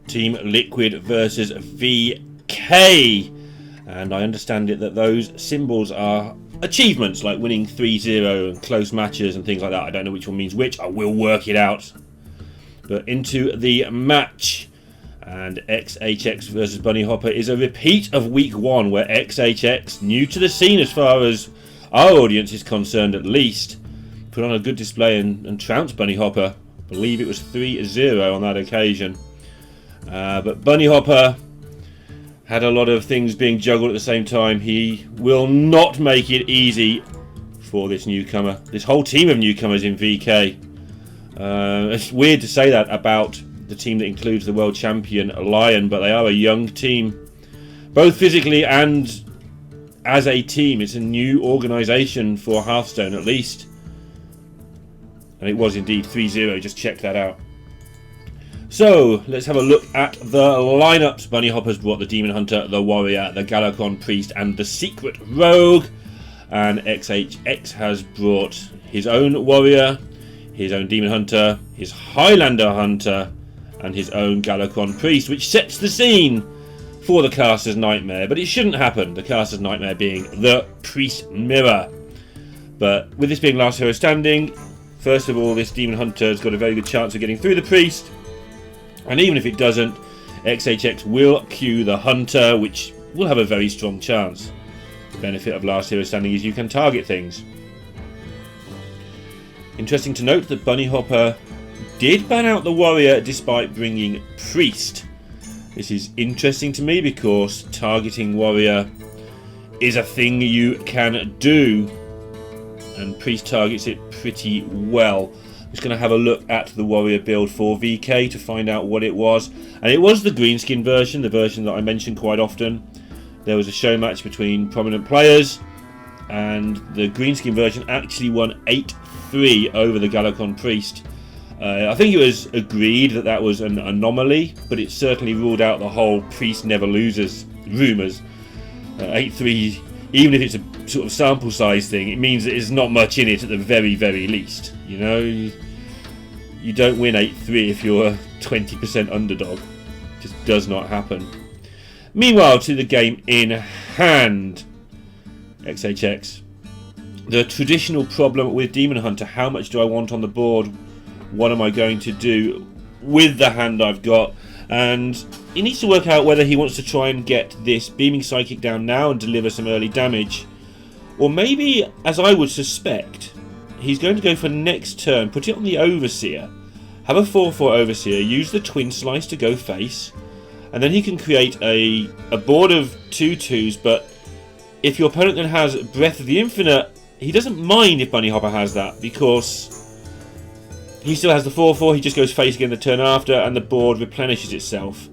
Team Liquid versus VK. And I understand it that those symbols are achievements like winning 3-0 and close matches and things like that. I don't know which one means which. I will work it out. But into the match. And XHX versus Bunnyhoppor is a repeat of week 1 where XHX, new to the scene as far as our audience is concerned at least, put on a good display and trounced Bunnyhoppor. I believe it was 3-0 on that occasion. But Bunnyhoppor had a lot of things being juggled at the same time. He will not make it easy for this newcomer. This whole team of newcomers in VK. It's weird to say that about the team that includes the world champion Lion, but they are a young team, both physically and as a team. It's a new organisation for Hearthstone at least, and it was indeed 3-0. Just check that out. So let's have a look at the lineups. Bunnyhoppor's brought the Demon Hunter, the Warrior, the Galakon Priest and the Secret Rogue, and XHX has brought his own Warrior, his own Demon Hunter, his Highlander Hunter and his own Galakon Priest, which sets the scene for the Caster's Nightmare. But it shouldn't happen, the Caster's Nightmare being the Priest Mirror. But with this being last hero standing, first of all, this Demon Hunter has got a very good chance of getting through the Priest. And even if it doesn't, XHX will queue the Hunter, which will have a very strong chance. The benefit of last hero standing is you can target things. Interesting to note that Bunnyhoppor did ban out the Warrior despite bringing Priest. This is interesting to me because targeting Warrior is a thing you can do, and Priest targets it pretty well. I'm just going to have a look at the Warrior build for VK to find out what it was. And it was the greenskin version, the version that I mention quite often. There was a show match between prominent players, and the greenskin version actually won 8-3 over the Galakon Priest. I think it was agreed that that was an anomaly, but it certainly ruled out the whole Priest never loses rumours. 8-3, even if it's a sort of sample size thing, it means that there's not much in it at the very, very least. You know, you don't win 8-3 if you're a 20% underdog. It just does not happen. Meanwhile, to the game in hand. XHX. The traditional problem with Demon Hunter: how much do I want on the board? What am I going to do with the hand I've got? And he needs to work out whether he wants to try and get this Beaming Psychic down now and deliver some early damage, or maybe, as I would suspect, he's going to go for next turn, put it on the Overseer, have a 4-4 Overseer, use the Twin Slice to go face, and then he can create a board of 2/2s. But if your opponent then has Breath of the Infinite, he doesn't mind if Bunnyhoppor has that, because he still has the 4-4, he just goes face again the turn after, and the board replenishes itself.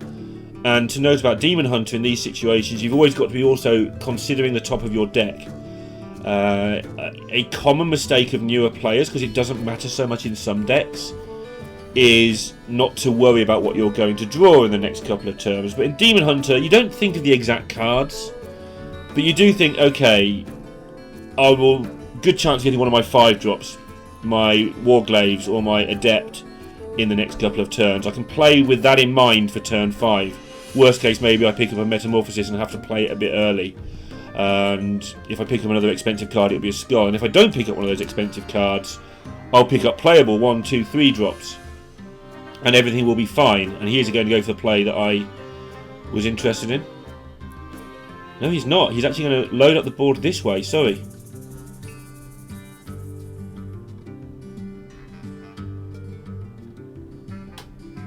And to note about Demon Hunter in these situations, you've always got to be also considering the top of your deck. A common mistake of newer players, because it doesn't matter so much in some decks, is not to worry about what you're going to draw in the next couple of turns. But in Demon Hunter, you don't think of the exact cards, but you do think, okay, I will good chance of getting one of my 5-drops, my Warglaves or my Adept in the next couple of turns. I can play with that in mind for turn 5. Worst case, maybe I pick up a Metamorphosis and have to play it a bit early. And if I pick up another expensive card, it'll be a Skull. And if I don't pick up one of those expensive cards, I'll pick up playable 1, 2, 3 drops. And everything will be fine. And he is going to go for the play that I was interested in. No, he's not. He's actually going to load up the board this way. Sorry.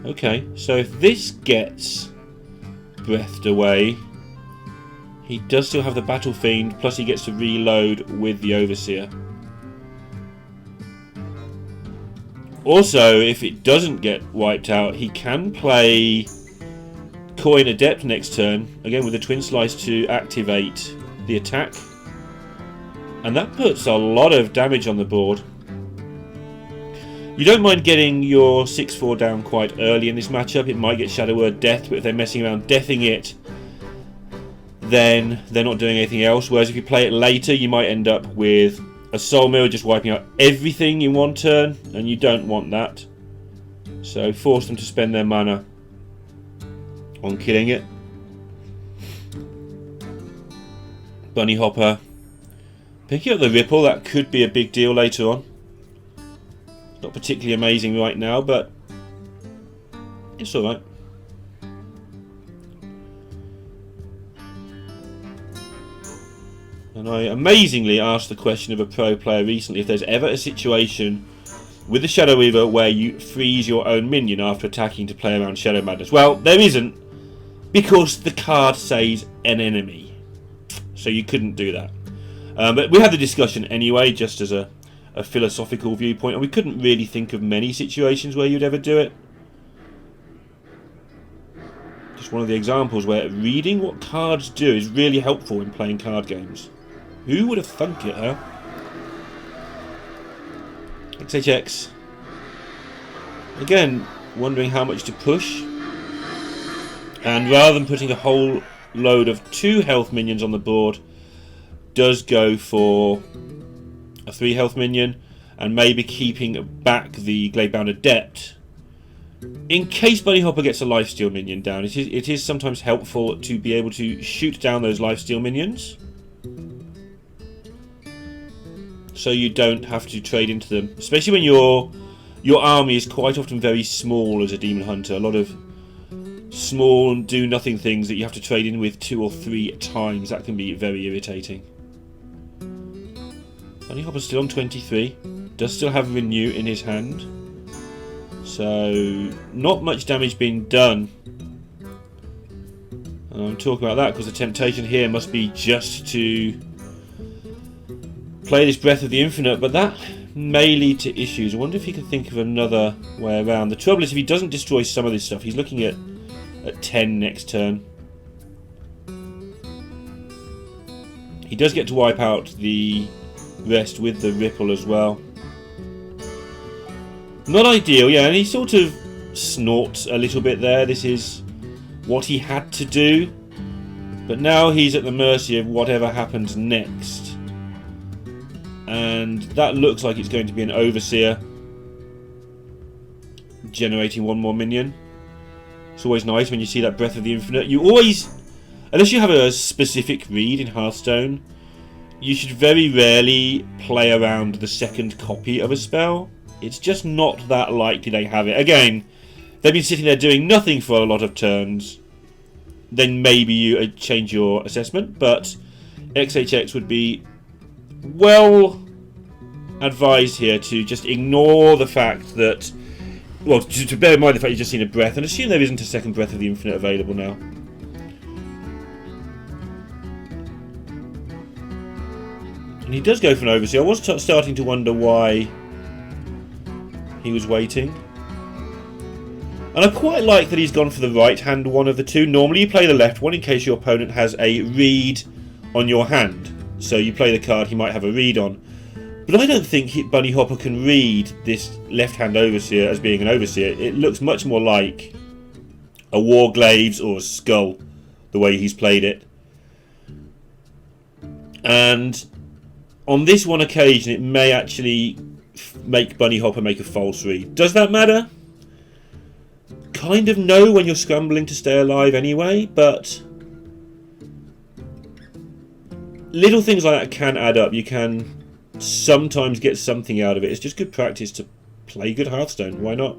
Okay, so if this gets breathed away, he does still have the Battle Fiend, plus he gets to reload with the Overseer. Also, if it doesn't get wiped out, he can play Coin Adept next turn, again with the Twin Slice to activate the attack. And that puts a lot of damage on the board. You don't mind getting your 6-4 down quite early in this matchup. It might get Shadow Word Death, but if they're messing around deathing it, then they're not doing anything else. Whereas if you play it later, you might end up with a Soul Mirror just wiping out everything in one turn, and you don't want that. So force them to spend their mana. on killing it. Bunnyhoppor picking up the Ripple, that could be a big deal later on. Not particularly amazing right now, but it's alright. And I amazingly asked the question of a pro player recently if there's ever a situation with the Shadow Weaver where you freeze your own minion after attacking to play around Shadow Madness. Well, there isn't, because the card says an enemy. So you couldn't do that. But we had the discussion anyway, just as a philosophical viewpoint, and we couldn't really think of many situations where you'd ever do it. Just one of the examples where reading what cards do is really helpful in playing card games. Who would have thunk it, huh? XHX. Again, wondering how much to push. And rather than putting a whole load of 2 health minions on the board, does go for a 3 health minion and maybe keeping back the Gladebound Adept in case Bunnyhoppor gets a lifesteal minion down. It is sometimes helpful to be able to shoot down those lifesteal minions, so you don't have to trade into them, especially when your army is quite often very small as a demon hunter. A lot of small and do nothing things that you have to trade in with 2 or 3 times. That can be very irritating. Bunnyhoppor's still on 23, does still have Renew in his hand, so not much damage being done. And I'm talking about that because the temptation here must be just to play this Breath of the Infinite, but that may lead to issues. I wonder if he can think of another way around. The trouble is, if he doesn't destroy some of this stuff, he's looking at 10 next turn. He does get to wipe out the rest with the Ripple as well. Not ideal, yeah, and he sort of snorts a little bit there. This is what he had to do, but now he's at the mercy of whatever happens next. And that looks like it's going to be an Overseer generating 1 more minion. It's always nice when you see that Breath of the Infinite. You always, unless you have a specific read in Hearthstone, you should very rarely play around the second copy of a spell. It's just not that likely they have it. Again, they've been sitting there doing nothing for a lot of turns. Then maybe you change your assessment, but XHX would be well advised here to just ignore the fact that, well, to bear in mind the fact you've just seen a Breath, and assume there isn't a second Breath of the Infinite available now. And he does go for an Overseer. I was starting to wonder why he was waiting. And I quite like that he's gone for the right hand one of the two. Normally you play the left one in case your opponent has a read on your hand. So you play the card he might have a read on. But I don't think Bunnyhoppor can read this left-hand Overseer as being an Overseer. It looks much more like a Warglaves or a Skull, the way he's played it. And on this one occasion, it may actually make Bunnyhoppor make a false read. Does that matter? Kind of no when you're scrambling to stay alive anyway, but little things like that can add up. You can sometimes get something out of it. It's just good practice to play good Hearthstone. Why not?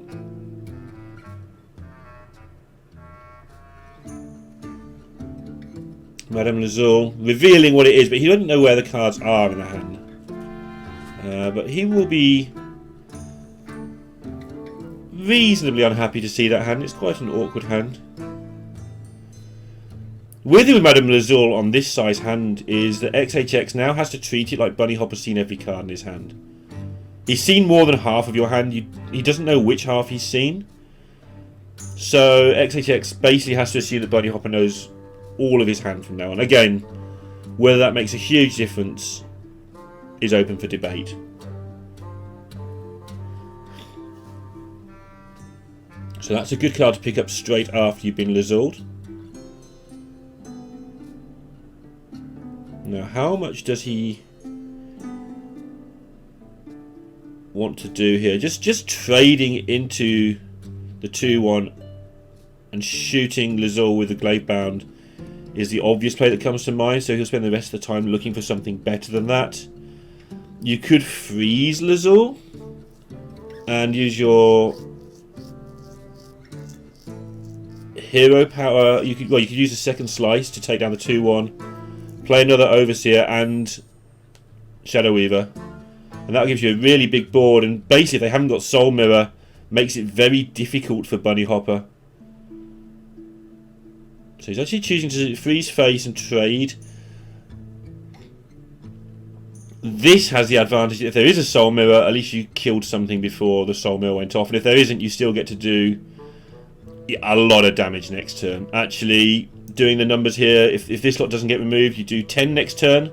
Madame Lazul revealing what it is, but he doesn't know where the cards are in the hand. But he will be reasonably unhappy to see that hand. It's quite an awkward hand. With Madame Lazul on this size hand is that XHX now has to treat it like Bunnyhoppor's seen every card in his hand. He's seen more than half of your hand. He doesn't know which half he's seen. So XHX basically has to assume that Bunnyhoppor knows all of his hand from now on. Again, whether that makes a huge difference is open for debate. So that's a good card to pick up straight after you've been Lazuled. Now, how much does he want to do here? Just trading into the 2-1 and shooting Lazul with the Glavebound is the obvious play that comes to mind, so he'll spend the rest of the time looking for something better than that. You could freeze Lazul and use your hero power. You could use a second slice to take down the 2/1, play another Overseer and Shadow Weaver, and that gives you a really big board. And basically, if they haven't got Soul Mirror, makes it very difficult for Bunnyhoppor. So he's actually choosing to freeze face and trade. This has the advantage that if there is a Soul Mirror, at least you killed something before the Soul Mirror went off. And if there isn't, you still get to do a lot of damage next turn. Actually, doing the numbers here, if this lot doesn't get removed, you do 10 next turn.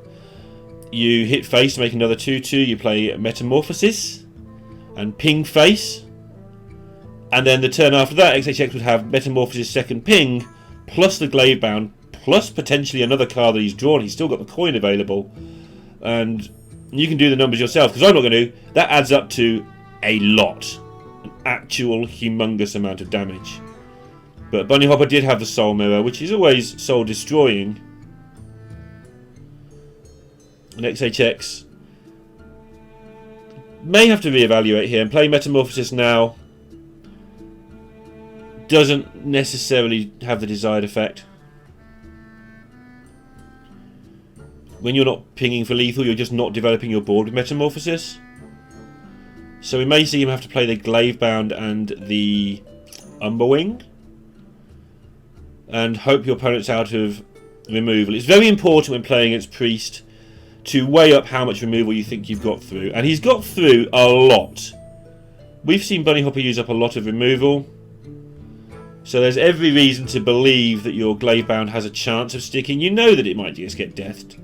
You hit face to make another 2/2. You play Metamorphosis and ping face. And then the turn after that, XHX would have Metamorphosis second ping, plus the Glavebound, plus potentially another card that he's drawn. He's still got the coin available. And you can do the numbers yourself, because I'm not going to. That adds up to a lot. An actual humongous amount of damage. But Bunnyhoppor did have the Soul Mirror, which is always soul destroying. And XHX may have to reevaluate here and play Metamorphosis now. Doesn't necessarily have the desired effect. When you're not pinging for lethal, you're just not developing your board with Metamorphosis. So we may see him have to play the Glavebound and the Umberwing. And hope your opponent's out of removal. It's very important when playing against Priest to weigh up how much removal you think you've got through. And he's got through a lot. We've seen Bunnyhoppor use up a lot of removal. So there's every reason to believe that your Glavebound has a chance of sticking. You know that it might just get deathed.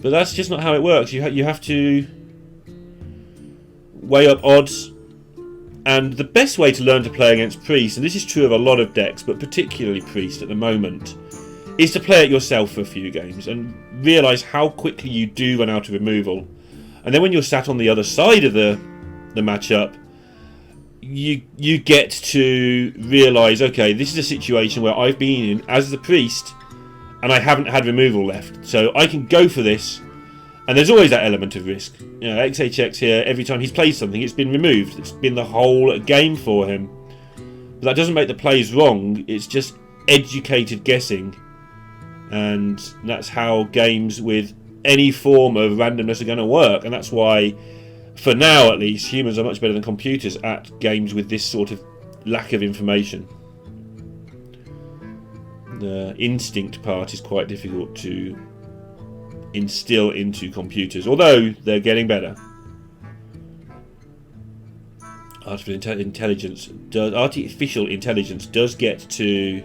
But that's just not how it works. You have to weigh up odds. And the best way to learn to play against Priest, and this is true of a lot of decks, but particularly Priest at the moment, is to play it yourself for a few games and realise how quickly you do run out of removal. And then when you're sat on the other side of the matchup, you get to realise, okay, this is a situation where I've been in as the Priest and I haven't had removal left. So I can go for this, and there's always that element of risk. You know, XHX here, every time he's played something, it's been removed. It's been the whole game for him. But that doesn't make the plays wrong, it's just educated guessing. And that's how games with any form of randomness are going to work. And that's why, for now at least, humans are much better than computers at games with this sort of lack of information. The instinct part is quite difficult to instill into computers, although they're getting better. Artificial intelligence does get to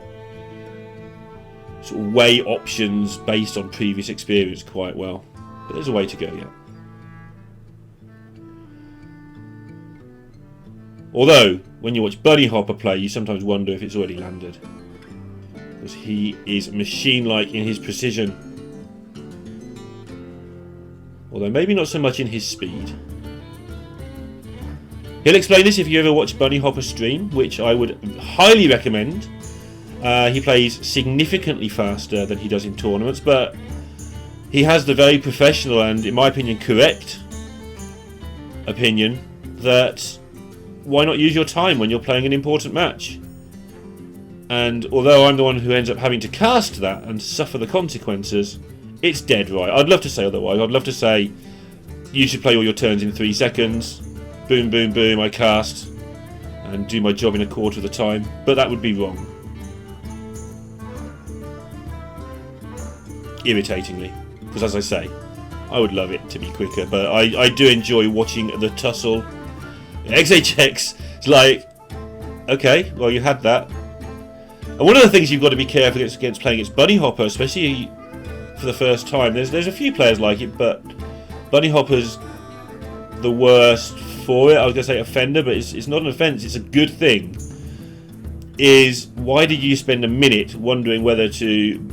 sort of weigh options based on previous experience quite well, but there's a way to go yet. Although when you watch Bunnyhoppor play, you sometimes wonder if it's already landed, because he is machine-like in his precision, although maybe not so much in his speed. He'll explain this if you ever watch Bunnyhoppor stream, which I would highly recommend. He plays significantly faster than he does in tournaments, but he has the very professional and, in my opinion, correct opinion that why not use your time when you're playing an important match? And although I'm the one who ends up having to cast that and suffer the consequences, it's dead right. I'd love to say otherwise. I'd love to say you should play all your turns in 3 seconds. Boom, boom, boom, I cast and do my job in a quarter of the time. But that would be wrong. Irritatingly. Because as I say, I would love it to be quicker. But I do enjoy watching the tussle. XHX is like, okay, well you had that. And one of the things you've got to be careful against playing against Bunnyhoppor, especially for the first time. There's a few players like it, but Bunnyhopper's the worst for it. I was going to say offender, but it's not an offence, it's a good thing. Is why did you spend a minute wondering whether to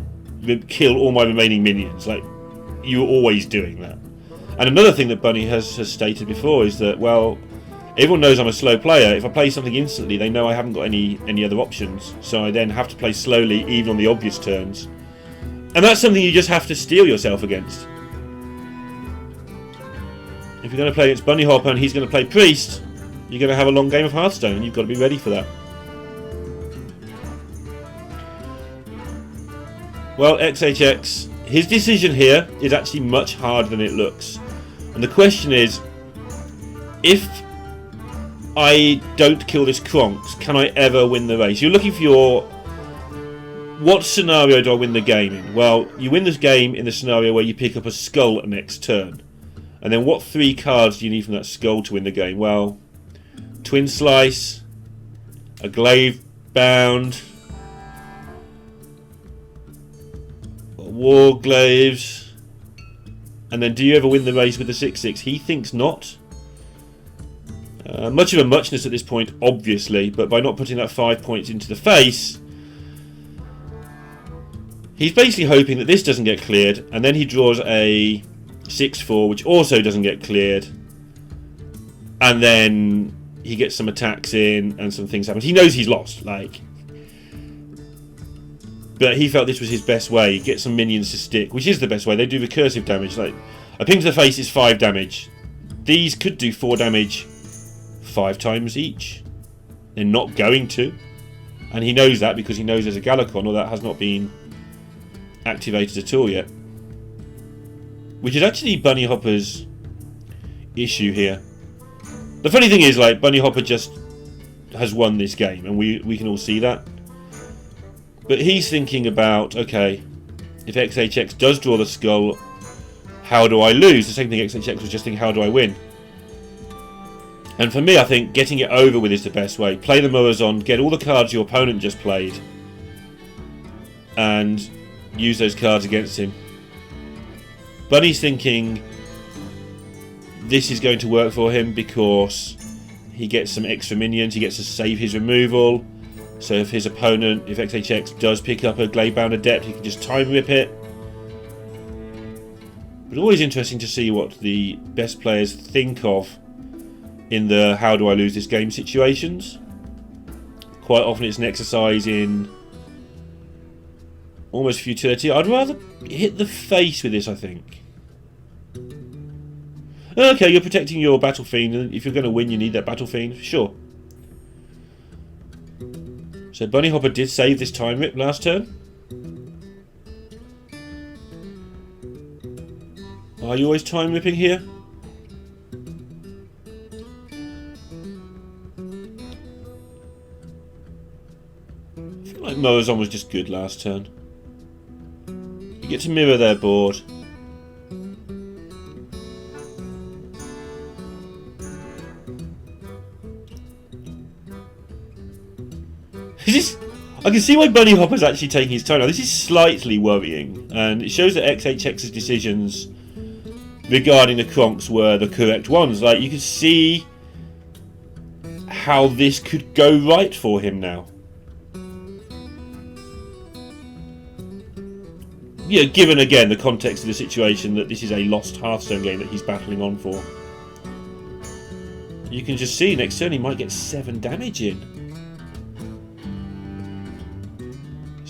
kill all my remaining minions? Like, you were always doing that. And another thing that Bunny has stated before is that, well, Everyone knows I'm a slow player. If I play something instantly, they know I haven't got any other options. So I then have to play slowly, even on the obvious turns. And that's something you just have to steel yourself against. If you're going to play against Bunnyhoppor and he's going to play Priest, you're going to have a long game of Hearthstone, and you've got to be ready for that. Well, XHX, his decision here is actually much harder than it looks. And the question is, if I don't kill this Kronks, can I ever win the race? You're looking for your... What scenario do I win the game in? Well, you win this game in the scenario where you pick up a skull next turn. And then what 3 cards do you need from that skull to win the game? Well, Twin Slice, a Glaive Bound, War Glaives, and then do you ever win the race with the 6/6? He thinks not. Much of a muchness at this point, obviously, but by not putting that 5 points into the face, he's basically hoping that this doesn't get cleared, and then he draws a 6/4, which also doesn't get cleared, and then he gets some attacks in, and some things happen. He knows he's lost, but he felt this was his best way. Get some minions to stick, which is the best way. They do recursive damage. Like a ping to the face is 5 damage. These could do 4 damage 5 times each. They're not going to, and he knows that because he knows there's a Galacon, or that has not been activated at all yet. Which is actually Bunnyhoppor's issue here. The funny thing is, Bunnyhoppor just has won this game, and we can all see that. But he's thinking about, okay, if XHX does draw the skull, how do I lose? The same thing XHX was just thinking, how do I win? And for me, I think getting it over with is the best way. Play the Murazon, get all the cards your opponent just played, and use those cards against him. Bunny's thinking this is going to work for him because he gets some extra minions, he gets to save his removal. So if his opponent, if XHX does pick up a Glaive-bound Adept, he can just time rip it. But always interesting to see what the best players think of in the how do I lose this game situations. Quite often it's an exercise in almost futility. I'd rather hit the face with this, I think. Okay, you're protecting your Battle Fiend, and if you're going to win you need that Battle Fiend, sure. So Bunnyhoppor did save this time rip last turn. Are you always time ripping here? I feel like Murazon was just good last turn. You get to mirror their board. I can see why Bunnyhopper's actually taking his time now. This is slightly worrying, and it shows that XHX's decisions regarding the Kronks were the correct ones. Like, you can see how this could go right for him now. Yeah, given again the context of the situation that this is a lost Hearthstone game that he's battling on for. You can just see next turn he might get 7 damage in.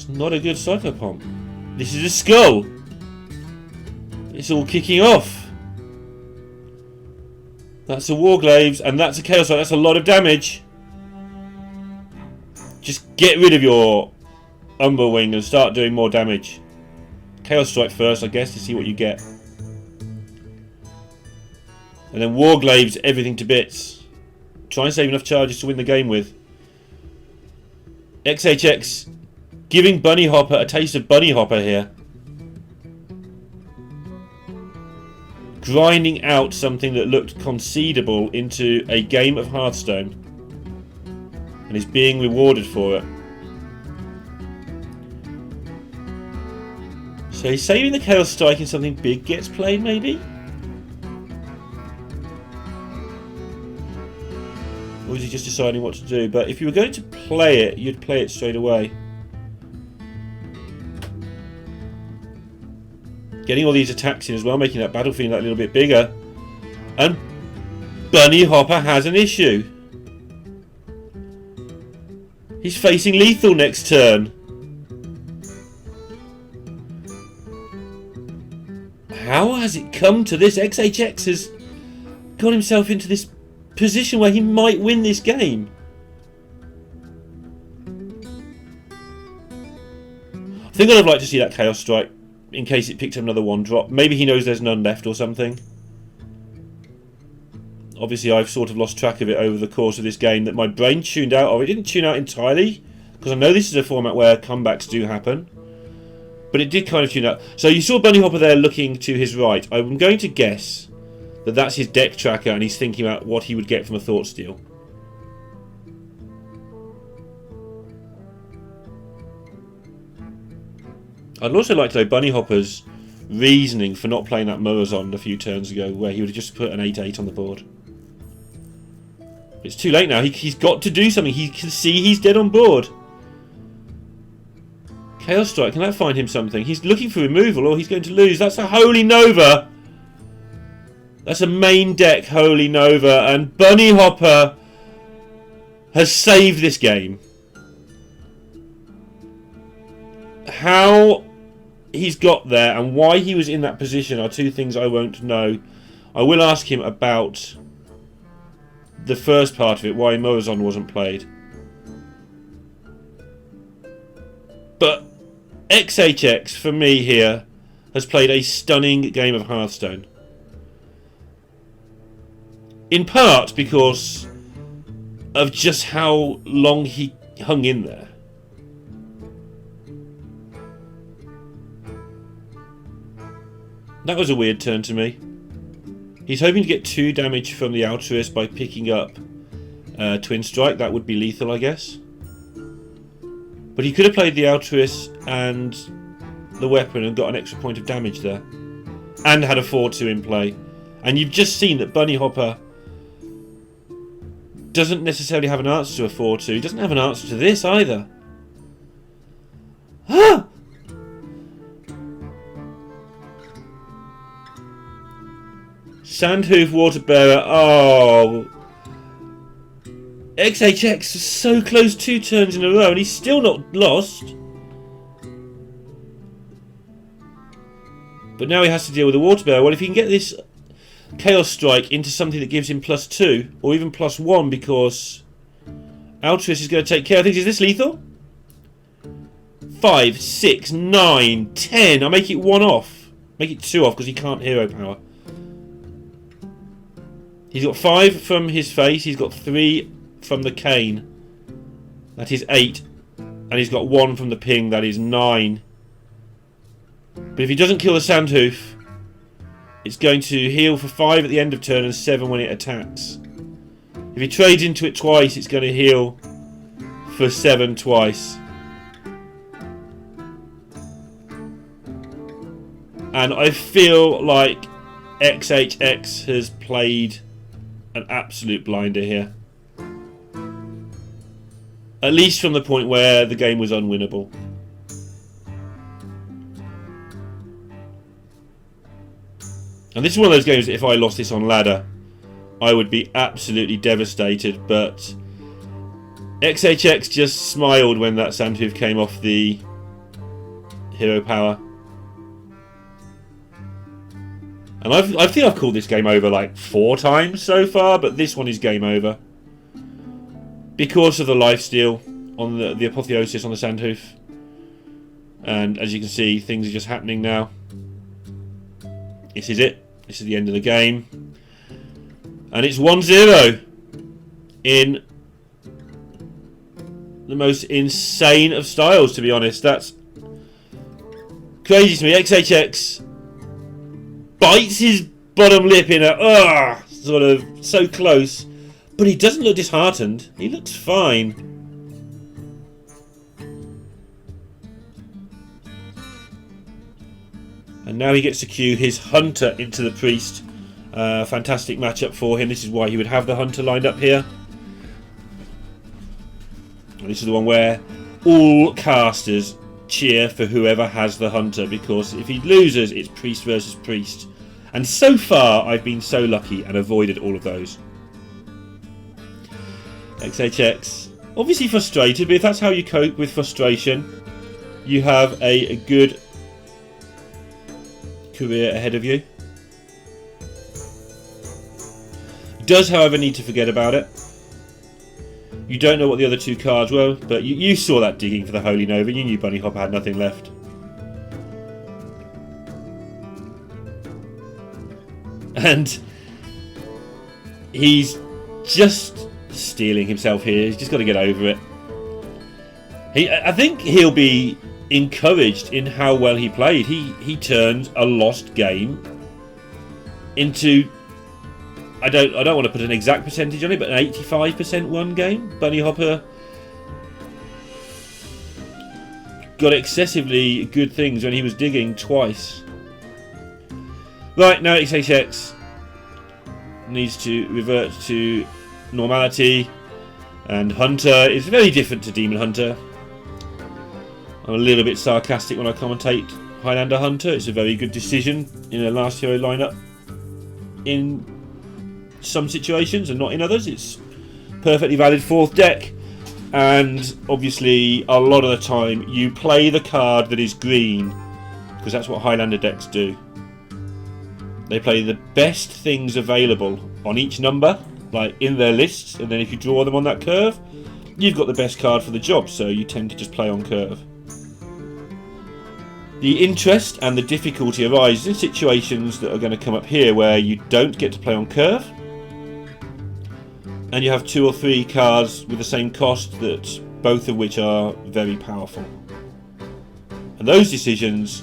Not a good Psychopomp. This is a skull. It's all kicking off. That's a Warglaives, and that's a Chaos Strike. That's a lot of damage. Just get rid of your Umberwing and start doing more damage. Chaos Strike first, I guess, to see what you get. And then Warglaives everything to bits. Try and save enough charges to win the game with. XHX giving Bunnyhoppor a taste of Bunnyhoppor here. Grinding out something that looked concedable into a game of Hearthstone. And is being rewarded for it. So he's saving the Chaos Strike and something big gets played, maybe? Or is he just deciding what to do? But if you were going to play it, you'd play it straight away. Getting all these attacks in as well, making that Battle Fiend that little bit bigger. And Bunnyhoppor has an issue. He's facing lethal next turn. How has it come to this? XHX has got himself into this position where he might win this game. I think I'd have liked to see that Chaos Strike in case it picked up another 1-drop. Maybe he knows there's none left or something. Obviously, I've sort of lost track of it over the course of this game that my brain tuned out of. It didn't tune out entirely, because I know this is a format where comebacks do happen. But it did kind of tune out. So you saw Bunnyhoppor there looking to his right. I'm going to guess that that's his deck tracker and he's thinking about what he would get from a Thought Steal. I'd also like to know Bunnyhopper's reasoning for not playing that Murazond a few turns ago, where he would have just put an 8-8 on the board. It's too late now. He's got to do something. He can see he's dead on board. Chaos Strike, can that find him something? He's looking for removal, or he's going to lose. That's a Holy Nova. That's a main deck Holy Nova, and Bunnyhoppor has saved this game. How he's got there and why he was in that position are two things I won't know. I will ask him about the first part of it, why Murazond wasn't played. But XHX, for me here, has played a stunning game of Hearthstone. In part because of just how long he hung in there. That was a weird turn to me. He's hoping to get 2 damage from the Altruist by picking up Twin Strike. That would be lethal, I guess. But he could have played the Altruist and the weapon and got an extra point of damage there. And had a 4-2 in play. And you've just seen that Bunnyhoppor doesn't necessarily have an answer to a 4-2. He doesn't have an answer to this either. Ah! Sandhoof Waterbearer. Oh. XHX is so close 2 turns in a row and he's still not lost. But now he has to deal with the Waterbearer. Well, if he can get this Chaos Strike into something that gives him +2 or even +1, because Altruist is going to take care of things. Is this lethal? 5, 6, 9, 10. I'll make it 1 off. Make it 2 off because he can't hero power. He's got 5 from his face. He's got 3 from the cane. That is 8. And he's got 1 from the ping. That is 9. But if he doesn't kill the Sandhoof, it's going to heal for 5 at the end of turn and 7 when it attacks. If he trades into it twice, it's going to heal for 7 twice. And I feel like XHX has played an absolute blinder here. At least from the point where the game was unwinnable. And this is one of those games that if I lost this on ladder, I would be absolutely devastated. But XHX just smiled when that Sandhoof came off the hero power. And I think I've called this game over like 4 times so far, but this one is game over. Because of the lifesteal on the Apotheosis on the Sandhoof. And as you can see, things are just happening now. This is it. This is the end of the game. And it's 1-0 in the most insane of styles, to be honest. That's crazy to me. XHX bites his bottom lip in a sort of so close, but he doesn't look disheartened. He looks fine. And now he gets to cue his Hunter into the Priest. Fantastic matchup for him. This is why he would have the Hunter lined up here. And this is the one where all casters cheer for whoever has the Hunter, because if he loses, it's Priest versus Priest. And so far, I've been so lucky and avoided all of those. XHX. Obviously frustrated, but if that's how you cope with frustration, you have a good career ahead of you. Does, however, need to forget about it. You don't know what the other two cards were, but you saw that digging for the Holy Nova. You knew Bunnyhoppor had nothing left. And he's just stealing himself here. He's just got to get over it. I think he'll be encouraged in how well he played. He turned a lost game into, I don't want to put an exact percentage on it, but an 85% won game. Bunnyhoppor got excessively good things when he was digging twice. Right, now XHX needs to revert to normality, and Hunter is very different to Demon Hunter. I'm a little bit sarcastic when I commentate Highlander Hunter. It's a very good decision in a last hero lineup in some situations and not in others. It's perfectly valid fourth deck, and obviously a lot of the time you play the card that is green because that's what Highlander decks do. They play the best things available on each number, like in their lists, and then if you draw them on that curve, you've got the best card for the job, so you tend to just play on curve. The interest and the difficulty arises in situations that are going to come up here where you don't get to play on curve, and you have 2 or 3 cards with the same cost, that both of which are very powerful. And those decisions,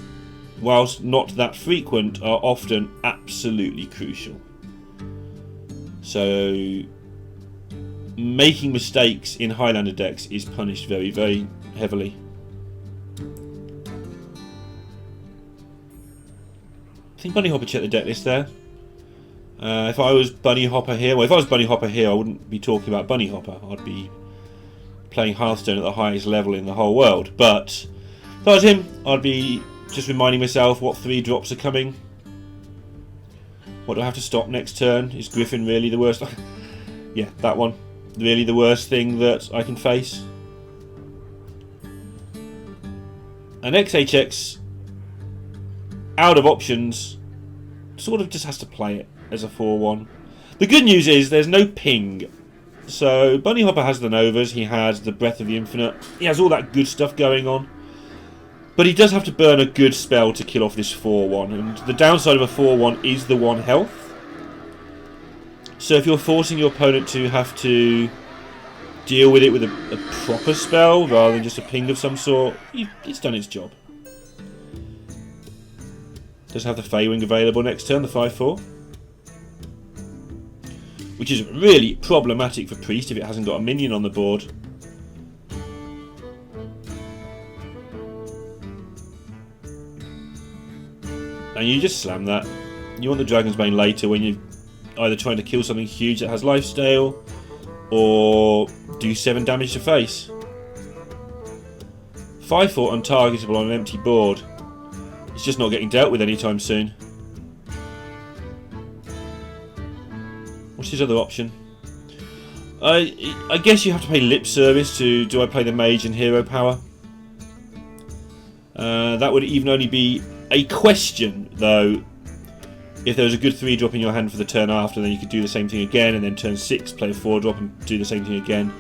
whilst not that frequent, are often absolutely crucial. So making mistakes in Highlander decks is punished very, very heavily. I think Bunnyhoppor checked the deck list there. If I was Bunnyhoppor here, I wouldn't be talking about Bunnyhoppor. I'd be playing Hearthstone at the highest level in the whole world. But if I was him, I'd be just reminding myself what 3 drops are coming. What do I have to stop next turn? Is Griffin really the worst? Yeah, that one. Really the worst thing that I can face? And XHX, out of options, sort of just has to play it as a 4-1. The good news is there's no ping. So Bunnyhoppor has the Novas, he has the Breath of the Infinite, he has all that good stuff going on. But he does have to burn a good spell to kill off this 4-1, and the downside of a 4-1 is the 1 health. So if you're forcing your opponent to have to deal with it with a proper spell rather than just a ping of some sort, it's done its job. Does have the Feywing available next turn, the 5-4. Which is really problematic for Priest if it hasn't got a minion on the board. And you just slam that. You want the Dragon's Bane later when you're either trying to kill something huge that has lifesteal, or do 7 damage to face. 5-4 untargetable on an empty board. It's just not getting dealt with anytime soon. What's his other option? I guess you have to pay lip service to, do I play the Mage and Hero Power? That would even only be a question, though. If there was a good 3-drop in your hand for the turn after, then you could do the same thing again, and then turn 6, play a 4-drop and do the same thing again.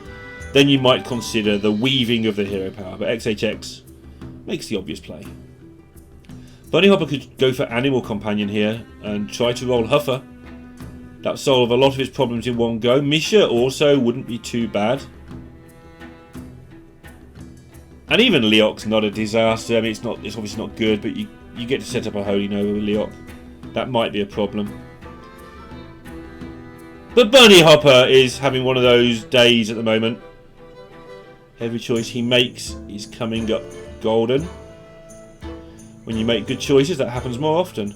Then you might consider the weaving of the Hero Power, but XHX makes the obvious play. Bunnyhoppor could go for Animal Companion here and try to roll Huffer. That would solve a lot of his problems in one go. Misha also wouldn't be too bad. And even Leok's not a disaster. I mean, it's obviously not good, but you get to set up a Holy Nova with Leok. That might be a problem. But Bunnyhoppor is having one of those days at the moment. Every choice he makes is coming up golden. When you make good choices, that happens more often.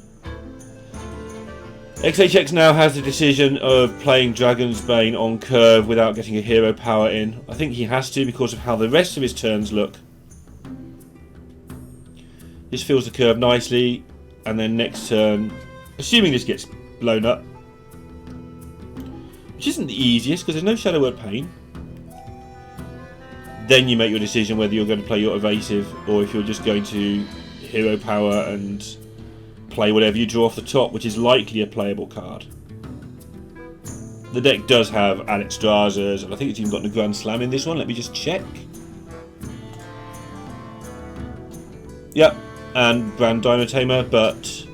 XHX now has the decision of playing Dragon's Bane on curve without getting a hero power in. I think he has to because of how the rest of his turns look. This fills the curve nicely, and then next turn, assuming this gets blown up, which isn't the easiest because there's no Shadow Word Pain. Then you make your decision whether you're going to play your evasive or if you're just going to hero power and play whatever you draw off the top, which is likely a playable card. The deck does have Alexstrasza's, and I think it's even got the Grand Slam in this one. Let me just check. Yep, and Brand Dinotamer, but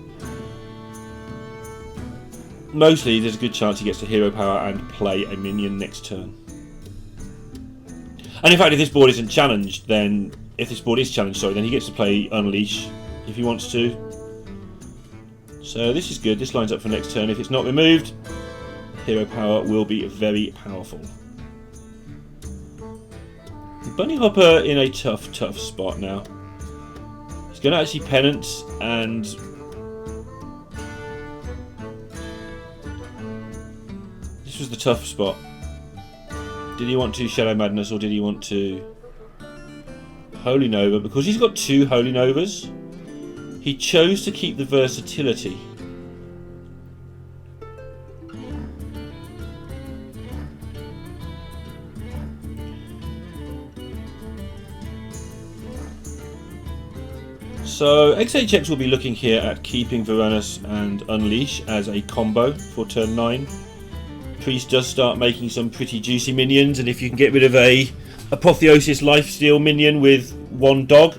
mostly there's a good chance he gets to hero power and play a minion next turn. And in fact, if this board isn't challenged, then then he gets to play Unleash if he wants to. So this is good. This lines up for next turn. If it's not removed, hero power will be very powerful. Bunnyhoppor in a tough spot now. He's going to actually penance, and this was the tough spot. Did he want to Shadow Madness or did he want to Holy Nova? Because he's got 2 Holy Novas, he chose to keep the versatility. So XHX will be looking here at keeping Varanus and Unleash as a combo for turn 9. Priest does start making some pretty juicy minions, and if you can get rid of a Apotheosis Lifesteal minion with 1 dog,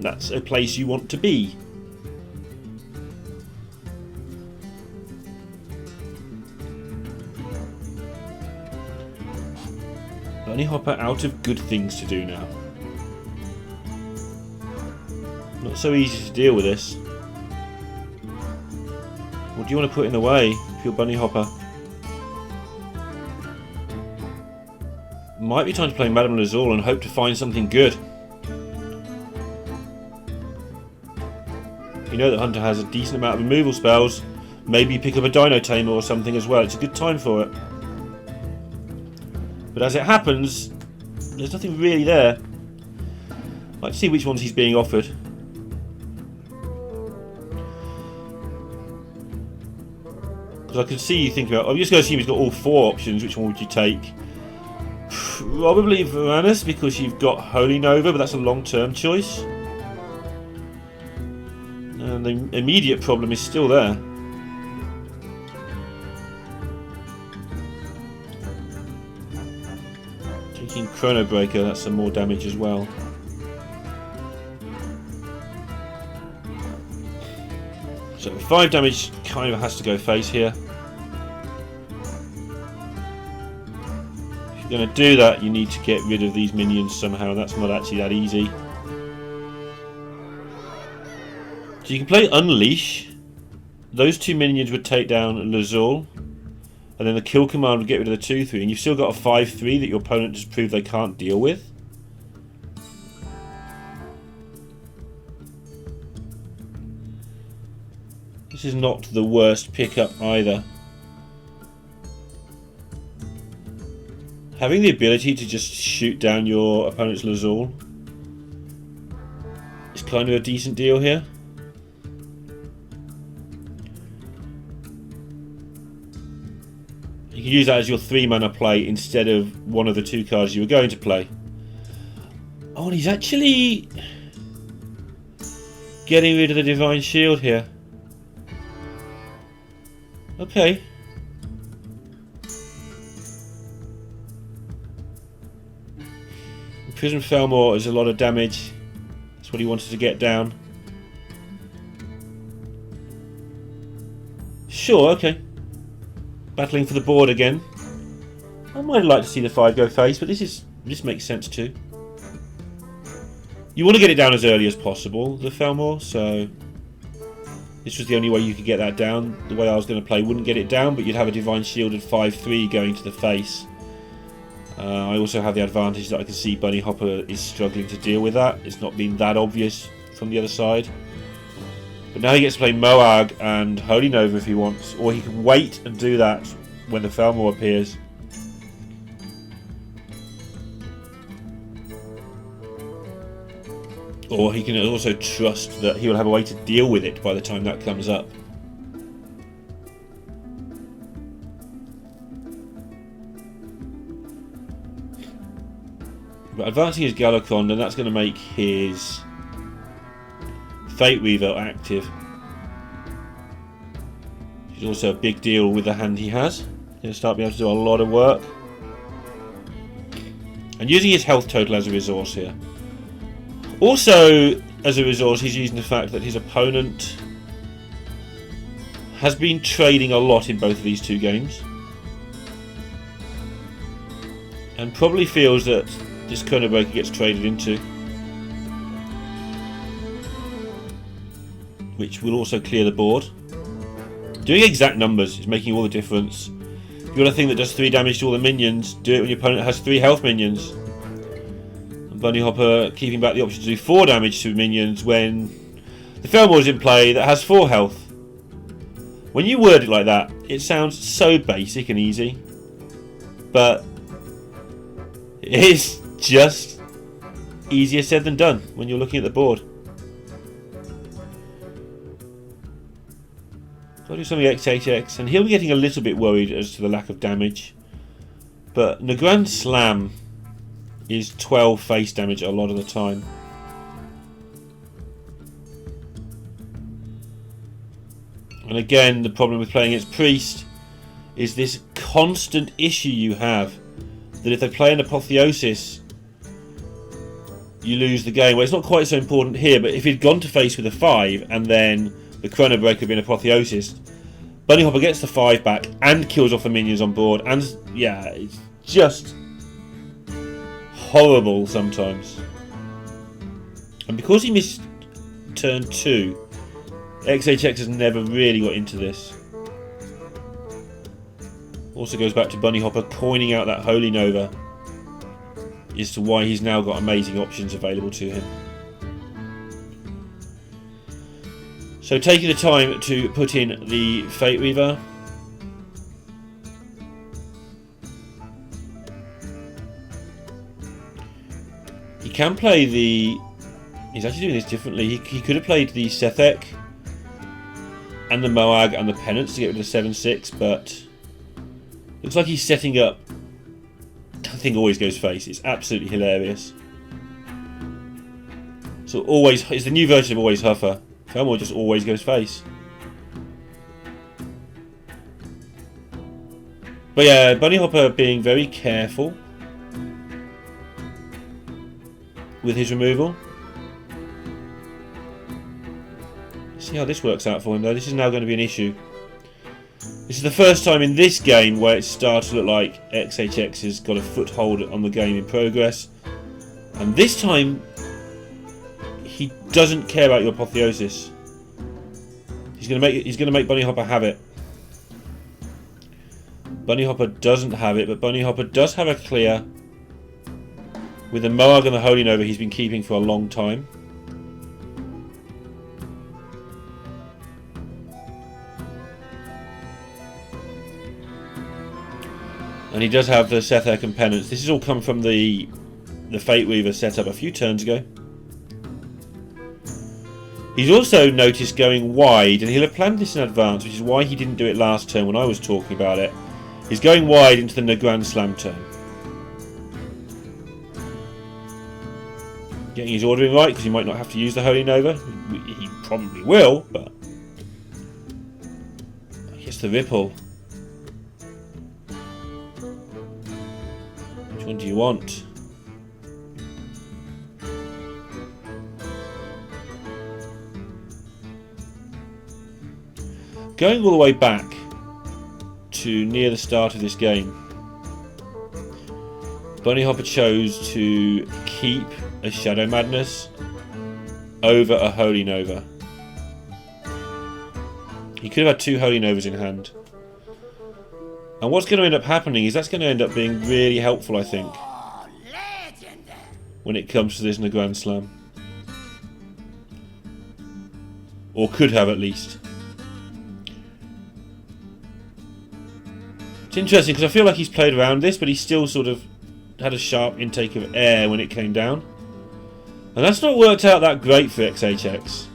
that's a place you want to be. Bunnyhoppor out of good things to do now. Not so easy to deal with this. What do you want to put in the way if you're Bunnyhoppor? Might be time to play Madame Lazul and hope to find something good. You know that Hunter has a decent amount of removal spells. Maybe pick up a Dino Tamer or something as well. It's a good time for it. But as it happens, there's nothing really there. Let's see which ones he's being offered. Because I can see you thinking about, I'm just going to assume he's got all 4 options. Which one would you take? Probably Varanus, because you've got Holy Nova, but that's a long-term choice. And the immediate problem is still there. Taking Chrono Breaker, that's some more damage as well. So 5 damage kind of has to go face here. If you're going to do that, you need to get rid of these minions somehow. That's not actually that easy. So you can play Unleash. Those 2 minions would take down Lazul. And then the kill command would get rid of the 2-3. And you've still got a 5-3 that your opponent has proved they can't deal with. This is not the worst pickup either. Having the ability to just shoot down your opponent's Lazul is kind of a decent deal here. You can use that as your 3-mana play instead of one of the 2 cards you were going to play. Oh, and he's actually getting rid of the Divine Shield here. Okay. Prison Felmore is a lot of damage. That's what he wanted to get down. Sure, okay. Battling for the board again. I might like to see the 5 go face, but this makes sense too. You want to get it down as early as possible, the Felmore, so this was the only way you could get that down. The way I was going to play wouldn't get it down, but you'd have a Divine Shielded 5-3 going to the face. I also have the advantage that I can see Bunnyhoppor is struggling to deal with that. It's not been that obvious from the other side. But now he gets to play Moag and Holy Nova if he wants, or he can wait and do that when the Felmore appears. Or he can also trust that he will have a way to deal with it by the time that comes up. But advancing his Galakron, then that's going to make his Fate Weaver active. Which is also a big deal with the hand he has. He'll start being able to do a lot of work. And using his health total as a resource here. Also, as a resource, he's using the fact that his opponent has been trading a lot in both of these two games. And probably feels that this Chrono Breaker gets traded into. Which will also clear the board. Doing exact numbers is making all the difference. If you want a thing that does 3 damage to all the minions, do it when your opponent has 3 health minions. And Bunnyhoppor keeping back the option to do 4 damage to minions when the Felmore is in play that has 4 health. When you word it like that, it sounds so basic and easy. But it is just easier said than done when you're looking at the board. I'll do something XHX, and he'll be getting a little bit worried as to the lack of damage. But Nagrand Slam is 12 face damage a lot of the time. And again, the problem with playing against Priest is this constant issue you have that if they play an Apotheosis, you lose the game. Well, it's not quite so important here, but if he'd gone to face with a 5 and then the Chrono Breaker had been Apotheosis, Bunnyhoppor gets the 5 back and kills off the minions on board, and yeah, it's just horrible sometimes. And because he missed turn 2, XHX has never really got into this. Also goes back to Bunnyhoppor coining out that Holy Nova as to why he's now got amazing options available to him. So taking the time to put in the Fate Weaver. He can play the... He's actually doing this differently. He could have played the Sethek and the Moag and the Penance to get rid of the 7-6, but looks like he's setting up... That thing always goes face. It's absolutely hilarious. So always... It's the new version of Always Huffer. Felmore just always goes face. But yeah, Bunnyhoppor being very careful with his removal. See how this works out for him though. This is now going to be an issue. This is the first time in this game where it's started to look like XHX has got a foothold on the game in progress. And this time he doesn't care about your Apotheosis. He's gonna make Bunnyhoppor have it. Bunnyhoppor doesn't have it, but Bunnyhoppor does have a clear with the Moag and the Holy Nova he's been keeping for a long time. And he does have the Sethek and Penance. This has all come from the Fate Weaver set up a few turns ago. He's also noticed going wide, and he'll have planned this in advance, which is why he didn't do it last turn when I was talking about it. He's going wide into the Nagrand Slam turn. Getting his ordering right, because he might not have to use the Holy Nova. He probably will, but... I guess the Ripple. Which one do you want? Going all the way back to near the start of this game, Bunnyhoppor chose to keep a Shadow Madness over a Holy Nova. He could have had 2 Holy Novas in hand. And what's going to end up happening is that's going to end up being really helpful, I think, when it comes to this Nagrand Slam. Or could have at least. It's interesting because I feel like he's played around this, but he still sort of had a sharp intake of air when it came down. And that's not worked out that great for XHX.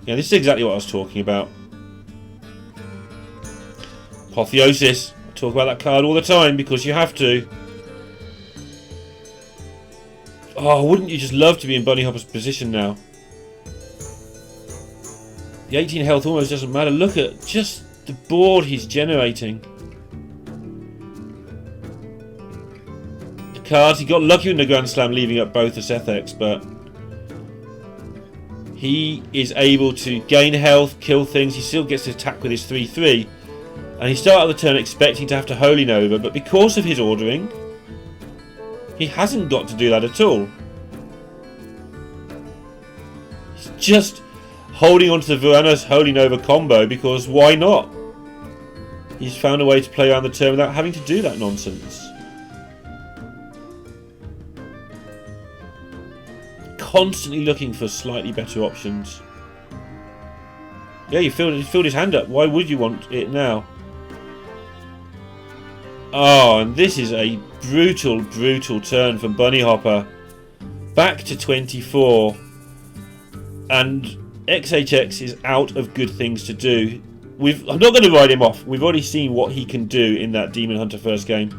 Yeah, this is exactly what I was talking about. Apotheosis. talk about that card all the time because you have to. Oh, wouldn't you just love to be in Bunnyhoppor's position now? The 18 health almost doesn't matter. Look at just the board he's generating. The cards, he got lucky in the Grand Slam leaving up both the Setheks, but he is able to gain health, kill things. He still gets to attack with his 3-3. And he started the turn expecting to have to Holy Nova, but because of his ordering, he hasn't got to do that at all. He's just holding on to the Varanus Holy Nova combo because why not? He's found a way to play around the turn without having to do that nonsense. Constantly looking for slightly better options. Yeah, he filled his hand up. Why would you want it now? Oh, and this is a brutal, brutal turn from Bunnyhoppor. Back to 24. And XHX is out of good things to do. I'm not going to write him off. We've already seen what he can do in that Demon Hunter first game.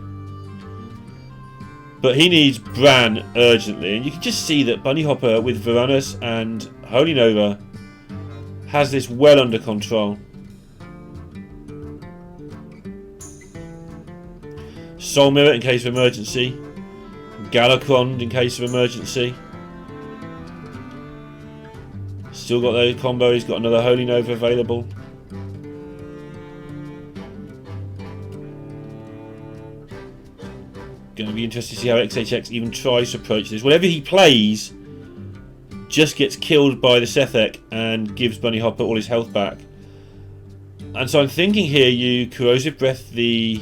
But he needs Bran urgently. And you can just see that Bunnyhoppor with Varanus and Holy Nova has this well under control. Soul Mirror in case of emergency. Galakrond in case of emergency. Still got those combo. He's got another Holy Nova available. Going to be interested to see how XHX even tries to approach this. Whatever he plays just gets killed by the Sethek and gives Bunnyhoppor all his health back. And so I'm thinking here you Corrosive Breath the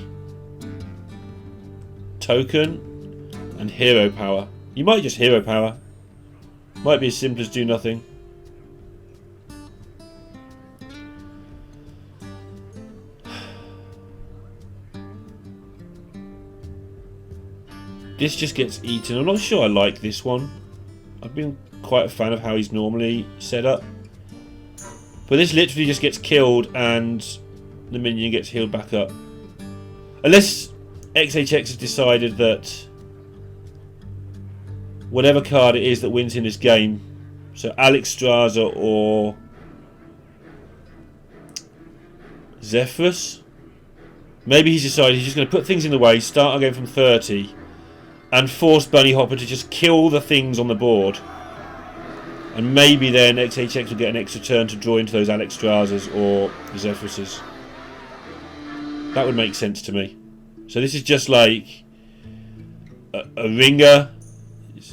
token and Hero Power. You might just Hero Power. Might be as simple as do nothing. This just gets eaten. I'm not sure I like this one. I've been quite a fan of how he's normally set up. But this literally just gets killed and the minion gets healed back up. Unless XHX has decided that whatever card it is that wins in this game, so Alexstrasza or Zephyrus, maybe he's decided he's just going to put things in the way, start again from 30 and force Bunnyhoppor to just kill the things on the board. And maybe then XHX will get an extra turn to draw into those Alexstrazzas or Zephyruses. That would make sense to me. So this is just like a ringer.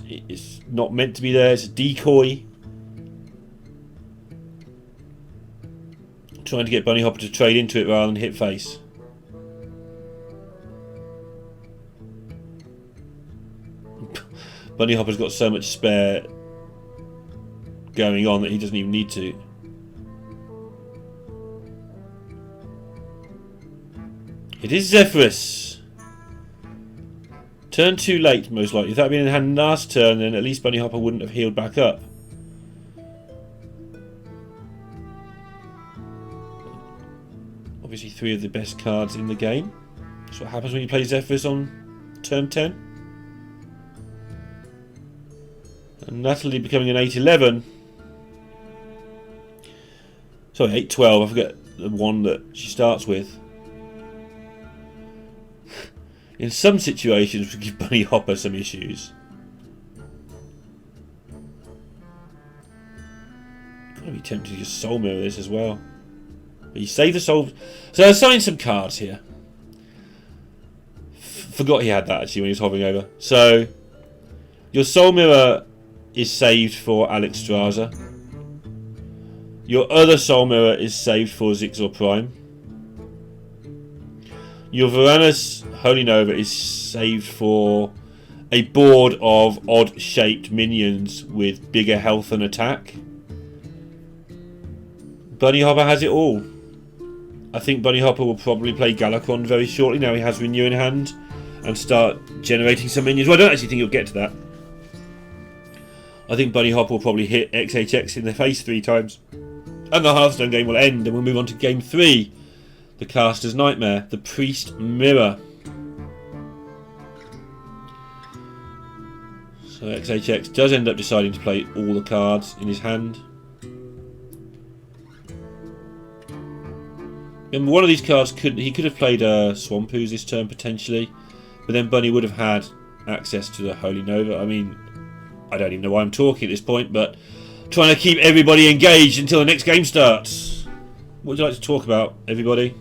It's not meant to be there. It's a decoy. Trying to get Bunnyhoppor to trade into it rather than hit face. Bunnyhopper's got so much spare going on that he doesn't even need to. It is Zephyrus. Turn too late, most likely. If that had been in hand last turn, then at least Bunnyhoppor wouldn't have healed back up. Obviously 3 of the best cards in the game. That's what happens when you play Zephyrus on turn 10. And Natalie becoming an 8-11. Sorry, 8-12. I forget the one that she starts with. In some situations, we give Bunnyhoppor some issues. Gotta be tempted to just Soul Mirror this as well. But you save the soul. So I assigned some cards here. Forgot he had that actually when he was hovering over. So your Soul Mirror is saved for Alexstrasza. Your other Soul Mirror is saved for Zixor Prime. Your Varanus Holy Nova is saved for a board of odd-shaped minions with bigger health and attack. Bunnyhoppor has it all. I think Bunnyhoppor will probably play Galakrond very shortly. Now he has Renew in hand and start generating some minions. Well, I don't actually think he'll get to that. I think Bunnyhoppor will probably hit XHX in the face 3 times. And the Hearthstone game will end and we'll move on to game 3. The Caster's Nightmare, the Priest Mirror. So XHX does end up deciding to play all the cards in his hand. And one of these cards he could have played Swamp Ooze this turn potentially, but then Bunny would have had access to the Holy Nova. I mean, I don't even know why I'm talking at this point, but trying to keep everybody engaged until the next game starts. What would you like to talk about, everybody?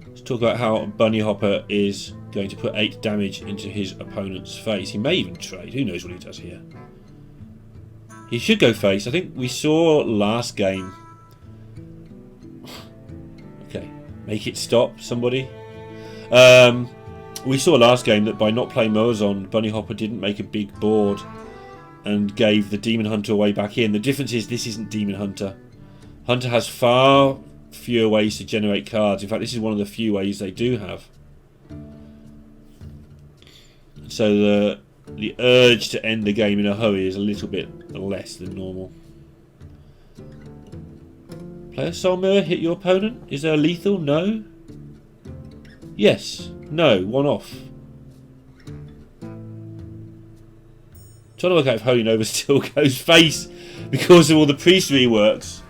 Let's talk about how Bunnyhoppor is going to put 8 damage into his opponent's face. He may even trade. Who knows what he does here? He should go face. I think we saw last game. Okay, make it stop, somebody. We saw last game that by not playing Moazon, Bunnyhoppor didn't make a big board and gave the Demon Hunter away back in. The difference is this isn't Demon Hunter. Hunter has far fewer ways to generate cards. In fact, this is one of the few ways they do have. So the urge to end the game in a hurry is a little bit less than normal. Play a Soul Mirror, hit your opponent. Is there a lethal? No. Yes. No. One off. Trying to work out if Holy Nova still goes face because of all the priest reworks.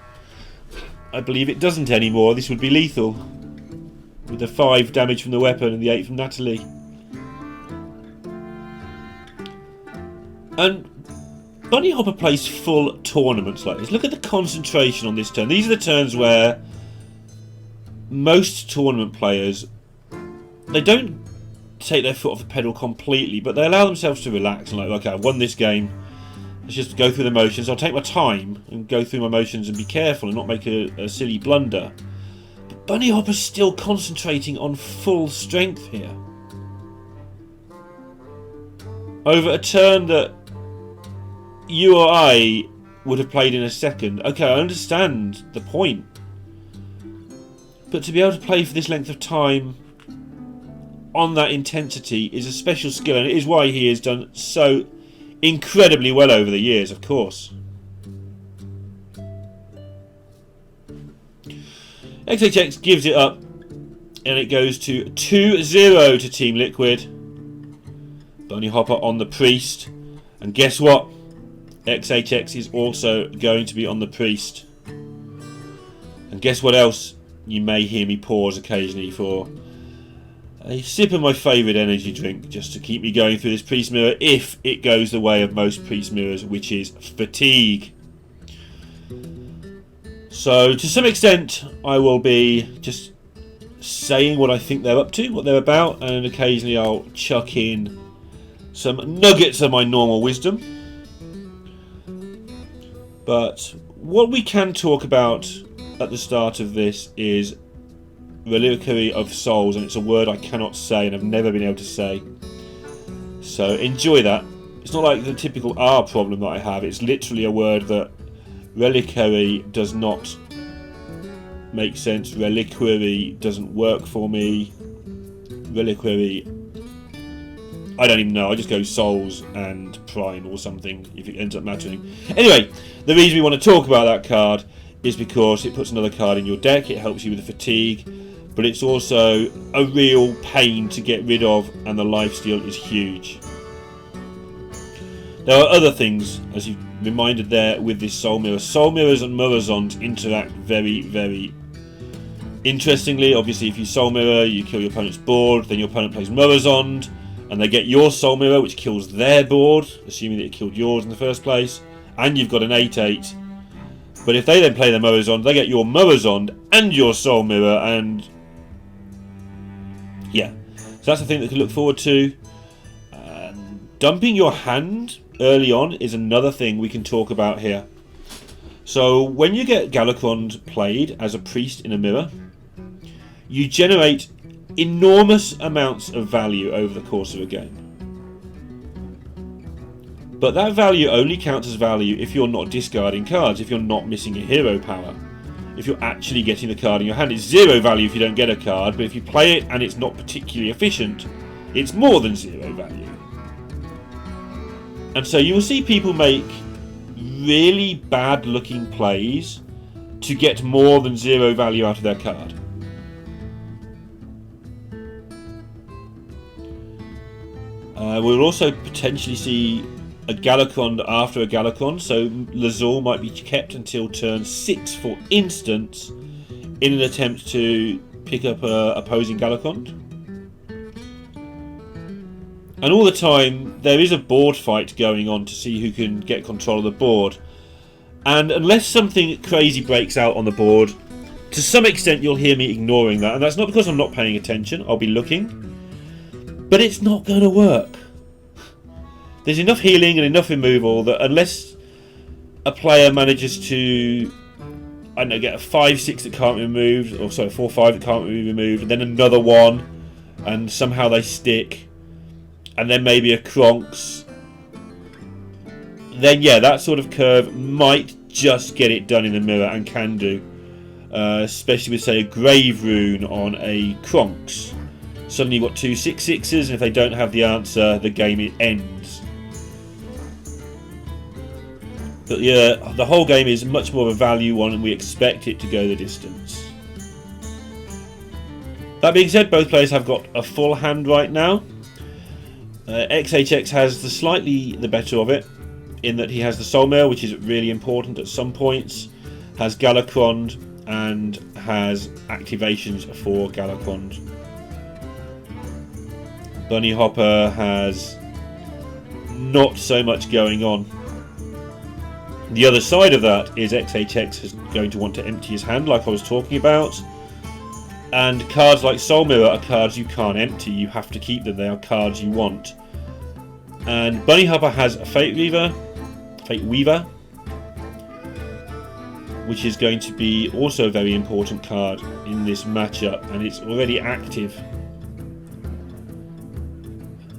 I believe it doesn't anymore. This would be lethal with the 5 damage from the weapon and the 8 from Natalie. And Bunnyhoppor plays full tournaments like this. Look at the concentration on this turn. These are the turns where most tournament players, they don't take their foot off the pedal completely, but they allow themselves to relax and like, okay, I've won this game. Let's just go through the motions. I'll take my time and go through my motions and be careful and not make a silly blunder. But Bunnyhoppor's still concentrating on full strength here. Over a turn that you or I would have played in a second. Okay, I understand the point. But to be able to play for this length of time on that intensity is a special skill, and it is why he has done so incredibly well over the years, of course. XHX gives it up, and it goes to 2-0 to Team Liquid. Bunnyhoppor on the Priest, and guess what? XHX is also going to be on the Priest. And guess what else? You may hear me pause occasionally for a sip of my favourite energy drink just to keep me going through this Priest Mirror if it goes the way of most Priest Mirrors, which is fatigue. So to some extent I will be just saying what I think they're up to, what they're about, and occasionally I'll chuck in some nuggets of my normal wisdom. But what we can talk about at the start of this is Reliquary of Souls, and it's a word I cannot say and I've never been able to say. So enjoy that. It's not like the typical R problem that I have. It's literally a word that Reliquary does not make sense. Reliquary doesn't work for me. Reliquary, I don't even know. I just go Souls and Prime or something if it ends up mattering. Anyway, the reason we want to talk about that card is because it puts another card in your deck. It helps you with the fatigue, but it's also a real pain to get rid of, and the lifesteal is huge. There are other things, as you reminded there, with this Soul Mirror. Soul Mirrors and Moazons interact very, very interestingly. Obviously, if you Soul Mirror, you kill your opponent's board, then your opponent plays Moazon, and they get your Soul Mirror, which kills their board, assuming that it killed yours in the first place, and you've got an 8/8. But if they then play their Moazon, they get your Moazon and your Soul Mirror, and yeah. So that's the thing that can look forward to. Dumping your hand early on is another thing we can talk about here. So when you get Galakrond played as a priest in a mirror, you generate enormous amounts of value over the course of a game. But that value only counts as value if you're not discarding cards, if you're not missing a hero power. If you're actually getting the card in your hand, it's 0 value if you don't get a card, but if you play it and it's not particularly efficient, it's more than 0 value. And so you will see people make really bad looking plays to get more than 0 value out of their card. We'll also potentially see a Galakron after a Galakron, so Lazul might be kept until turn 6, for instance, in an attempt to pick up opposing Galakron. And all the time, there is a board fight going on to see who can get control of the board. And unless something crazy breaks out on the board, to some extent you'll hear me ignoring that. And that's not because I'm not paying attention, I'll be looking. But it's not going to work. There's enough healing and enough removal that unless a player manages to, I don't know, get a 5/6 that can't be removed, or sorry, 4/5 that can't be removed, and then another one, and somehow they stick, and then maybe a Kronks, then yeah, that sort of curve might just get it done in the mirror, and can do. Especially with, say, a Grave Rune on a Kronks. Suddenly you've got 2 6/6s, and if they don't have the answer, the game ends. But yeah, the whole game is much more of a value one, and we expect it to go the distance. That being said, both players have got a full hand right now. XHX has slightly the better of it, in that he has the Soul Mail, which is really important at some points, has Galakron, and has activations for Galakron. Bunnyhoppor has not so much going on. The other side of that is XHX is going to want to empty his hand, like I was talking about. And cards like Soul Mirror are cards you can't empty, you have to keep them, they are cards you want. And Bunnyhoppor has a Fate Weaver, which is going to be also a very important card in this matchup, and it's already active.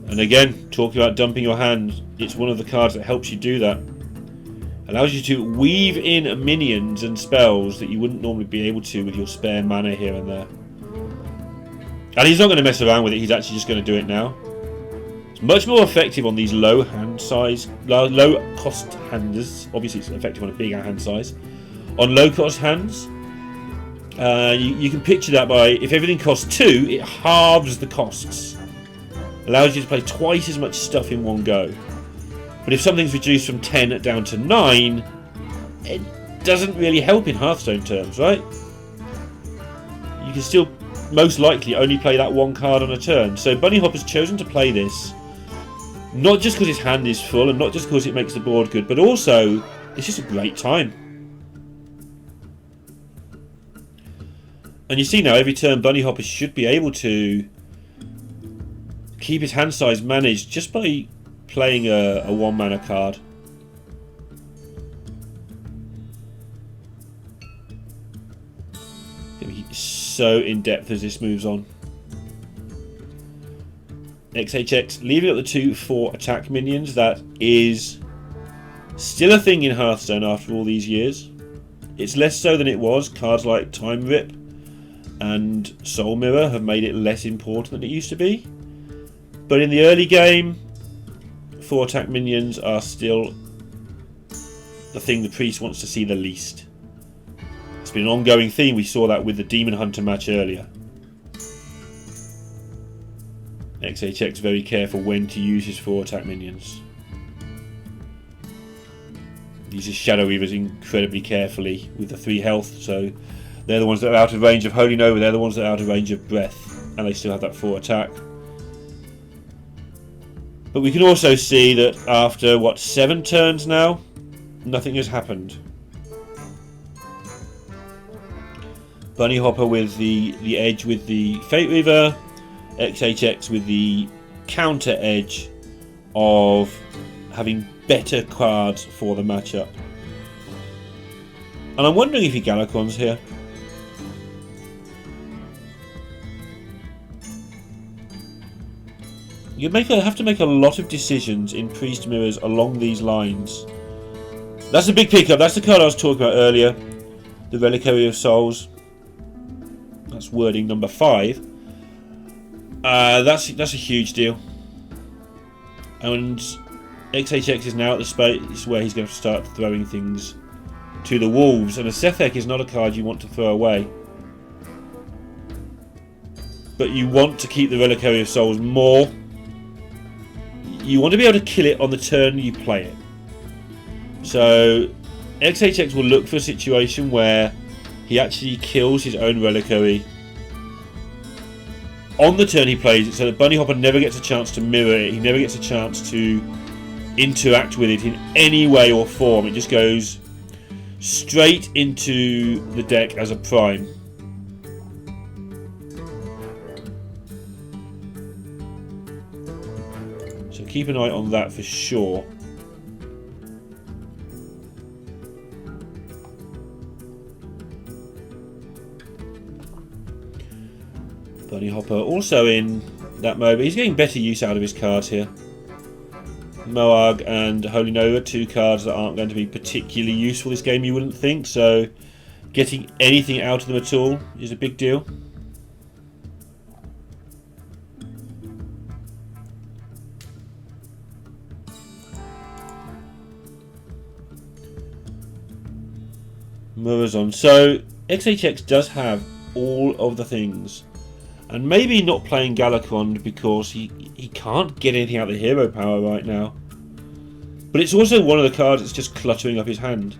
And again, talking about dumping your hand, it's one of the cards that helps you do that. Allows you to weave in minions and spells that you wouldn't normally be able to with your spare mana here and there. And he's not going to mess around with it, he's actually just going to do it now. It's much more effective on these low cost handers. Obviously it's effective on a bigger hand size. On low cost hands, you can picture that by, if everything costs 2, it halves the costs. Allows you to play twice as much stuff in one go. But if something's reduced from 10 down to 9, it doesn't really help in Hearthstone terms, right? You can still most likely only play that one card on a turn. So Bunnyhoppor's chosen to play this, not just because his hand is full and not just because it makes the board good, but also it's just a great time. And you see now, every turn Bunnyhoppor should be able to keep his hand size managed just by playing a 1 mana card. So in depth as this moves on. XHX leaving up the 2/4 attack minions. That is still a thing in Hearthstone after all these years. It's less so than it was. Cards like Time Rip and Soul Mirror have made it less important than it used to be. But in the early game, 4 attack minions are still the thing the priest wants to see the least. It's been an ongoing theme. We saw that with the Demon Hunter match earlier. XHX very careful when to use his 4 attack minions. Uses Shadow Weavers incredibly carefully with the 3 health, so they're the ones that are out of range of Holy Nova, they're the ones that are out of range of Breath, and they still have that 4 attack. But we can also see that after, 7 turns now, nothing has happened. Bunnyhoppor with the edge with the Fate Weaver, XHX with the counter edge of having better cards for the matchup. And I'm wondering if he Galakron's here. You have to make a lot of decisions in Priest Mirrors along these lines. That's a big pickup. That's the card I was talking about earlier. The Reliquary of Souls. That's wording number 5. That's a huge deal. And XHX is now at the space where he's going to start throwing things to the wolves, and a Sethek is not a card you want to throw away. But you want to keep the Reliquary of Souls more. You want to be able to kill it on the turn you play it. So XHX will look for a situation where he actually kills his own Reliquary on the turn he plays it, so that Bunnyhoppor never gets a chance to mirror it. He never gets a chance to interact with it in any way or form. It just goes straight into the deck as a prime. So keep an eye on that for sure. Bunnyhoppor also in that mode, but he's getting better use out of his cards here. Moag and Holy Nova, two cards that aren't going to be particularly useful this game, you wouldn't think, so getting anything out of them at all is a big deal. Murazon. So XHX does have all of the things. And maybe not playing Galakrond because he can't get anything out of the hero power right now. But it's also one of the cards that's just cluttering up his hand.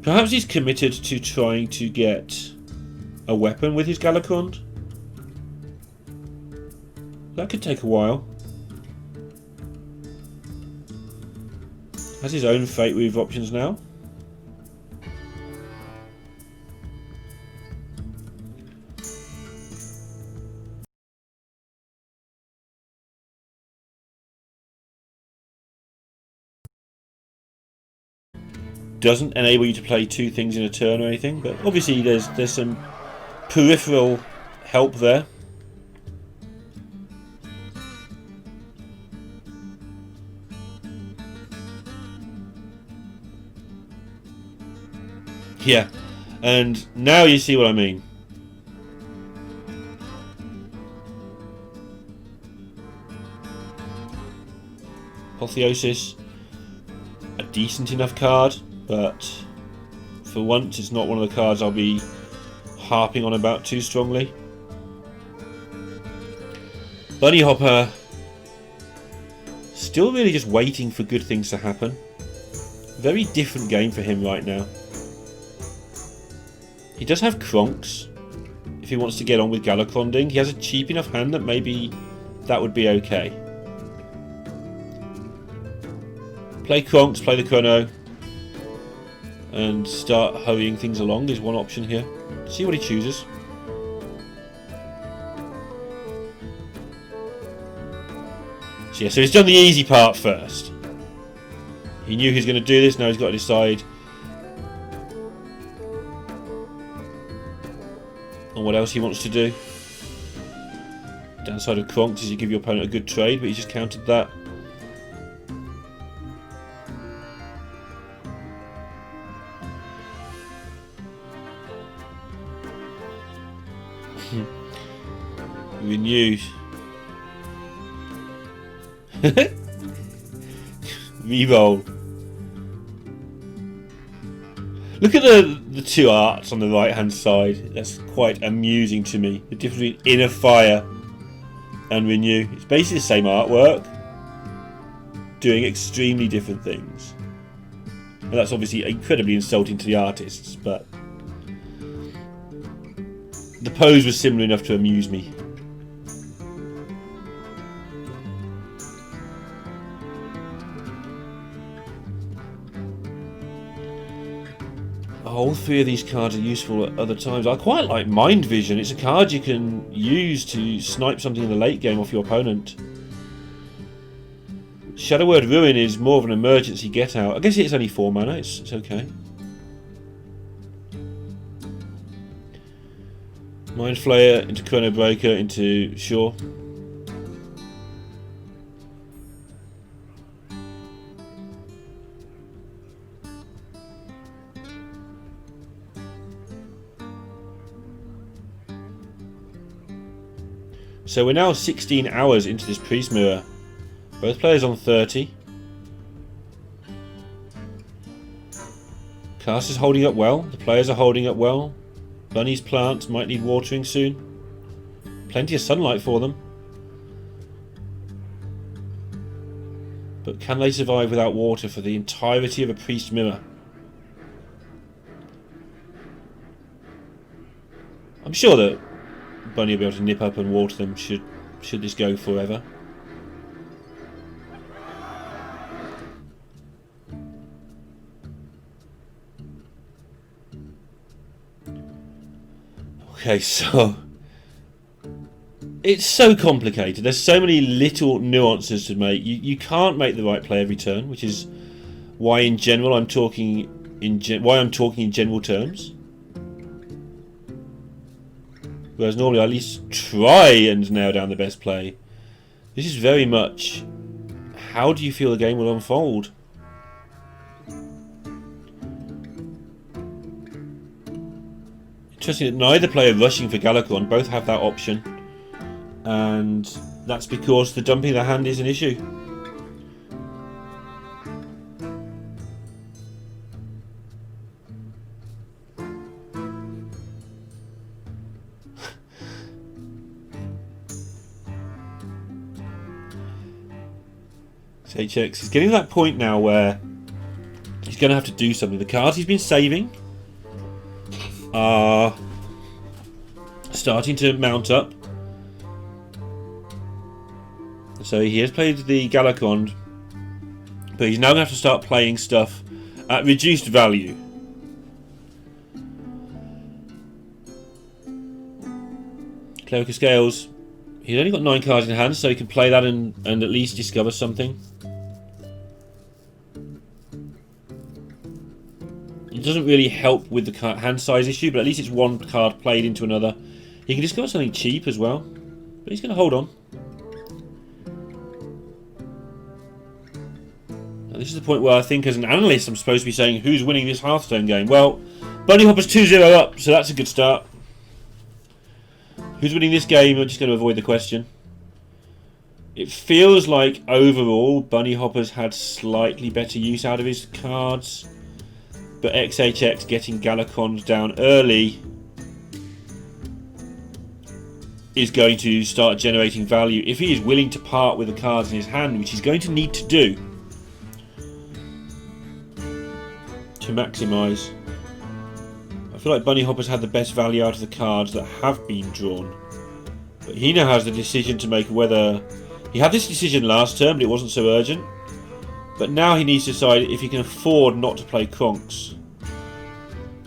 Perhaps he's committed to trying to get a weapon with his Galakrond. That could take a while. Has his own Fate Weave options now. Doesn't enable you to play two things in a turn or anything, but obviously there's some peripheral help there. Yeah, and now you see what I mean. Apotheosis, a decent enough card. But for once, it's not one of the cards I'll be harping on about too strongly. Bunnyhoppor still really just waiting for good things to happen. Very different game for him right now. He does have Kronks if he wants to get on with Galakronding. He has a cheap enough hand that maybe that would be okay. Play Kronks, play the Chrono, and start hurrying things along is one option here. See what he chooses. So yeah, so he's done the easy part first. He knew he was going to do this, now he's got to decide on what else he wants to do. Downside of Kronks is you give your opponent a good trade, but he's just countered that. Renewed. Reroll. Look at the two arts on the right hand side. That's quite amusing to me. The difference between Inner Fire and Renew. It's basically the same artwork, doing extremely different things. And that's obviously incredibly insulting to the artists, but the pose was similar enough to amuse me. All three of these cards are useful at other times. I quite like Mind Vision. It's a card you can use to snipe something in the late game off your opponent. Shadow Word Ruin is more of an emergency get out. I guess it's only 4 mana, it's okay. Mind Flayer into Chrono Breaker into Shore. So we're now 16 hours into this Priest Mirror. Both players on 30. Caster's holding up well. The players are holding up well. Bunny's plants might need watering soon. Plenty of sunlight for them. But can they survive without water for the entirety of a priest mirror? I'm sure that Bunny will be able to nip up and water them should this go forever. Okay, so it's so complicated. There's so many little nuances to make. You can't make the right play every turn, which is why in general I'm talking in general terms. Whereas normally I at least try and nail down the best play. This is very much, how do you feel the game will unfold? Interesting that neither player rushing for Galakon, both have that option. And that's because the dumping of the hand is an issue. HX is getting to that point now where he's going to have to do something. The cards he's been saving are starting to mount up. So he has played the Galakon, but he's now going to have to start playing stuff at reduced value. Cleric of Scales. He's only got 9 cards in hand, so he can play that and at least discover something. It doesn't really help with the hand size issue, but at least it's one card played into another. He can discover something cheap as well, but he's going to hold on. Now, this is the point where I think as an analyst I'm supposed to be saying who's winning this Hearthstone game. Well, Bunnyhoppor's 2-0 up, so that's a good start. Who's winning this game? I'm just going to avoid the question. It feels like overall Bunnyhoppor's had slightly better use out of his cards. But XHX getting Galakons down early is going to start generating value if he is willing to part with the cards in his hand, which he's going to need to do to maximise. I feel like Bunnyhoppor's had the best value out of the cards that have been drawn. But he now has the decision to make whether... He had this decision last term, but it wasn't so urgent. But now he needs to decide if he can afford not to play Kronks.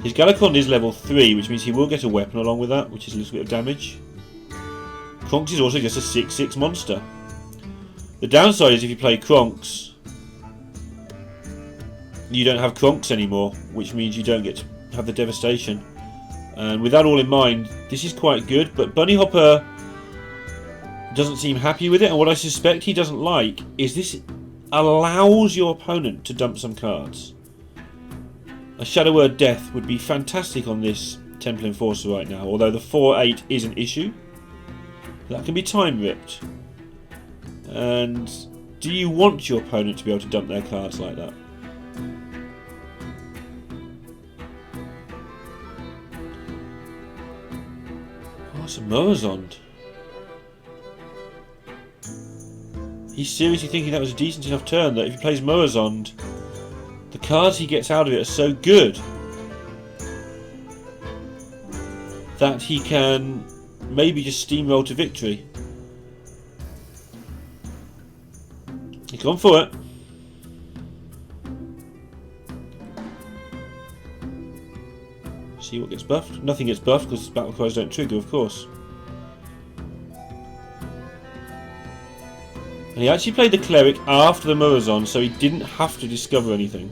His Galakon is level 3, which means he will get a weapon along with that, which is a little bit of damage. Kronks is also just a 6/6 monster. The downside is if you play Kronks, you don't have Kronks anymore, which means you don't get to have the devastation. And with that all in mind, this is quite good, but Bunnyhoppor doesn't seem happy with it, and what I suspect he doesn't like is this allows your opponent to dump some cards. A Shadow Word Death would be fantastic on this Temple Enforcer right now, although the 4/8 is an issue. That can be time ripped. And do you want your opponent to be able to dump their cards like that? Oh, it's a Moazond. He's seriously thinking that was a decent enough turn that if he plays Moazond, the cards he gets out of it are so good that he can maybe just steamroll to victory. He's gone for it. See what gets buffed. Nothing gets buffed because battle cries don't trigger, of course. And he actually played the Cleric after the Moazon, so he didn't have to discover anything.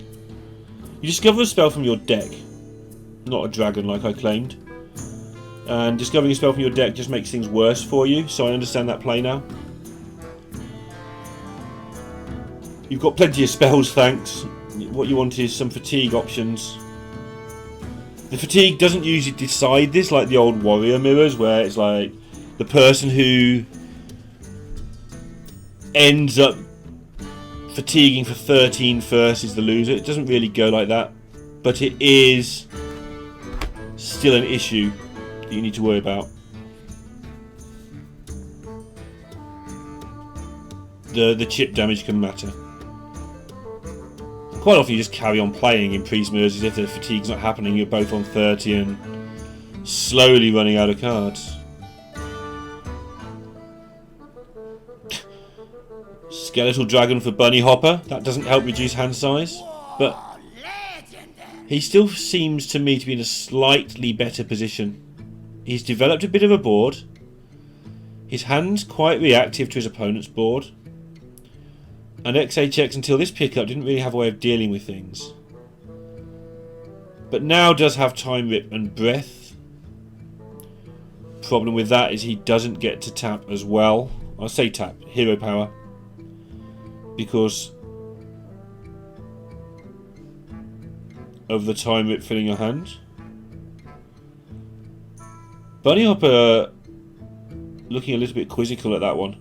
You discover a spell from your deck, not a dragon like I claimed. And discovering a spell from your deck just makes things worse for you, so I understand that play now. You've got plenty of spells, thanks. What you want is some fatigue options. The fatigue doesn't usually decide this like the old warrior mirrors, where it's like the person who ends up fatiguing for 13 first is the loser. It doesn't really go like that. but it is still an issue that you need to worry about. The chip damage can matter. Quite often you just carry on playing in pre-merges if the fatigue's not happening, you're both on 30 and slowly running out of cards. Skeletal Dragon for Bunnyhoppor. That doesn't help reduce hand size, but he still seems to me to be in a slightly better position. He's developed a bit of a board. His hand's quite reactive to his opponent's board. And XHX until this pickup didn't really have a way of dealing with things. But now does have Time Rip and Breath. Problem with that is he doesn't get to tap as well. I'll say tap, Hero Power. Because of the Time Rip filling your hand. Bunnyhoppor looking a little bit quizzical at that one.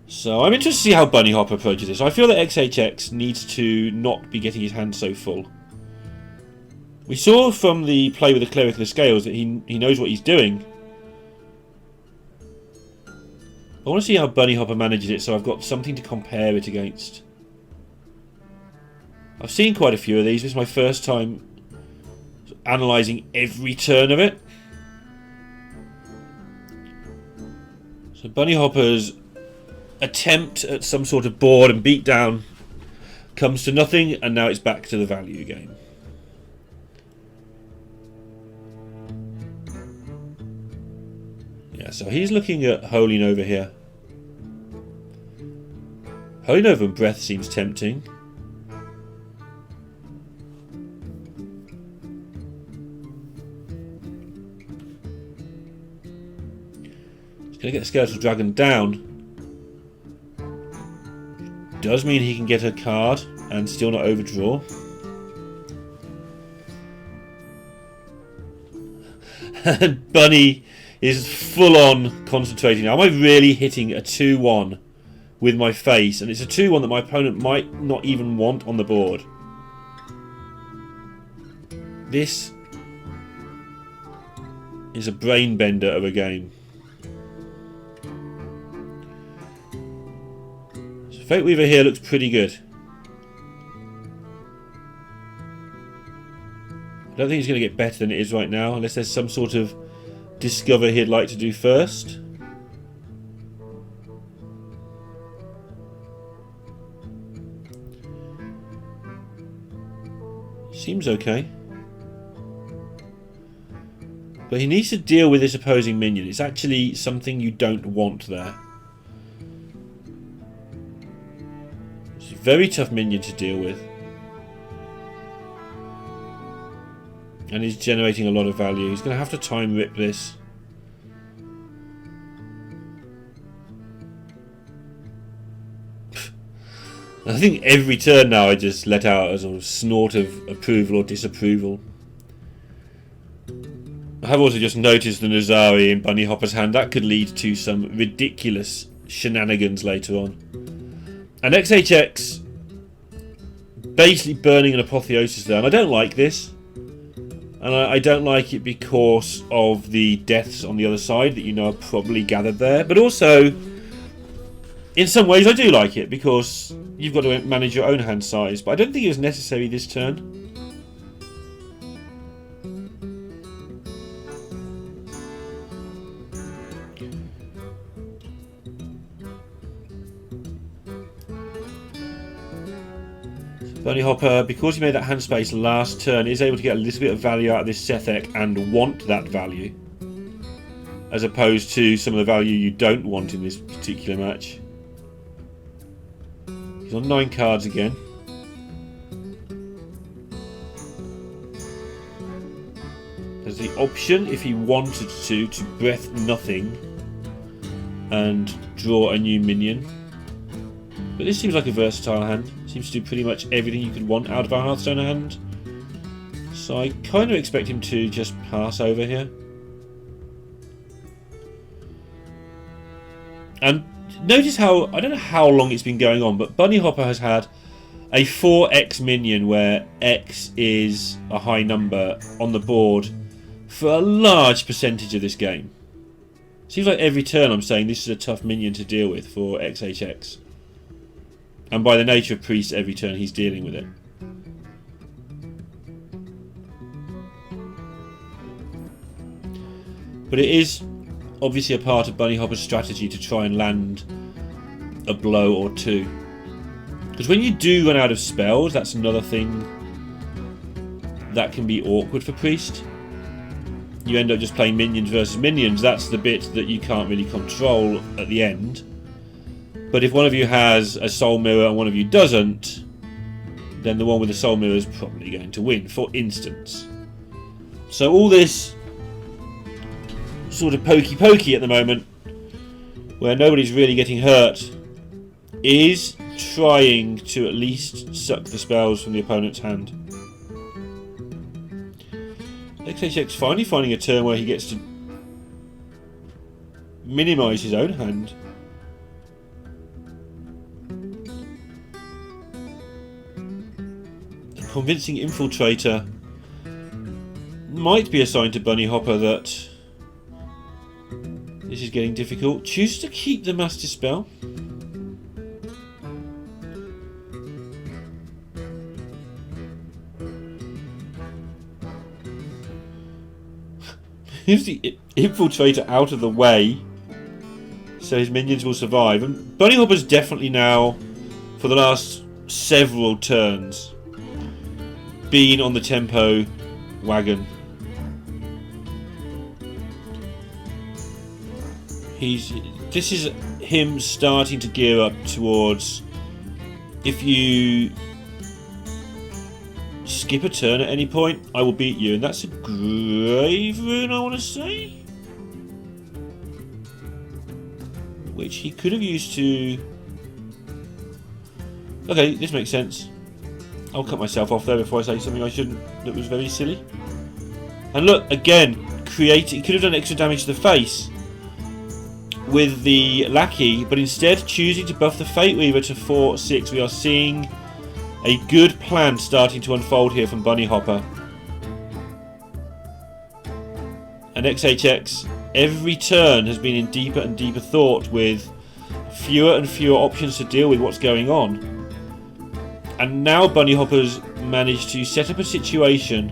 So I'm interested to see how Bunnyhoppor approaches this. I feel that XHX needs to not be getting his hand so full. We saw from the play with the Cleric of the Scales that he knows what he's doing. I want to see how Bunnyhoppor manages it so I've got something to compare it against. I've seen quite a few of these. This is my first time analysing every turn of it. So Bunnyhopper's attempt at some sort of board and beatdown comes to nothing, and now it's back to the value game. Yeah, so he's looking at Holy Nova here. Holy Nova and Breath seems tempting. He's going to get the Skeletal Dragon down. Does mean he can get a card and still not overdraw. And Bunny is full on concentrating now. Am I really hitting a 2-1 with my face? And it's a 2-1 that my opponent might not even want on the board. This is a brain bender of a game. Fate Weaver here looks pretty good. I don't think he's going to get better than it is right now, unless there's some sort of discover he'd like to do first. Seems okay. But he needs to deal with this opposing minion. It's actually something you don't want there. Very tough minion to deal with. And he's generating a lot of value. He's going to have to Time Rip this. I think every turn now I just let out a sort of snort of approval or disapproval. I have also just noticed the Nazari in Bunnyhoppor's hand. That could lead to some ridiculous shenanigans later on. And XHX basically burning an Apotheosis there. And I don't like this. And I don't like it because of the deaths on the other side that you know are probably gathered there. But also, in some ways I do like it because you've got to manage your own hand size. But I don't think it was necessary this turn. Bunnyhoppor, because he made that hand space last turn, is able to get a little bit of value out of this Sethek and want that value. As opposed to some of the value you don't want in this particular match. He's on 9 cards again. There's the option, if he wanted to breath nothing and draw a new minion. But this seems like a versatile hand. Seems to do pretty much everything you could want out of a Hearthstone hand. So I kind of expect him to just pass over here. And notice how, I don't know how long it's been going on, but Bunnyhoppor has had a 4x minion where X is a high number on the board for a large percentage of this game. Seems like every turn I'm saying this is a tough minion to deal with for XHX. And by the nature of Priest, every turn he's dealing with it. But it is obviously a part of Bunnyhoppor's strategy to try and land a blow or two. Because when you do run out of spells, that's another thing that can be awkward for Priest. You end up just playing minions versus minions. That's the bit that you can't really control at the end. But if one of you has a soul mirror and one of you doesn't, then the one with the soul mirror is probably going to win, for instance. So all this sort of pokey at the moment, where nobody's really getting hurt, is trying to at least suck the spells from the opponent's hand. XHX finally finding a turn where he gets to minimise his own hand. A convincing infiltrator might be a sign to Bunnyhoppor that this is getting difficult. Choose to keep the Master Spell. Moves the infiltrator out of the way so his minions will survive. And Bunnyhoppor's definitely now, for the last several turns, been on the tempo wagon. This is him starting to gear up towards, if you skip a turn at any point, I will beat you. And that's a grave rune, I want to say, which he could have used to... Okay, this makes sense. I'll cut myself off there before I say something I shouldn't, that was very silly. And look, again, he could have done extra damage to the face with the Lackey, but instead choosing to buff the Fate Weaver to 4/6. We are seeing a good plan starting to unfold here from Bunnyhoppor. And XHX, every turn has been in deeper and deeper thought, with fewer and fewer options to deal with what's going on. And now Bunnyhoppor's managed to set up a situation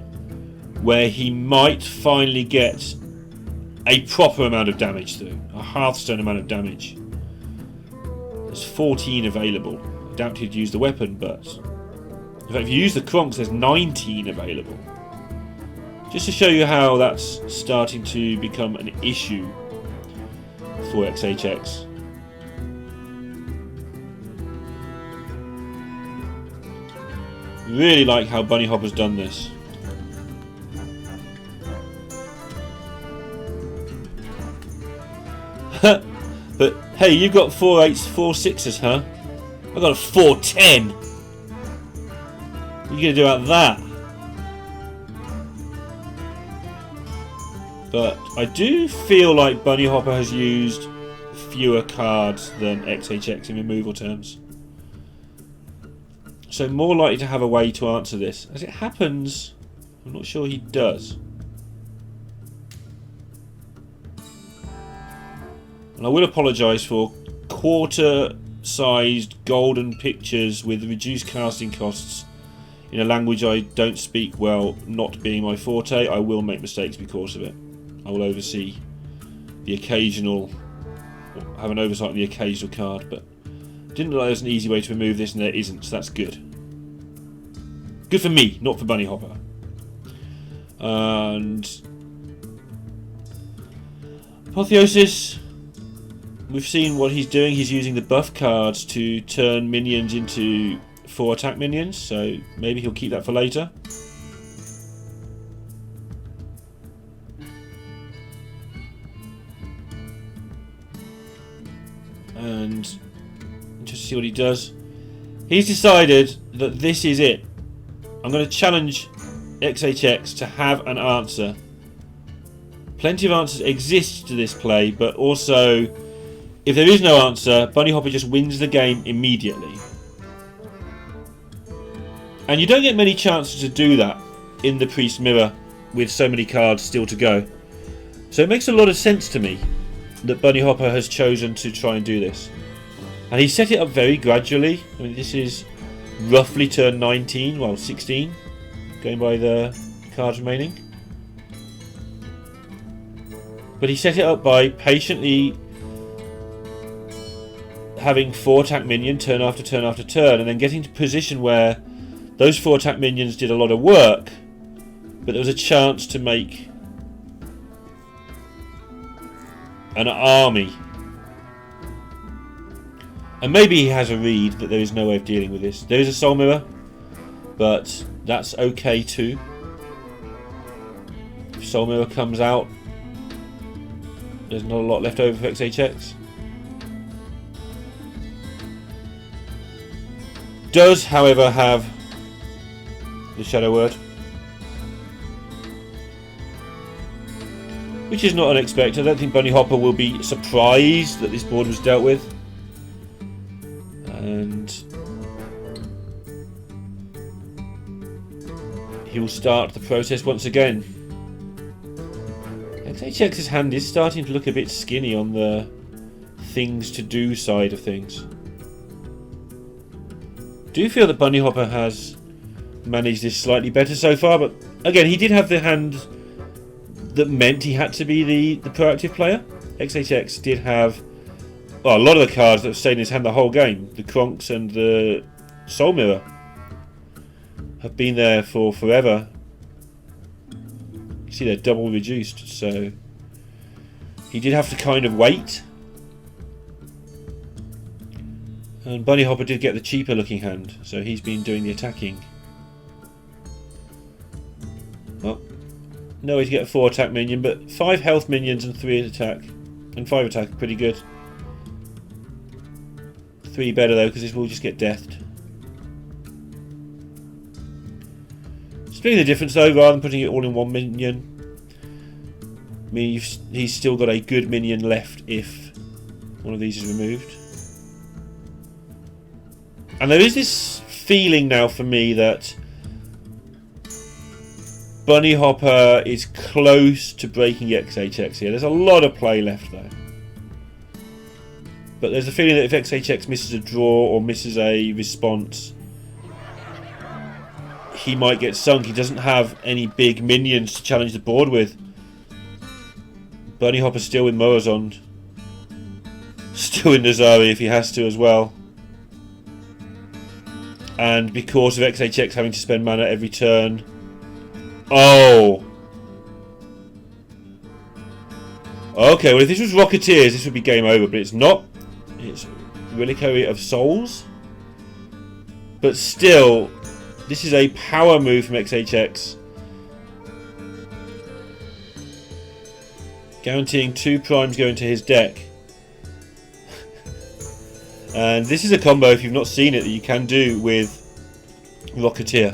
where he might finally get a proper amount of damage through. A Hearthstone amount of damage. There's 14 available. I doubt he'd use the weapon, but... in fact, if you use the Kronks, there's 19 available. Just to show you how that's starting to become an issue for XHX. Really like how Bunnyhoppor's done this. But hey, you've got 4 8s, 4 6s, huh? I've got a 4 10. What are you going to do about that? But I do feel like Bunnyhoppor has used fewer cards than XHX in removal terms. So more likely to have a way to answer this. As it happens, I'm not sure he does. And I will apologise for quarter-sized golden pictures with reduced casting costs in a language I don't speak well, not being my forte. I will make mistakes because of it. I will oversee the occasional, have an oversight on the occasional card, but didn't know there's an easy way to remove this, and there isn't, so that's good. Good for me, not for Bunnyhoppor. And Apotheosis, we've seen what he's doing. He's using the buff cards to turn minions into 4 attack minions, so maybe he'll keep that for later. And just to see what he does. He's decided that this is it. I'm going to challenge XHX to have an answer. Plenty of answers exist to this play, but also If there is no answer, Bunnyhoppor just wins the game immediately. And you don't get many chances to do that in the Priest Mirror with so many cards still to go. So it makes a lot of sense to me that Bunnyhoppor has chosen to try and do this. And he set it up very gradually. I mean, this is roughly turn 19, well 16, going by the cards remaining. But he set it up by patiently having 4 attack minion turn after turn after turn, and then getting to a position where those 4 attack minions did a lot of work, but there was a chance to make an army. And maybe he has a read that there is no way of dealing with this. There is a Soul Mirror, but that's okay too. If Soul Mirror comes out, there's not a lot left over for XHX. Does, however, have the Shadow Word, which is not unexpected. I don't think Bunnyhoppor will be surprised that this board was dealt with. And he will start the process once again. XHX's hand is starting to look a bit skinny on the things to do side of things. I do feel that Bunnyhoppor has managed this slightly better so far, but again, he did have the hand that meant he had to be the proactive player. XHX did have, well, a lot of the cards that have stayed in his hand the whole game. The Kronks and the Soul Mirror have been there for forever. You see they're double reduced, so he did have to kind of wait. And Bunnyhoppor did get the cheaper looking hand, so he's been doing the attacking. Well, no way to get a 4 attack minion, but 5 health minions and 3 attack. And 5 attack, pretty good. 3 better though, because this will just get deathed. Splitting the difference though, rather than putting it all in 1 minion, means he's still got a good minion left if one of these is removed. And there is this feeling now for me that Bunnyhoppor is close to breaking XHX here. There's a lot of play left though. But there's a feeling that if XHX misses a draw or misses a response, he might get sunk. He doesn't have any big minions to challenge the board with. Bunnyhoppor's still with Moazond. Still in Nazari if he has to as well. And because of XHX having to spend mana every turn. Oh! Okay, well if this was Rocketeers, this would be game over, but it's not. It's Reliquary of Souls. But still, this is a power move from XHX. Guaranteeing 2 primes go into his deck. And this is a combo, if you've not seen it, that you can do with Rocketeer.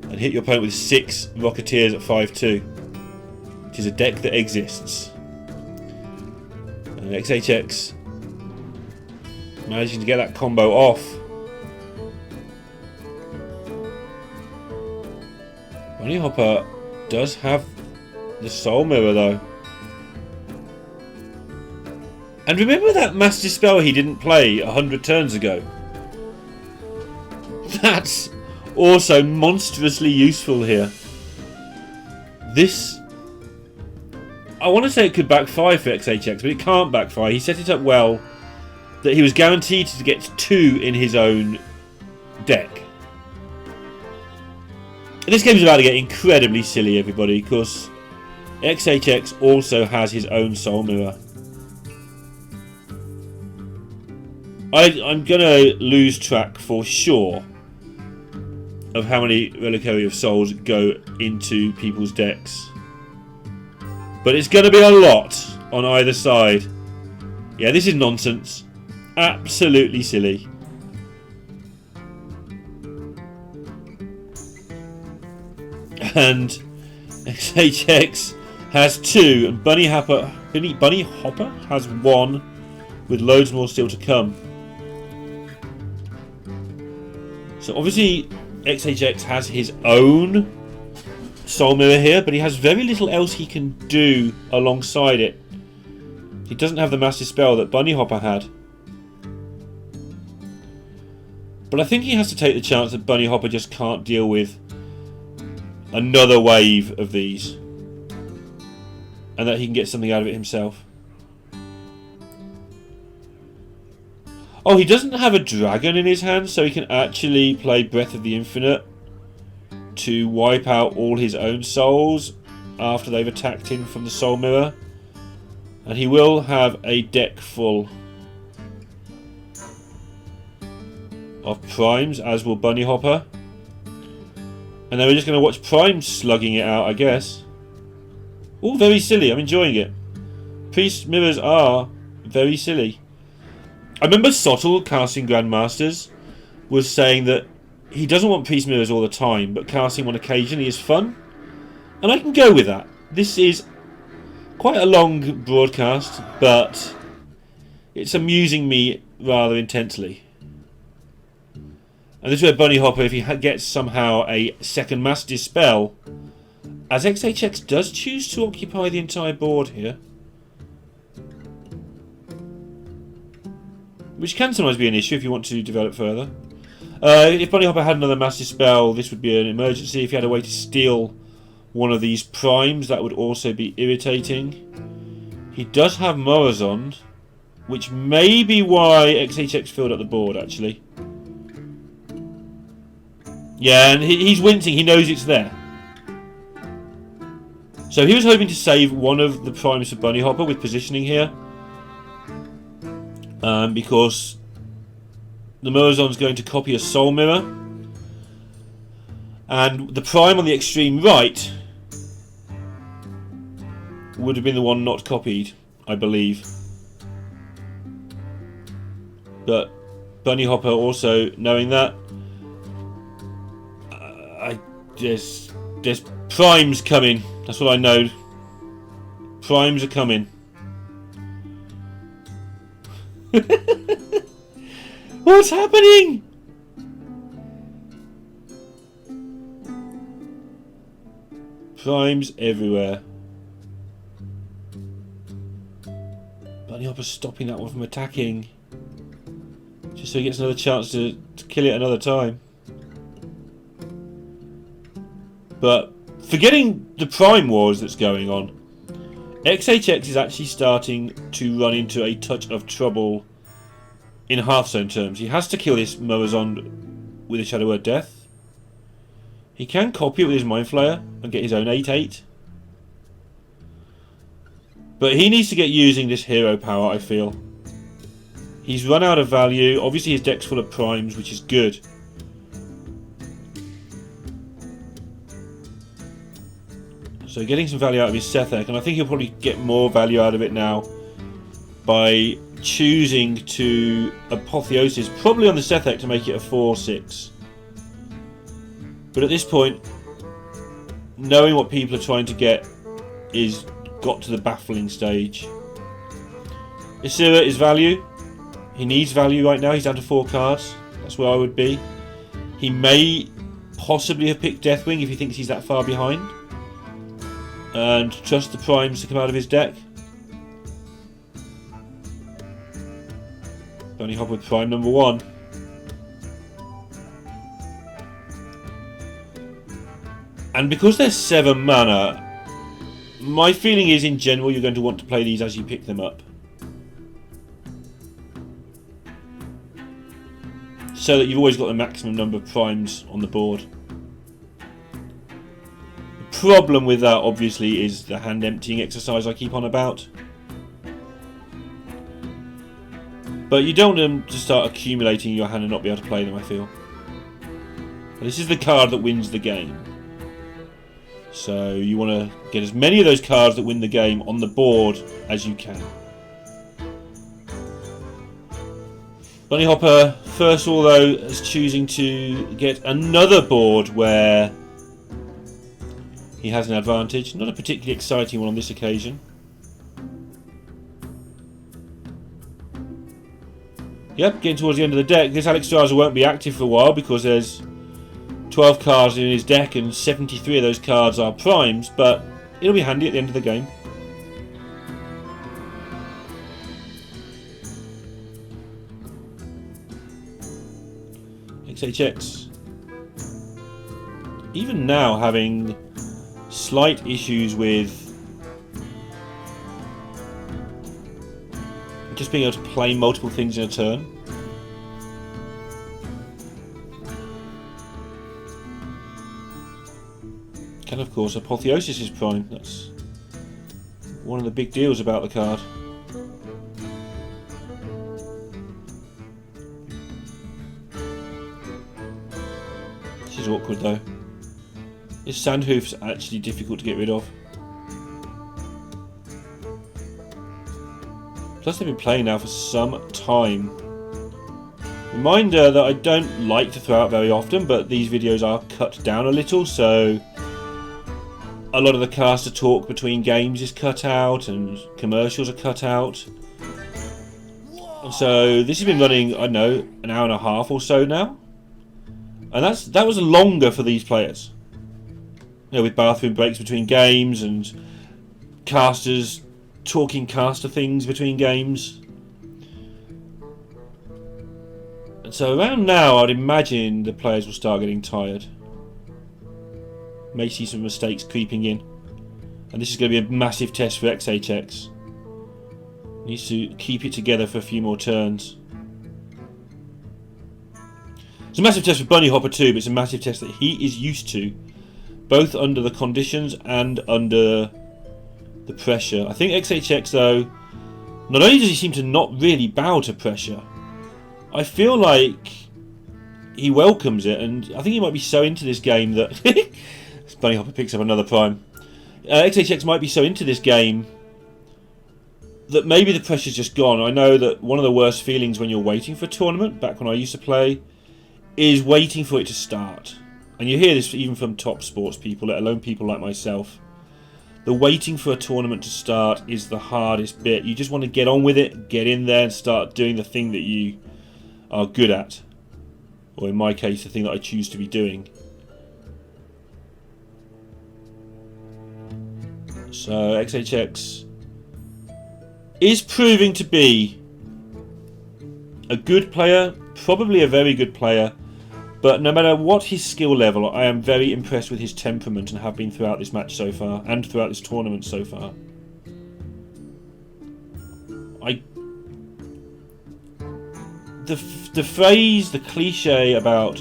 And hit your opponent with 6 Rocketeers at 5-2. Which is a deck that exists. And XHX managing to get that combo off. Bunnyhoppor does have the Soul Mirror though. And remember that Mass Dispel he didn't play 100 turns ago? That's also monstrously useful here. This, I want to say it could backfire for XHX, but it can't backfire. He set it up well that he was guaranteed to get 2 in his own deck. And this game is about to get incredibly silly, everybody, because XHX also has his own Soul Mirror. I'm going to lose track for sure of how many Reliquary of Souls go into people's decks. But it's going to be a lot on either side. Yeah, this is nonsense. Absolutely silly. And XHX has 2, and Bunnyhoppor has 1. with loads more still to come. So obviously XHX has his own Soul Mirror here, but he has very little else he can do alongside it. He doesn't have the massive spell that Bunnyhoppor had. But I think he has to take the chance that Bunnyhoppor just can't deal with another wave of these, and that he can get something out of it himself. Oh, he doesn't have a dragon in his hand, so he can actually play Breath of the Infinite to wipe out all his own souls after they've attacked him from the Soul Mirror. And he will have a deck full of primes, as will Bunnyhoppor. And then we're just going to watch Prime slugging it out, I guess. All very silly. I'm enjoying it. Priest mirrors are very silly. I remember Sottle, casting Grandmasters, was saying that he doesn't want Priest mirrors all the time, but casting one occasionally is fun. And I can go with that. This is quite a long broadcast, but it's amusing me rather intensely. And this is where Bunnyhoppor, if he gets somehow a second Mass Dispel, as XHX does choose to occupy the entire board here, which can sometimes be an issue if you want to develop further. If Bunnyhoppor had another Mass Dispel, this would be an emergency. If he had a way to steal one of these primes, that would also be irritating. He does have Morozond, which may be why XHX filled up the board, actually. Yeah, and he's wincing. He knows it's there. So he was hoping to save one of the primes for Bunnyhoppor with positioning here. Because the Morozond's going to copy a Soul Mirror. And the prime on the extreme right would have been the one not copied, I believe. But Bunnyhoppor also knowing that, there's primes coming. That's what I know. Primes are coming. What's happening? Primes everywhere. Bunnyhoppor's stopping that one from attacking, just so he gets another chance to kill it another time. But forgetting the Prime Wars that's going on, XHX is actually starting to run into a touch of trouble in Hearthstone terms. He has to kill this Morozond with a Shadow Word Death. He can copy it with his Mind Flayer and get his own 8/8. But he needs to get using this hero power, I feel. He's run out of value. Obviously his deck's full of primes, which is good. So getting some value out of his Sethek, and I think he'll probably get more value out of it now by choosing to Apotheosis, probably on the Sethek, to make it a 4/6. But at this point, knowing what people are trying to get is got to the baffling stage. Isira is value. He needs value right now. He's down to 4 cards. That's where I would be. He may possibly have picked Deathwing if he thinks he's that far behind, and trust the primes to come out of his deck. Bunnyhoppor with prime number 1. And because they're 7 mana, my feeling is in general you're going to want to play these as you pick them up, so that you've always got the maximum number of primes on the board. The problem with that obviously is the hand emptying exercise I keep on about. But you don't want them to start accumulating in your hand and not be able to play them, I feel. But this is the card that wins the game. So you want to get as many of those cards that win the game on the board as you can. Bunnyhoppor, first of all though, is choosing to get another board where he has an advantage. Not a particularly exciting one on this occasion. Yep, getting towards the end of the deck. This Alexstrasza won't be active for a while because there's 12 cards in his deck and 73 of those cards are primes, but it'll be handy at the end of the game. XHX. Even now having slight issues with just being able to play multiple things in a turn. And of course Apotheosis is prime. That's one of the big deals about the card. This is awkward though. This Sandhoof's actually difficult to get rid of. Plus they've been playing now for some time. Reminder that I don't like to throw out very often, but these videos are cut down a little, so a lot of the caster talk between games is cut out and commercials are cut out. So this has been running, I don't know, an hour and a half or so now. And that was longer for these players. You know, with bathroom breaks between games and casters talking caster things between games. And so around now I'd imagine the players will start getting tired. May see some mistakes creeping in. And this is going to be a massive test for XHX. Needs to keep it together for a few more turns. It's a massive test for Bunnyhoppor too, but it's a massive test that he is used to, both under the conditions and under the pressure. I think XHX though, not only does he seem to not really bow to pressure, I feel like he welcomes it, and I think he might be so into this game that Bunnyhoppor picks up another prime. XHX might be so into this game that maybe the pressure's just gone. I know that one of the worst feelings when you're waiting for a tournament, back when I used to play, is waiting for it to start. And you hear this even from top sports people, let alone people like myself. The waiting for a tournament to start is the hardest bit. You just want to get on with it, get in there and start doing the thing that you are good at. Or in my case, the thing that I choose to be doing. So XHX is proving to be a good player, probably a very good player. But no matter what his skill level, I am very impressed with his temperament and have been throughout this match so far and throughout this tournament so far. The phrase, the cliche about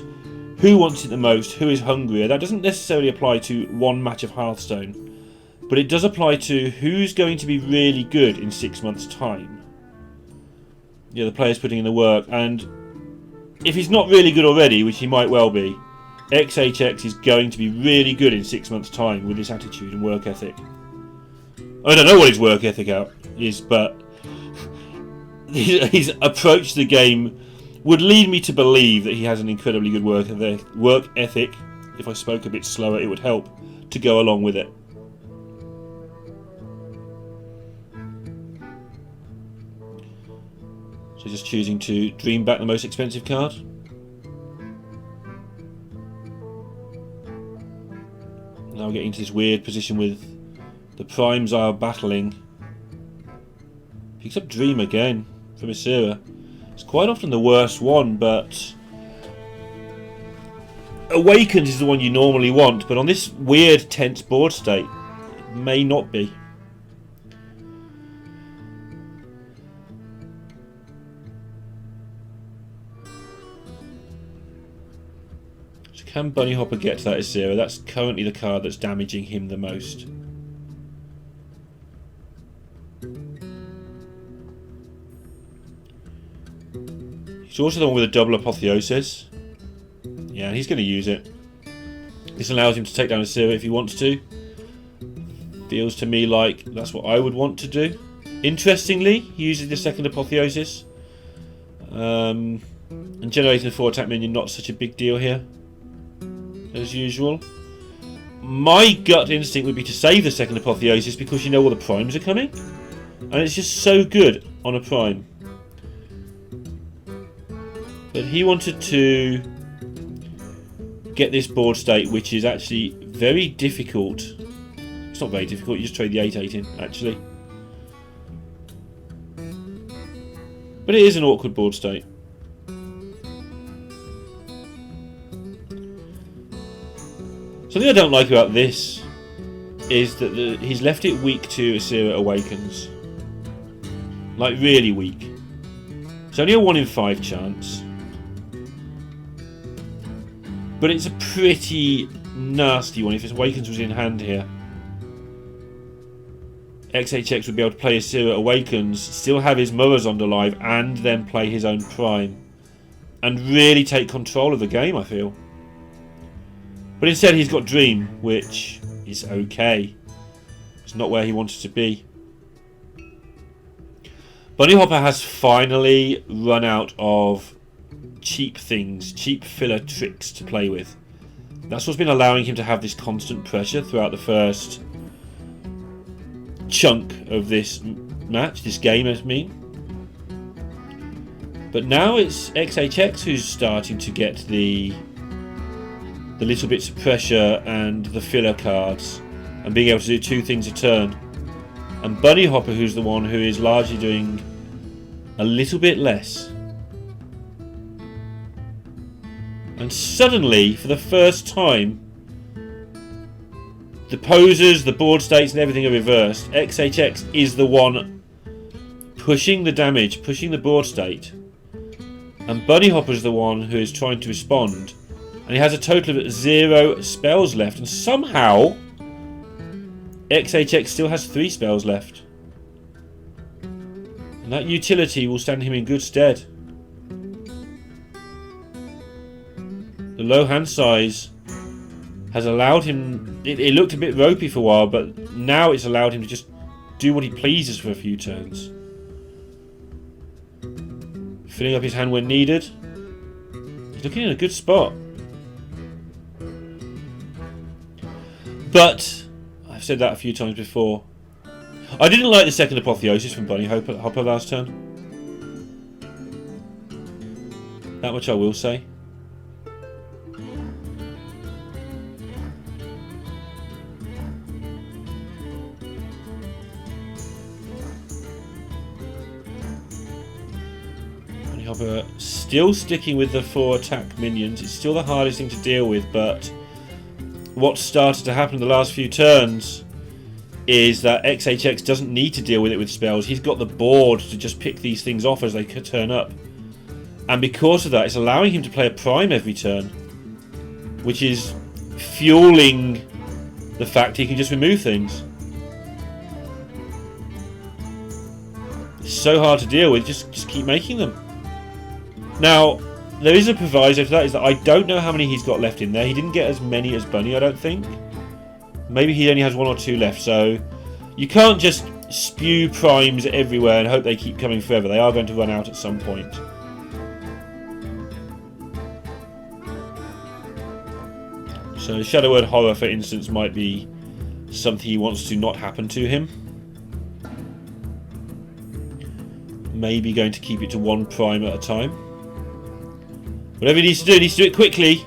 who wants it the most, who is hungrier, that doesn't necessarily apply to one match of Hearthstone, but it does apply to who's going to be really good in 6 months' time. Yeah, the player's putting in the work, and if he's not really good already, which he might well be, XHX is going to be really good in 6 months' time with his attitude and work ethic. I don't know what his work ethic is, but his approach to the game would lead me to believe that he has an incredibly good work ethic. If I spoke a bit slower, it would help to go along with it. So just choosing to dream back the most expensive card. Now we're getting into this weird position with the primes are battling. Picks up Dream again from Isira. It's quite often the worst one, but Awakens is the one you normally want, but on this weird tense board state, it may not be. Can Bunnyhoppor get to that Isira? That's currently the card that's damaging him the most. He's also the one with a double Apotheosis. Yeah, and he's going to use it. This allows him to take down Isira if he wants to. Feels to me like that's what I would want to do. Interestingly, he uses the second Apotheosis. And generating a 4-attack minion, not such a big deal here. As usual. My gut instinct would be to save the second Apotheosis because you know all the primes are coming. And it's just so good on a prime. But he wanted to get this board state, which is actually very difficult. It's not very difficult, you just trade the 8-8 in, actually. But it is an awkward board state. Something I don't like about this is that he's left it weak to Asira Awakens. Like, really weak. It's only a 1 in 5 chance. But it's a pretty nasty one if his Awakens was in hand here. XHX would be able to play Asira Awakens, still have his Murazond alive, and then play his own Prime. And really take control of the game, I feel. But instead he's got Dream, which is okay. It's not where he wanted to be. Bunnyhoppor has finally run out of cheap things, cheap filler tricks to play with. That's what's been allowing him to have this constant pressure throughout the first chunk of this match, this game I mean. But now it's XHX who's starting to get the little bits of pressure and the filler cards and being able to do 2 things a turn. And Bunnyhoppor who's the one who is largely doing a little bit less. And suddenly, for the first time, the posers, the board states and everything are reversed. XHX is the one pushing the damage, pushing the board state. And Bunnyhoppor is the one who is trying to respond. And he has a total of 0 spells left. And somehow, XHX still has 3 spells left. And that utility will stand him in good stead. The low hand size has allowed him... It looked a bit ropey for a while, but now it's allowed him to just do what he pleases for a few turns. Filling up his hand when needed. He's looking in a good spot. But, I've said that a few times before, I didn't like the second Apotheosis from Bunnyhoppor last turn. That much I will say. Bunnyhoppor still sticking with the 4 attack minions. It's still the hardest thing to deal with, but what started to happen in the last few turns is that XHX doesn't need to deal with it with spells. He's got the board to just pick these things off as they turn up. And because of that, it's allowing him to play a Prime every turn, which is fueling the fact he can just remove things. It's so hard to deal with, just keep making them. Now, there is a proviso to that, is that I don't know how many he's got left in there. He didn't get as many as Bunny, I don't think. Maybe he only has 1 or 2 left, so you can't just spew primes everywhere and hope they keep coming forever. They are going to run out at some point. So Shadow Word Horror, for instance, might be something he wants to not happen to him. Maybe going to keep it to 1 prime at a time. Whatever he needs to do it quickly.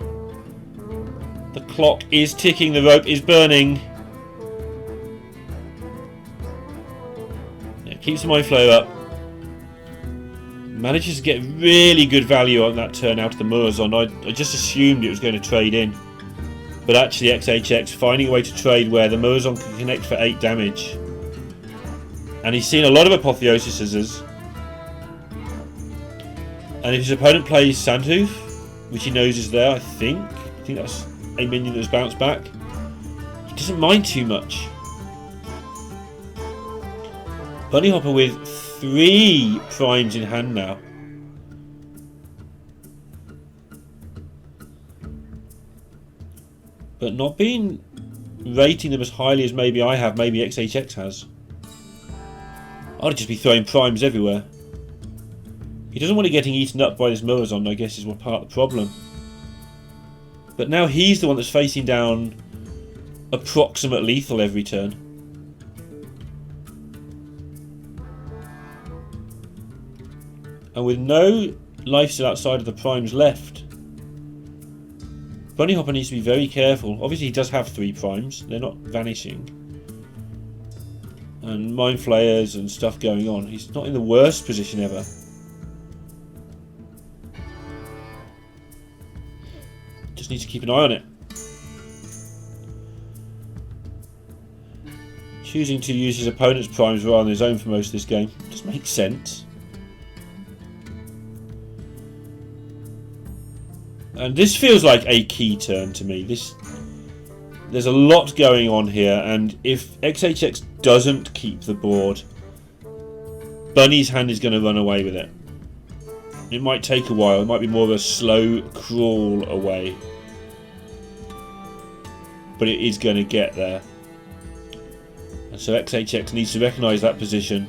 The clock is ticking, the rope is burning. Yeah, keeps the mind flow up. Manages to get really good value on that turn out of the Murazond. I just assumed it was going to trade in. But actually XHX finding a way to trade where the Murazond can connect for 8 damage. And he's seen a lot of Apotheosises. And if his opponent plays Sandhoof, which he knows is there, I think that's a minion that's bounced back, he doesn't mind too much. Bunnyhoppor with 3 primes in hand now. But not been rating them as highly as maybe I have, maybe XHX has. I'd just be throwing primes everywhere. He doesn't want it getting eaten up by this Murazond, I guess, is what part of the problem. But now he's the one that's facing down approximate lethal every turn. And with no life still outside of the primes left. Bunnyhoppor needs to be very careful. Obviously he does have 3 primes. They're not vanishing. And mind flayers and stuff going on. He's not in the worst position ever. Just need to keep an eye on it. Choosing to use his opponent's primes rather than his own for most of this game just makes sense. And this feels like a key turn to me. There's a lot going on here, and if XHX doesn't keep the board, Bunny's hand is going to run away with it. It might take a while. It might be more of a slow crawl away, but it is going to get there. And so XHX needs to recognise that position.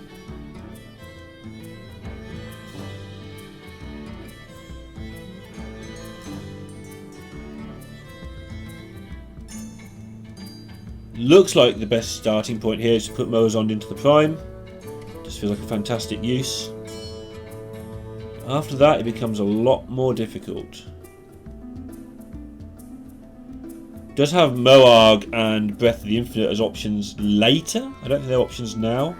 Looks like the best starting point here is to put Moazond into the prime. Just feels like a fantastic use. After that it becomes a lot more difficult. Does have Moarg and Breath of the Infinite as options later. I don't think they're options now.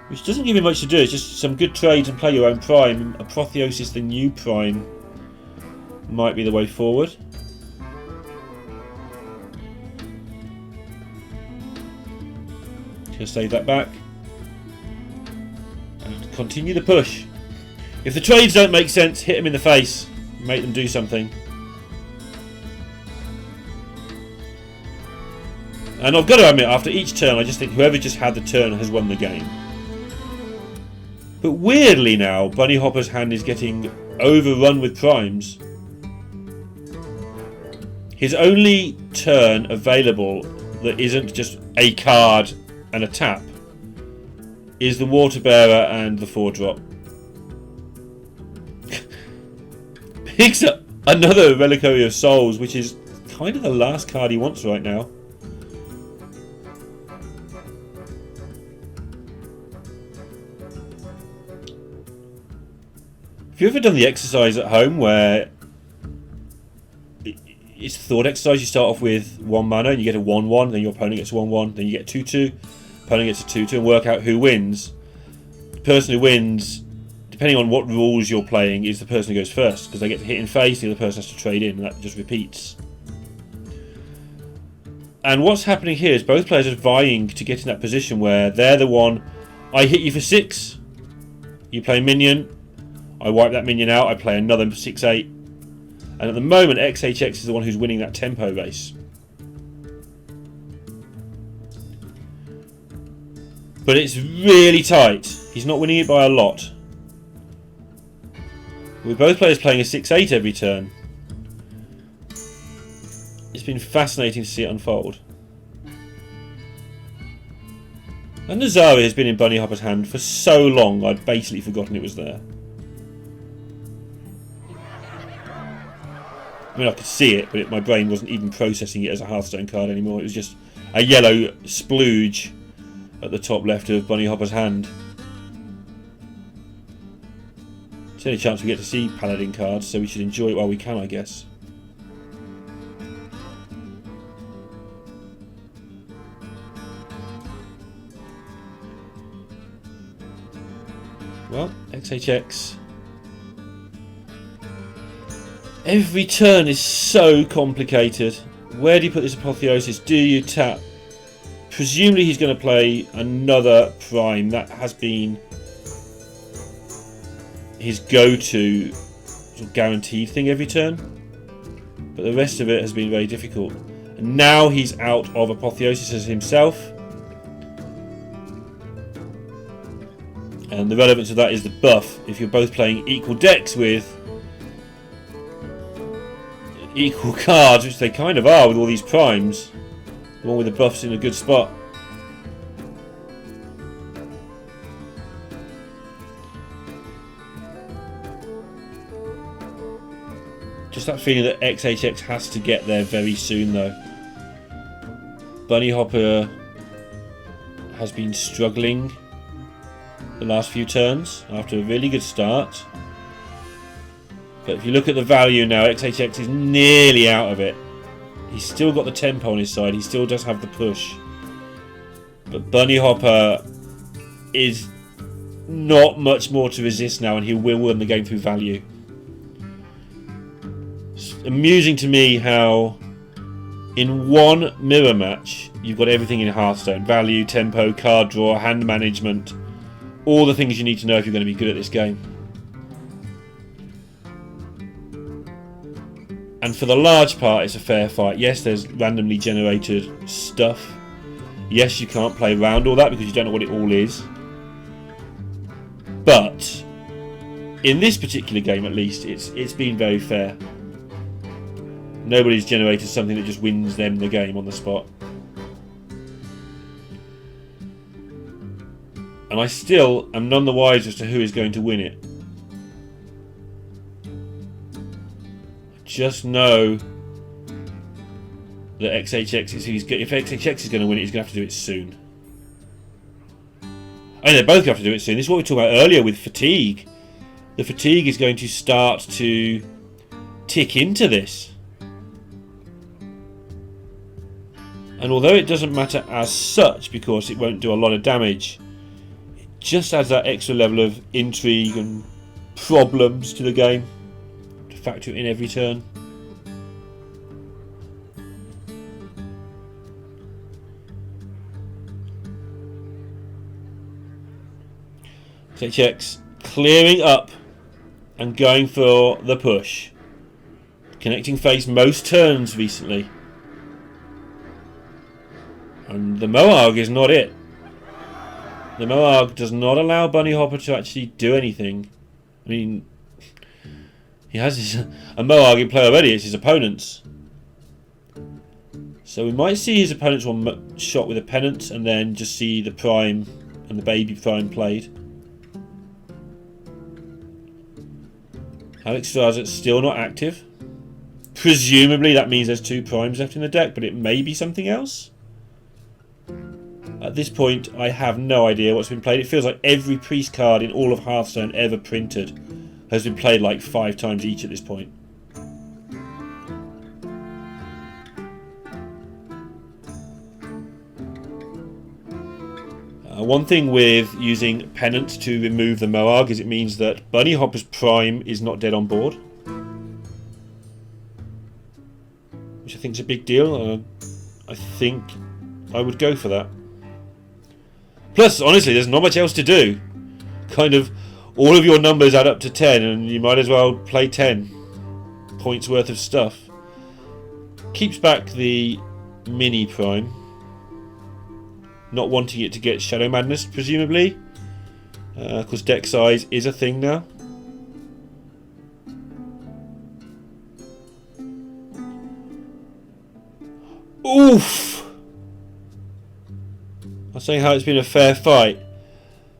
Which doesn't give you much to do. It's just some good trades and play your own prime. Apotheosis, the new prime, might be the way forward. Just save that back. And continue the push. If the trades don't make sense, hit them in the face. Make them do something. And I've got to admit, after each turn, I just think whoever just had the turn has won the game. But weirdly now, Bunnyhoppor's hand is getting overrun with primes. His only turn available that isn't just a card and a tap is the Water Bearer and the 4-drop. Picks up another Reliquary of Souls, which is kind of the last card he wants right now. Have you ever done the exercise at home where it's a thought exercise? You start off with 1 mana and you get a 1-1, then your opponent gets 1-1, then you get 2-2, opponent gets a 2-2, and work out who wins. The person who wins, depending on what rules you're playing, is the person who goes first, because they get to hit in face, the other person has to trade in, and that just repeats. And what's happening here is both players are vying to get in that position where they're the one, I hit you for 6, you play a minion, I wipe that minion out, I play another 6-8. And at the moment, XHX is the one who's winning that tempo race. But it's really tight. He's not winning it by a lot. With both players playing a 6-8 every turn. It's been fascinating to see it unfold. And Nazari has been in Bunnyhoppor's hand for so long, I'd basically forgotten it was there. I mean, I could see it, but my brain wasn't even processing it as a Hearthstone card anymore. It was just a yellow splooge at the top left of Bunnyhoppor's hand. It's the only chance we get to see Paladin cards, so we should enjoy it while we can, I guess. Well, XHX. Every turn is so complicated. Where do you put this Apotheosis? Do you tap? Presumably he's going to play another prime. That has been his go-to sort of guaranteed thing every turn. But the rest of it has been very difficult. And now he's out of Apotheosis himself. And the relevance of that is the buff. If you're both playing equal decks with equal cards, which they kind of are with all these primes, the one with the buff's in a good spot. Just that feeling that XHX has to get there very soon though. Bunnyhoppor has been struggling the last few turns after a really good start. But if you look at the value now, XHX is nearly out of it. He's still got the tempo on his side. He still does have the push. But Bunnyhoppor is not much more to resist now, and he will win the game through value. It's amusing to me how in one mirror match you've got everything in Hearthstone. Value, tempo, card draw, hand management. All the things you need to know if you're going to be good at this game. And for the large part, it's a fair fight. Yes, there's randomly generated stuff. Yes, you can't play around all that because you don't know what it all is. But in this particular game, at least, it's been very fair. Nobody's generated something that just wins them the game on the spot. And I still am none the wiser as to who is going to win it. Just know that XHX is if XHX is going to win it, he's going to have to do it soon. I mean, they're both going to have to do it soon. This is what we talked about earlier with fatigue. The fatigue is going to start to tick into this. And although it doesn't matter as such because it won't do a lot of damage, it just adds that extra level of intrigue and problems to the game to factor in every turn. XHX clearing up and going for the push. Connecting face most turns recently. And the Moarg is not it. The Moarg does not allow Bunnyhoppor to actually do anything. I mean, he has a Moarg in play already. It's his opponent's. So we might see his opponent's one shot with a pennant and then just see the prime and the baby prime played. Alex Strazer's still not active. Presumably that means there's 2 primes left in the deck, but it may be something else. At this point, I have no idea what's been played. It feels like every priest card in all of Hearthstone ever printed has been played like 5 times each at this point. One thing with using Pennant to remove the Moarg is it means that Bunnyhoppor's Prime is not dead on board. Which I think is a big deal. I think I would go for that. Plus, honestly, there's not much else to do. Kind of, all of your numbers add up to 10 and you might as well play 10 points worth of stuff. Keeps back the mini Prime. Not wanting it to get Shadow Madness, presumably. Because deck size is a thing now. Oof! I'm saying how it's been a fair fight.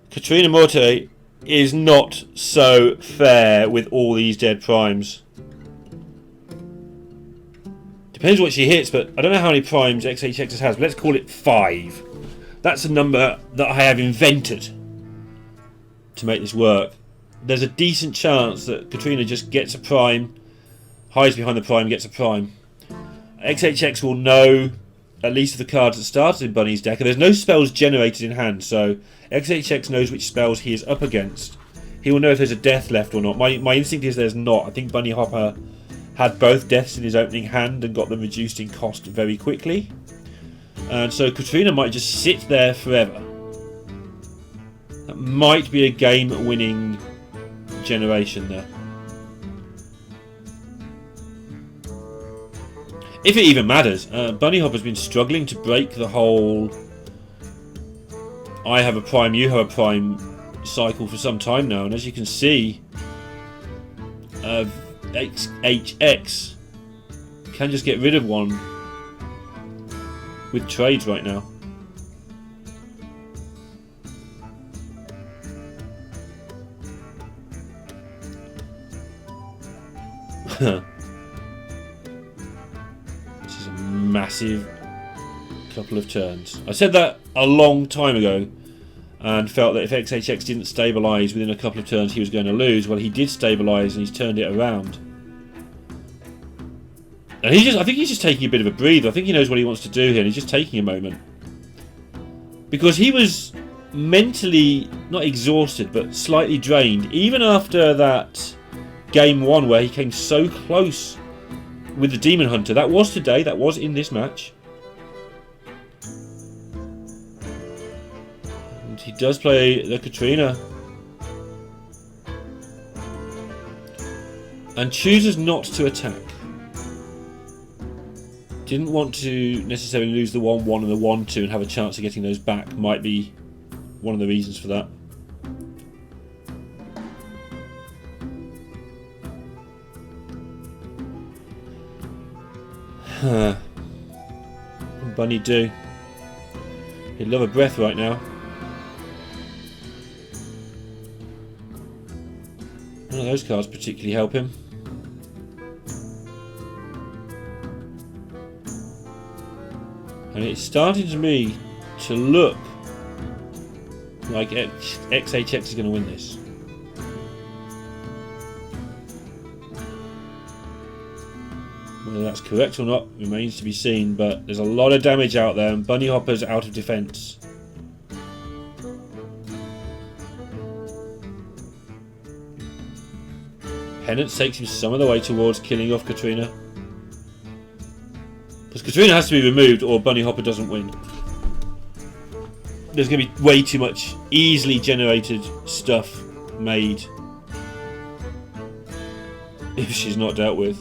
Katrina Morte is not so fair with all these dead primes. Depends what she hits, but I don't know how many primes XHX has, but let's call it 5. That's a number that I have invented to make this work. There's a decent chance that Katrina just gets a prime, hides behind the prime, gets a prime. XHX will know at least of the cards that started in Bunny's deck, and there's no spells generated in hand, so XHX knows which spells he is up against. He will know if there's a death left or not. My instinct is there's not. I think Bunnyhoppor had both deaths in his opening hand and got them reduced in cost very quickly. And so Katrina might just sit there forever. That might be a game-winning generation there. If it even matters. Bunnyhoppor's been struggling to break the whole I have a prime, you have a prime cycle for some time now. And as you can see, XHX can just get rid of one with trades right now. This is a massive couple of turns. I said that a long time ago, and felt that if XHX didn't stabilise within a couple of turns he was going to lose. Well, he did stabilise and he's turned it around. And I think he's just taking a bit of a breather. I think he knows what he wants to do here and he's just taking a moment. Because he was mentally, not exhausted, but slightly drained. Even after that game 1 where he came so close with the Demon Hunter. That was today, that was in this match. And he does play the Katrina. And chooses not to attack. Didn't want to necessarily lose the 1-1 and the 1-2 and have a chance of getting those back. Might be one of the reasons for that. What can Bunny do? He'd love a breath right now. None of those cards particularly help him. And it's starting to me to look like XHX is going to win this. Whether that's correct or not remains to be seen, but there's a lot of damage out there and Bunnyhoppor's out of defence. Penance takes him some of the way towards killing off Katrina. Because Katrina has to be removed or Bunnyhoppor doesn't win. There's going to be way too much easily generated stuff made if she's not dealt with.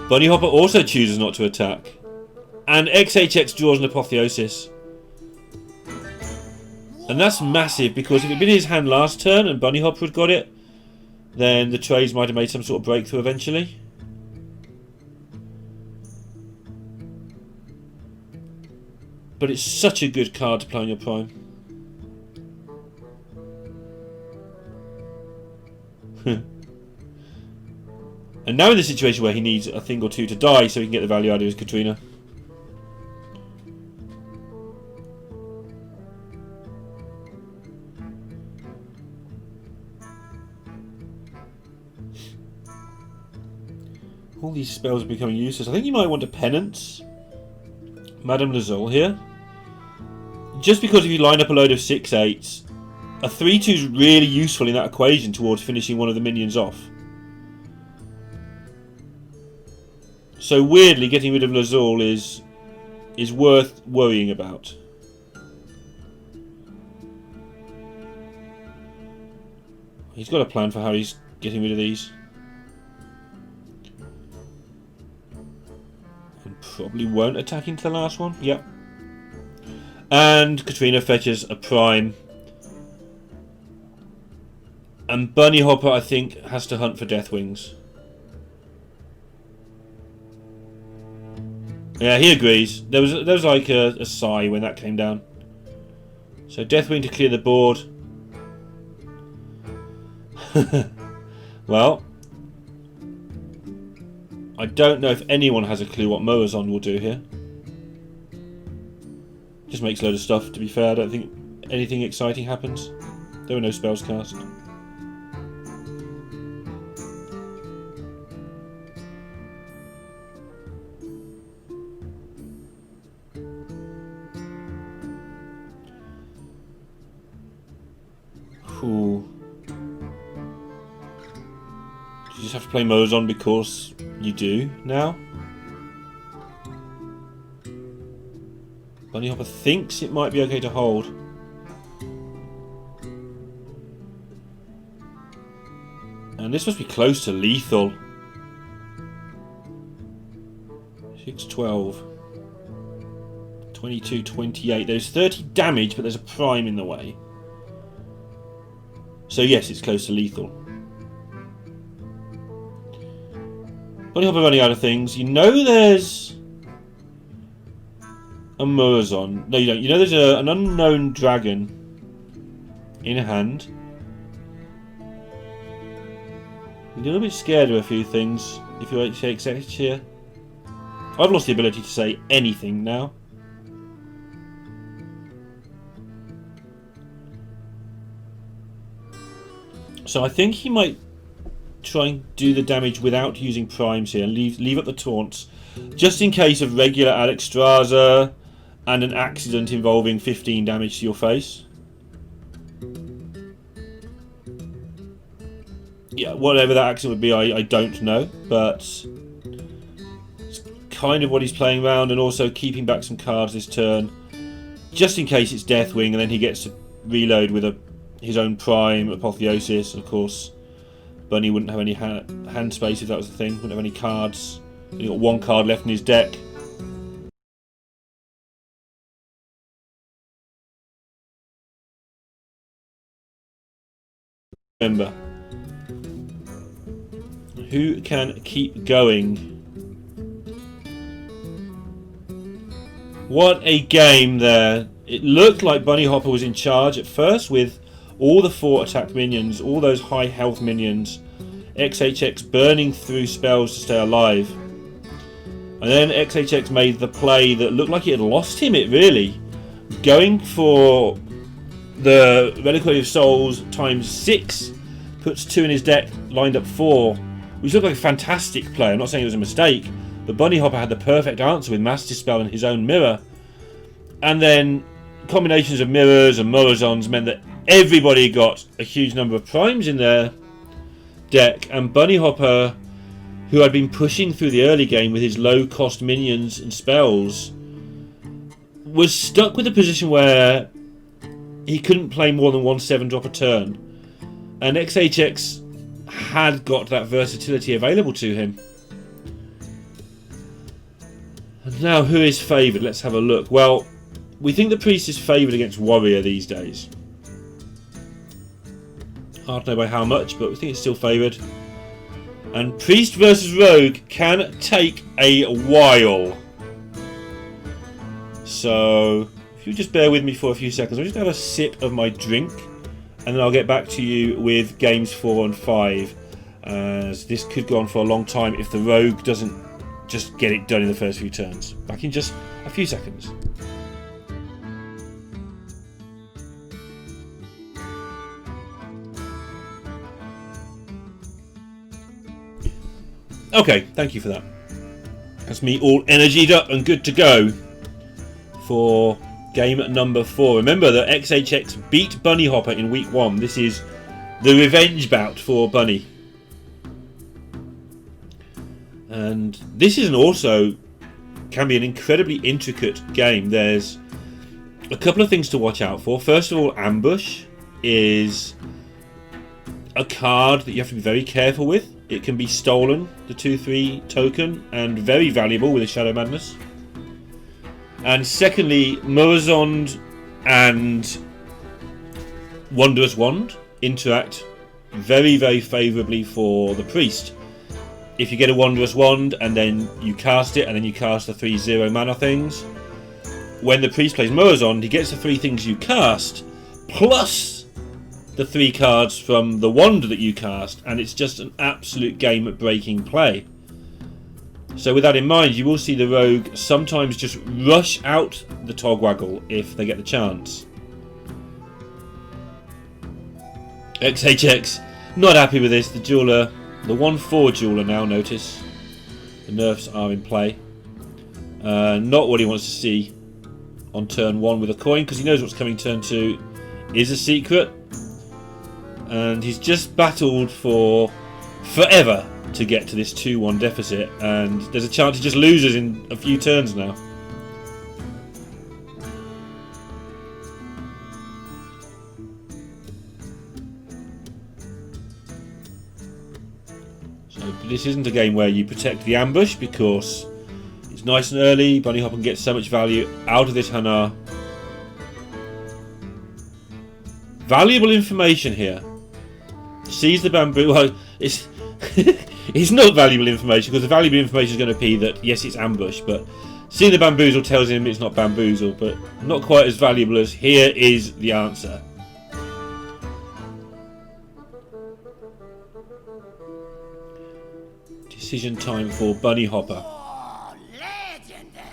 Bunnyhoppor also chooses not to attack. And XHX draws an Apotheosis. And that's massive because if it had been his hand last turn and Bunnyhoppor had got it, then the trades might have made some sort of breakthrough eventually. But it's such a good card to play on your prime. And now in the situation where he needs a thing or two to die so he can get the value out of his Katrina. All these spells are becoming useless. I think you might want to Penance Madame Lazul here. Just because if you line up a load of 6/8s, a 3/2 is really useful in that equation towards finishing one of the minions off. So weirdly, getting rid of Lazul is worth worrying about. He's got a plan for how he's getting rid of these. And probably won't attack into the last one. Yep. And Katrina fetches a prime. And Bunnyhoppor, I think, has to hunt for Deathwings. Yeah, he agrees. There was like a sigh when that came down. So Deathwing to clear the board. Well, I don't know if anyone has a clue what Moazon will do here. Just makes a load of stuff, to be fair. I don't think anything exciting happens. There were no spells cast. Ooh. You just have to play Moazon because you do now. Bunnyhoppor thinks it might be okay to hold. And this must be close to lethal. 6-12. 22-28. There's 30 damage, but there's a prime in the way. So yes, it's close to lethal. Bunnyhoppor running out of things. You know there's a Moazon. No, you don't. You know there's an unknown dragon in hand. You're a little bit scared of a few things if you're XHX here. I've lost the ability to say anything now. So I think he might try and do the damage without using primes here and leave up the taunts, just in case of regular Alexstrasza and an accident involving 15 damage to your face. Yeah, whatever that accident would be, I don't know, but it's kind of what he's playing around, and also keeping back some cards this turn, just in case it's Deathwing, and then he gets to reload with his own Prime, Apotheosis, and of course Bunny wouldn't have any hand space if that was the thing, wouldn't have any cards. He's got one card left in his deck. Remember, who can keep going? What a game there. It looked like Bunnyhoppor was in charge at first with all the 4 attack minions, all those high health minions. XHX burning through spells to stay alive. And then XHX made the play that looked like it had lost him, it really. Going for the Reliquary of Souls times 6, puts 2 in his deck, lined up 4, which looked like a fantastic play. I'm not saying it was a mistake, but Bunnyhoppor had the perfect answer with Mass Dispel and his own mirror. And then combinations of mirrors and Morazons meant that everybody got a huge number of primes in their deck, and Bunnyhoppor, who had been pushing through the early game with his low cost minions and spells, was stuck with a position where he couldn't play more than 1 7-drop a turn, and XHX had got that versatility available to him. And now, who is favoured? Let's have a look. Well, we think the Priest is favoured against Warrior these days. Hard to know by how much, but we think it's still favoured. And Priest versus Rogue can take a while. So, if you just bear with me for a few seconds, I'll just have a sip of my drink, and then I'll get back to you with games 4 and 5. As this could go on for a long time if the Rogue doesn't just get it done in the first few turns. Back in just a few seconds. Okay, thank you for that. That's me all energied up and good to go for game number 4. Remember that XHX beat Bunnyhoppor in week 1. This is the revenge bout for Bunny. And this is can be an incredibly intricate game. There's a couple of things to watch out for. First of all, Ambush is a card that you have to be very careful with. It can be stolen, the 2/3 token, and very valuable with a Shadow Madness. And secondly, Morazond and Wondrous Wand interact very, very favourably for the Priest. If you get a Wondrous Wand and then you cast it, and then you cast the 3/0 mana things, when the Priest plays Morazond, he gets the 3 things you cast, plus the 3 cards from the wand that you cast, and it's just an absolute game-breaking play. So with that in mind, you will see the Rogue sometimes just rush out the Togwaggle if they get the chance. XHX, not happy with this. The Jeweler, the 1/4 Jeweler now, notice. The nerfs are in play. Not what he wants to see on turn 1 with a coin, because he knows what's coming turn 2 is a secret. And he's just battled for forever to get to this 2-1 deficit, and there's a chance he just loses in a few turns now. So this isn't a game where you protect the ambush, because it's nice and early. Bunnyhoppor can get so much value out of this Hanar. Valuable information here. Sees the bamboo. Well, it's it's not valuable information, because the valuable information is going to be that yes, it's ambush, but seeing the bamboozle tells him it's not bamboozle, but not quite as valuable as here is the answer. Decision time for Bunnyhoppor.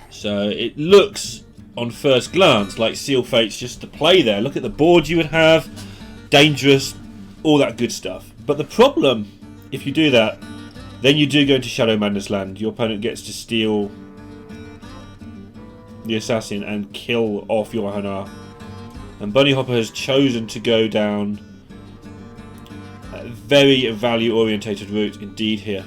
So it looks on first glance like Seal Fate's just the play there. Look at the board you would have. Dangerous, all that good stuff. But the problem, if you do that, then you do go into Shadow Madness land. Your opponent gets to steal the assassin and kill off your Hanar. And Bunnyhoppor has chosen to go down a very value orientated route indeed here.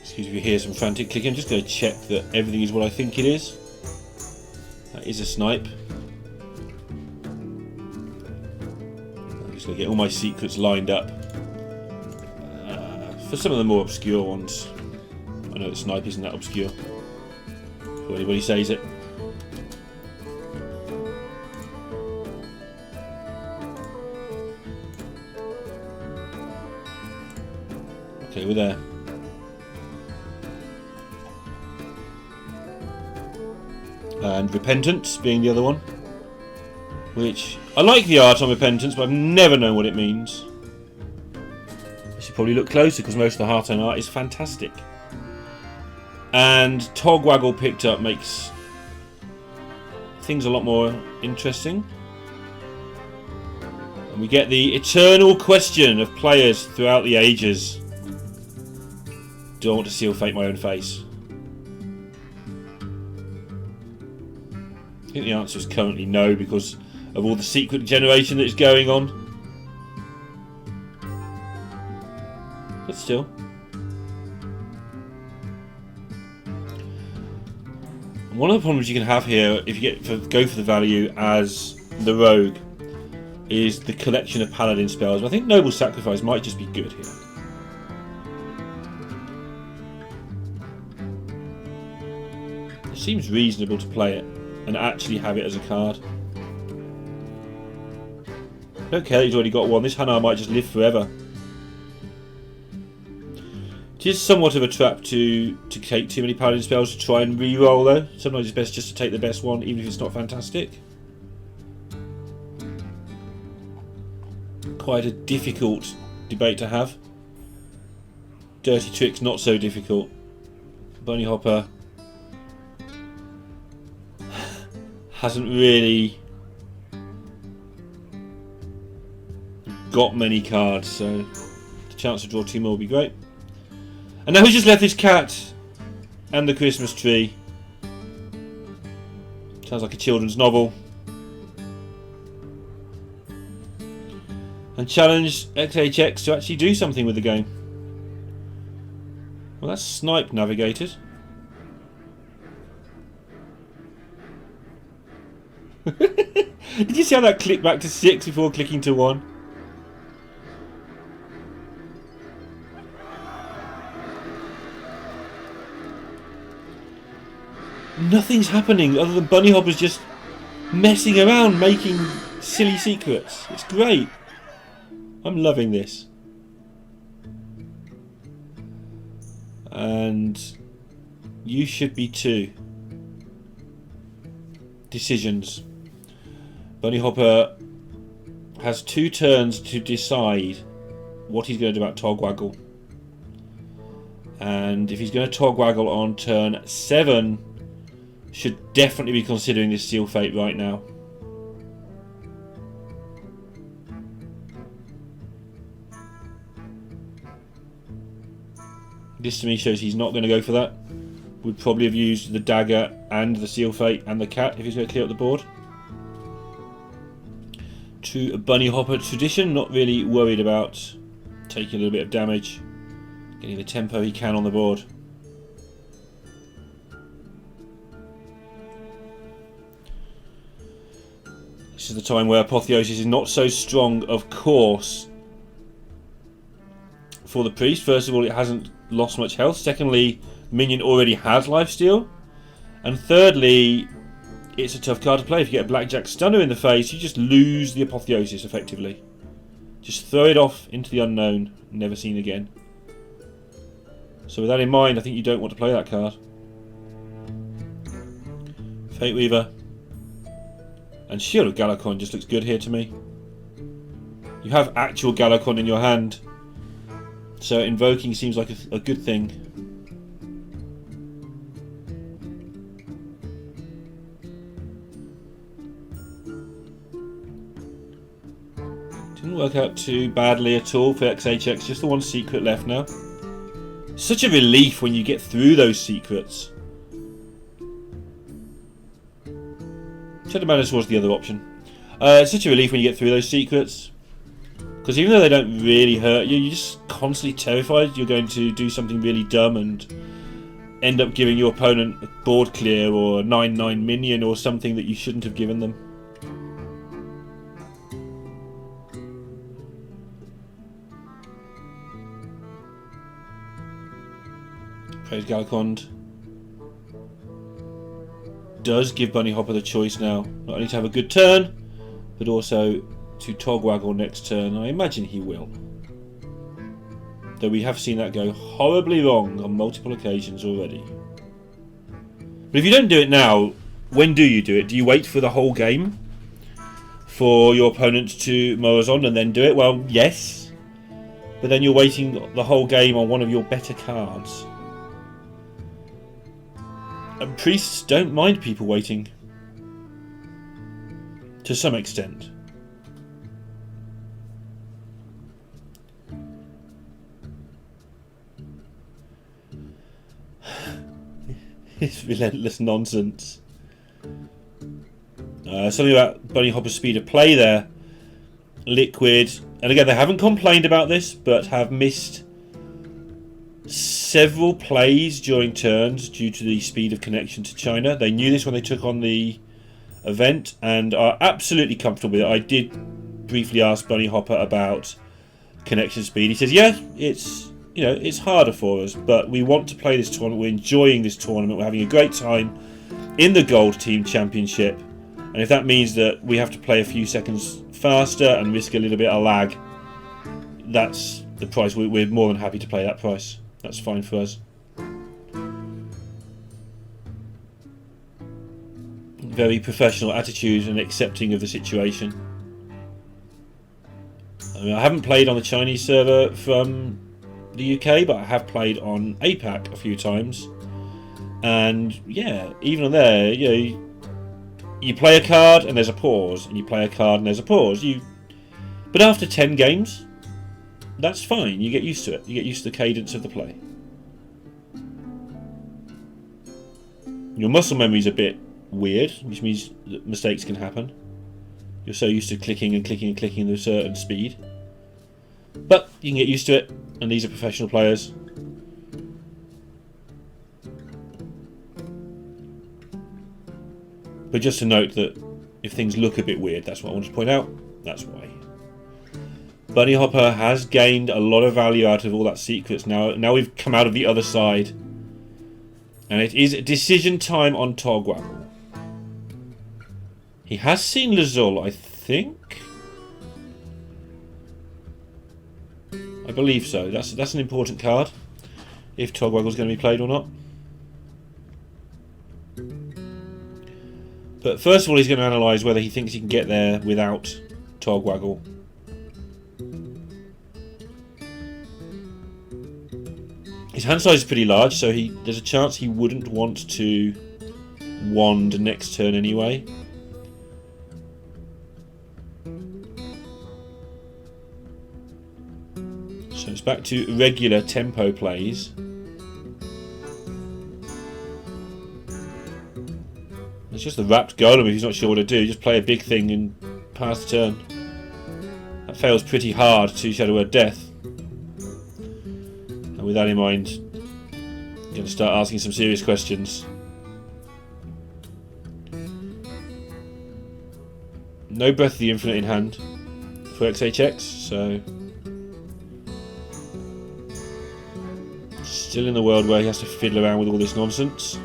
Excuse me if you hear some frantic clicking. I'm just going to check that everything is what I think it is. That is a snipe. I'm just going to get all my secrets lined up. For some of the more obscure ones. I know the snipe isn't that obscure. Before anybody says it. Okay, we're there. And Repentance being the other one. Which, I like the art on Repentance, but I've never known what it means. I should probably look closer, because most of the Hearthstone art is fantastic. And Togwaggle picked up makes things a lot more interesting. And we get the eternal question of players throughout the ages. Do I want to seal fate my own face? I think the answer is currently no, because of all the secret generation that is going on. But still. One of the problems you can have here, if you go for the value as the rogue, is the collection of paladin spells. I think Noble Sacrifice might just be good here. It seems reasonable to play it and actually have it as a card. Don't care that he's already got one. This Hanar might just live forever. It is somewhat of a trap to take too many paladin spells to try and re-roll though. Sometimes it's best just to take the best one, even if it's not fantastic. Quite a difficult debate to have. Dirty Tricks not so difficult. Bunnyhoppor hasn't really got many cards, so the chance to draw two more would be great. And now he's just left this cat and the Christmas tree. Sounds like a children's novel. And challenge XHX to actually do something with the game. Well, that's snipe navigated. Did you see how that clicked back to 6 before clicking to 1? Nothing's happening other than Bunnyhopper's just messing around making silly secrets. It's great. I'm loving this. And you should be too. Decisions. Bunnyhoppor has 2 turns to decide what he's going to do about Togwaggle. And if he's going to Togwaggle on turn 7, should definitely be considering this Seal Fate right now. This to me shows he's not going to go for that. Would probably have used the dagger and the Seal Fate and the cat if he's going to clear up the board. True Bunnyhoppor tradition, not really worried about taking a little bit of damage. Getting the tempo he can on the board. This is the time where Apotheosis is not so strong, of course, for the priest. First of all, it hasn't lost much health. Secondly, minion already has lifesteal. And thirdly, it's a tough card to play. If you get a Blackjack Stunner in the face, you just lose the Apotheosis effectively. Just throw it off into the unknown, never seen again. So with that in mind, I think you don't want to play that card. Fate Weaver. And Shield of Galakon just looks good here to me. You have actual Galakon in your hand, so invoking seems like a good thing. Didn't work out too badly at all for XHX. Just the one secret left now. Such a relief when you get through those secrets. Shadow Madness was the other option. It's such a relief when you get through those secrets. Because even though they don't really hurt you, you're just constantly terrified you're going to do something really dumb and end up giving your opponent a board clear or a 9/9 minion or something that you shouldn't have given them. Praise Galcond. Does give Bunnyhoppor the choice now, not only to have a good turn, but also to Togwaggle next turn. I imagine he will. Though we have seen that go horribly wrong on multiple occasions already. But if you don't do it now, when do you do it? Do you wait for the whole game for your opponent to Morazon and then do it? Well, yes. But then you're waiting the whole game on one of your better cards. And priests don't mind people waiting. To some extent. It's relentless nonsense. Something about Bunnyhoppor's speed of play there. Liquid. And again, they haven't complained about this, but have missed several plays during turns due to the speed of connection to China. They knew this when they took on the event and are absolutely comfortable with it. I did briefly ask Bunnyhoppor about connection speed. He says, yeah, it's harder for us, but we want to play this tournament. We're enjoying this tournament. We're having a great time in the Gold Team Championship. And if that means that we have to play a few seconds faster and risk a little bit of lag, that's the price. We're more than happy to pay that price. That's fine for us. Very professional attitude and accepting of the situation. I mean, I haven't played on the Chinese server from the UK, but I have played on APAC a few times. And yeah, even on there, you play a card and there's a pause, and you play a card and there's a pause. But after 10 games, that's fine. You get used to it. You get used to the cadence of the play. Your muscle memory is a bit weird, which means that mistakes can happen. You're so used to clicking and clicking and clicking at a certain speed. But you can get used to it, and these are professional players. But just to note that if things look a bit weird, that's what I want to point out. That's why. Bunnyhoppor has gained a lot of value out of all that secrets. Now we've come out of the other side. And it is decision time on Togwaggle. He has seen Lazul, I think. I believe so. That's an important card. If Togwaggle's going to be played or not. But first of all, he's going to analyse whether he thinks he can get there without Togwaggle. His hand size is pretty large, so there's a chance he wouldn't want to wand next turn anyway. So it's back to regular tempo plays. It's just the wrapped golem if he's not sure what to do. Just play a big thing and pass the turn. That fails pretty hard to Shadow Word Death. And with that in mind, I'm going to start asking some serious questions. No Breath of the Infinite in hand for XHX, so still in the world where he has to fiddle around with all this nonsense.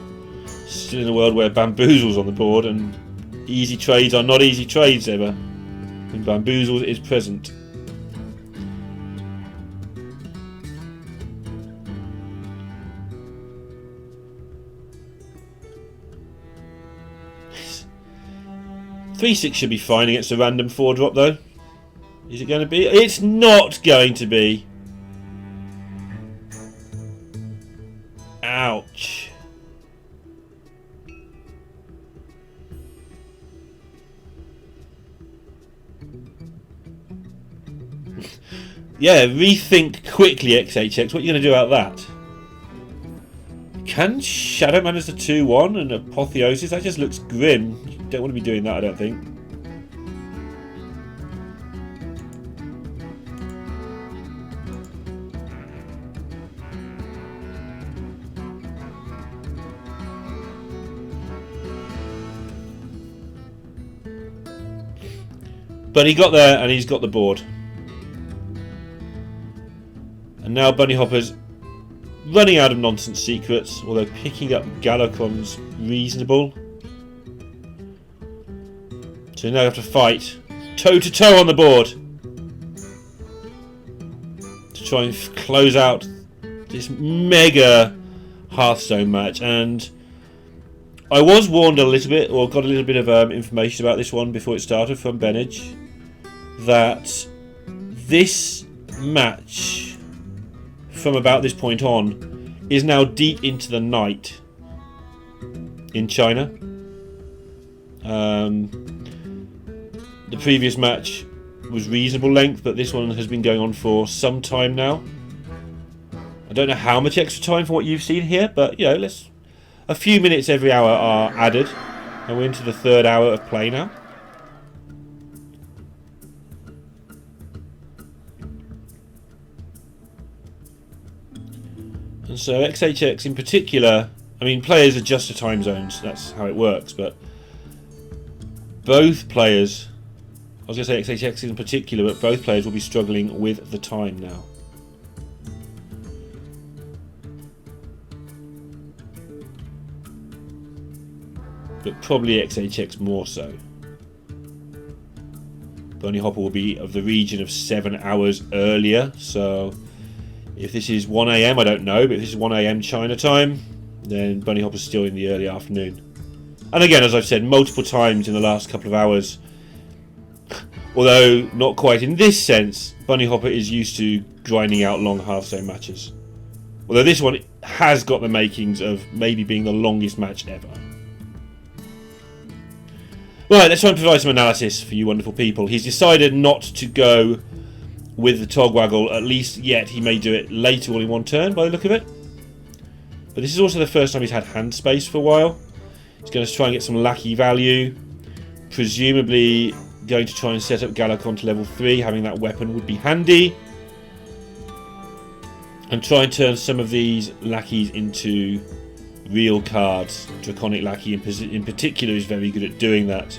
Still in a world where Bamboozle's on the board and easy trades are not easy trades ever. And Bamboozle is present. $3-6 should be fine against a random 4-drop though. Is it going to be? It's not going to be. Ouch. Yeah, rethink quickly, XHX. What are you going to do about that? Can Shadow Man as the 2-1 and Apotheosis? That just looks grim. You don't want to be doing that, I don't think. But he got there and he's got the board. And now Bunnyhoppor's running out of nonsense secrets, although picking up Galacron's reasonable. So now you have to fight toe to toe on the board to try and close out this mega Hearthstone match. And I was warned a little bit, or got a little bit of information about this one before it started from Benage, that this match from about this point on is now deep into the night in China. The previous match was reasonable length, but this one has been going on for some time now. I don't know how much extra time for what you've seen here, but you know, a few minutes every hour are added, and we're into the 3rd hour of play now. And so XHX in particular, I mean, players adjust to time zones, that's how it works, but both players, I was going to say XHX in particular, but both players will be struggling with the time now. But probably XHX more so. Bunnyhoppor will be of the region of 7 hours earlier, so if this is 1 AM, I don't know, but if this is 1 AM China time, then Bunnyhoppor's still in the early afternoon. And again, as I've said multiple times in the last couple of hours, although not quite in this sense, Bunnyhoppor is used to grinding out long Hearthstone matches. Although this one has got the makings of maybe being the longest match ever. Right, let's try and provide some analysis for you wonderful people. He's decided not to go with the Togwaggle, at least yet. He may do it later all in one turn by the look of it. But this is also the first time he's had hand space for a while. He's going to try and get some lackey value. Presumably going to try and set up Galacron to level 3. Having that weapon would be handy. And try and turn some of these lackeys into real cards. Draconic Lackey in particular is very good at doing that.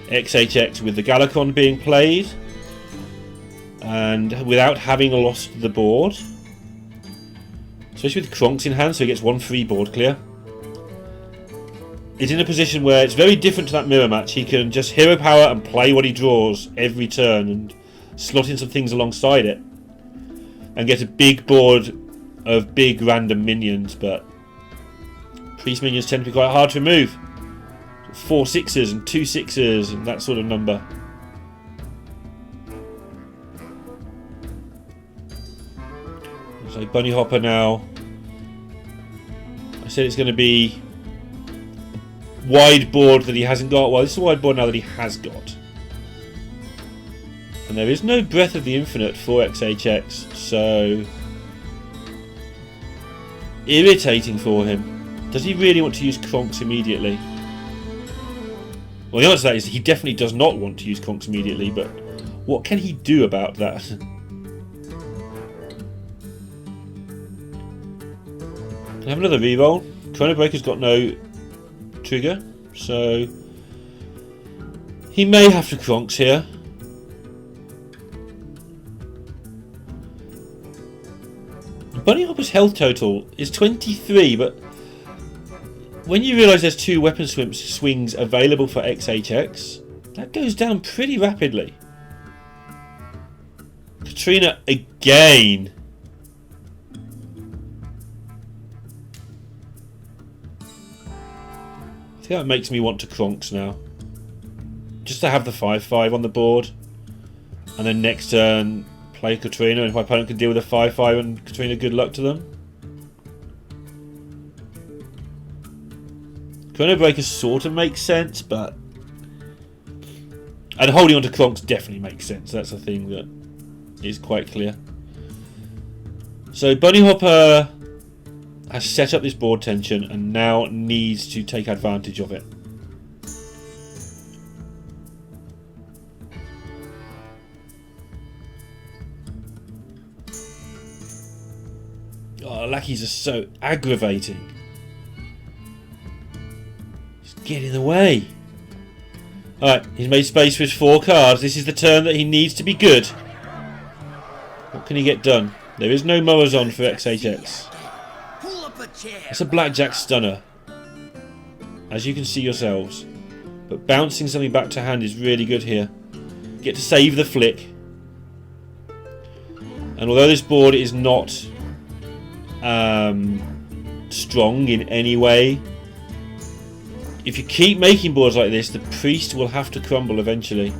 XHX with the Galacron being played. And without having lost the board. Especially with Kronks in hand, so he gets 1 free board clear. He's in a position where it's very different to that mirror match. He can just hero power and play what he draws every turn and slot in some things alongside it. And get a big board of big random minions, but priest minions tend to be quite hard to remove. 4 6s and 2 6s and that sort of number. So Bunnyhoppor now, I said it's going to be a wide board that he hasn't got. Well, this is a wide board now that he has got. And there is no Breath of the Infinite for XHX, so irritating for him. Does he really want to use Kronks immediately? Well, the answer to that is he definitely does not want to use Kronks immediately, but what can he do about that? Can I have another reroll? Chrono Breaker's got no trigger, so he may have to Kronks here. Bunnyhoppor's health total is 23, but when you realise there's 2 weapon swings available for XHX, that goes down pretty rapidly. Katrina again. I think that makes me want to Kronks now. Just to have the 5/5 on the board. And then next turn, play Katrina. And if my opponent can deal with a 5/5 and Katrina, good luck to them. Chrono Breaker sort of makes sense, but... And holding on to Kronks definitely makes sense. That's a thing that is quite clear. So Bunnyhoppor has set up this board tension and now needs to take advantage of it. Oh, lackeys are so aggravating. Just get in the way. Alright, he's made space for his 4 cards. This is the turn that he needs to be good. What can he get done? There is no Moazon for XHX. It's a blackjack stunner, as you can see yourselves. But bouncing something back to hand is really good here. Get to save the flick. And although this board is not strong in any way, if you keep making boards like this, the priest will have to crumble eventually.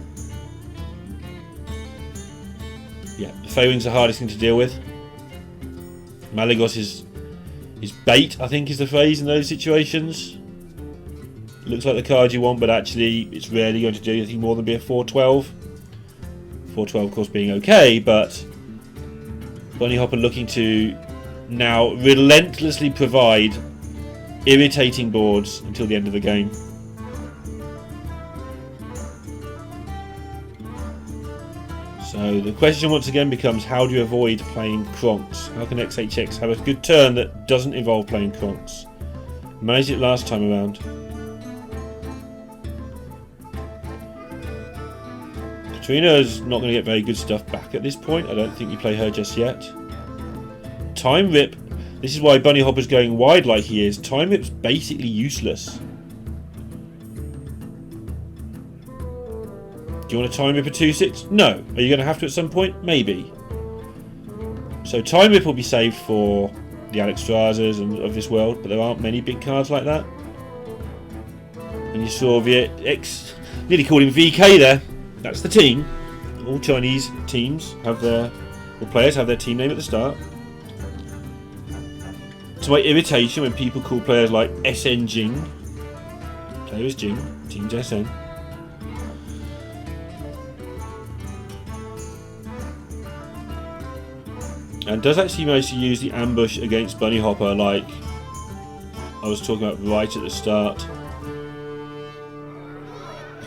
Yeah, the Fey-Wing's the hardest thing to deal with. Malygos is bait, I think is the phrase in those situations. Looks like the card you want, but actually it's rarely going to do anything more than be a 4-12. 4-12 of course being okay, but Bunnyhoppor looking to now relentlessly provide irritating boards until the end of the game. So the question once again becomes, how do you avoid playing Kronks? How can XHX have a good turn that doesn't involve playing Kronks? Managed it last time around. Katrina is not going to get very good stuff back at this point. I don't think you play her just yet. Time Rip. This is why Bunnyhoppor's going wide like he is. Time Rip's basically useless. Do you want a Time Rip a 2-6? No. Are you going to have to at some point? Maybe. So Time Rip will be saved for the Alexstrazas and of this world, but there aren't many big cards like that. And you saw nearly called him VK there. That's the team. All Chinese teams have or players have their team name at the start. To my irritation when people call players like SN Jing. Player is Jing, team's SN. And does actually manage to use the ambush against Bunnyhoppor like I was talking about right at the start.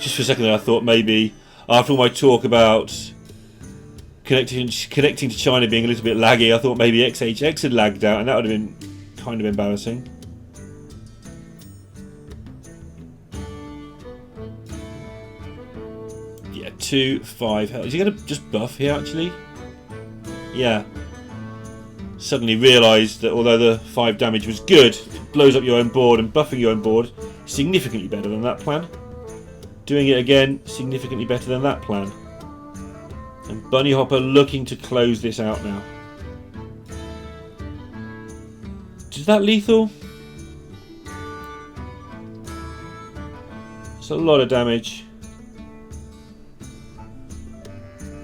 Just for a second there I thought maybe after all my talk about connecting to China being a little bit laggy, I thought maybe XHX had lagged out, and that would have been kind of embarrassing. Yeah, 2-5 health. Is he going to just buff here actually? Yeah. Suddenly realised that although the 5 damage was good, blows up your own board, and buffing your own board significantly better than that plan. Doing it again, significantly better than that plan. And Bunnyhoppor looking to close this out now. Is that lethal? It's a lot of damage.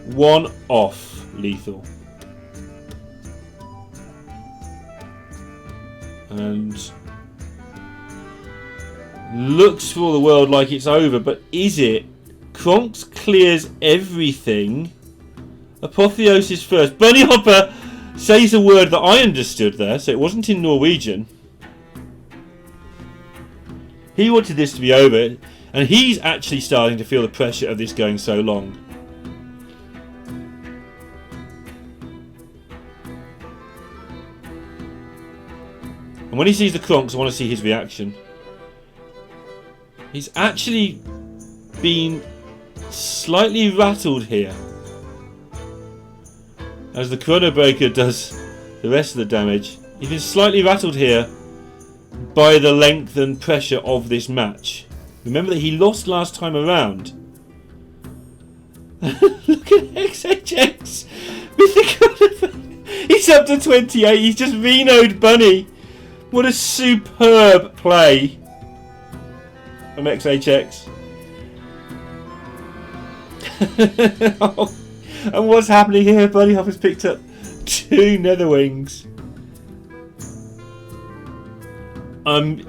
1 off lethal. And looks for the world like it's over, but is it? Kronks clears everything. Apotheosis first. Bunnyhoppor says a word that I understood there, so it wasn't in Norwegian. He wanted this to be over, and he's actually starting to feel the pressure of this going so long. And when he sees the Kronks, I want to see his reaction. He's actually been slightly rattled here, as the Chrono Breaker does the rest of the damage. He's been slightly rattled here by the length and pressure of this match. Remember that he lost last time around. Look at XHX with the Chrono Breaker. He's up to 28. He's just Reno'd Bunny. What a superb play from XHX. Oh, and what's happening here? Bunnyhoppor's picked up 2 Netherwings. I'm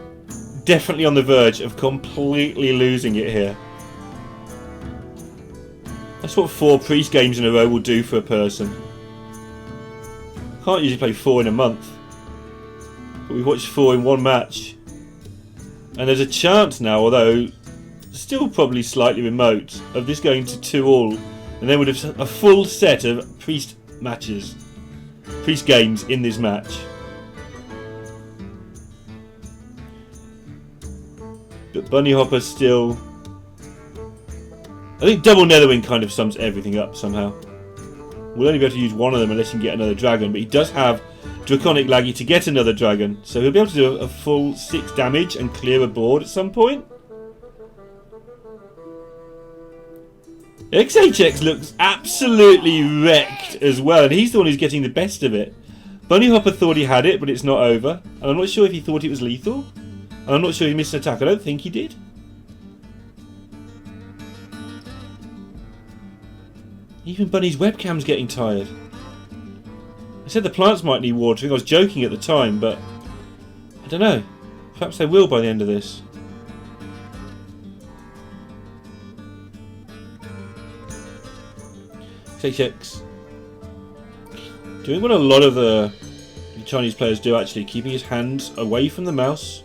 definitely on the verge of completely losing it here. That's That's what 4 priest games in a row will do for a person. Can't usually play 4 in a month. But we've watched 4 in one match. And there's a chance now, although still probably slightly remote, of this going to 2-2. And then we'd have a full set of priest matches. Priest games in this match. But Bunnyhoppor still... I think double Netherwing kind of sums everything up somehow. We'll only be able to use one of them unless he can get another dragon, but he does have Draconic Laggy to get another dragon, so he'll be able to do a full 6 damage and clear a board at some point. XHX looks absolutely wrecked as well, and he's the one who's getting the best of it. Bunnyhoppor thought he had it, but it's not over, and I'm not sure if he thought it was lethal. And I'm not sure he missed an attack. I don't think he did. Even Bunny's webcam's getting tired. I said the plants might need watering. I was joking at the time, but I don't know. Perhaps they will by the end of this. XHX doing what a lot of the Chinese players do, actually, keeping his hands away from the mouse.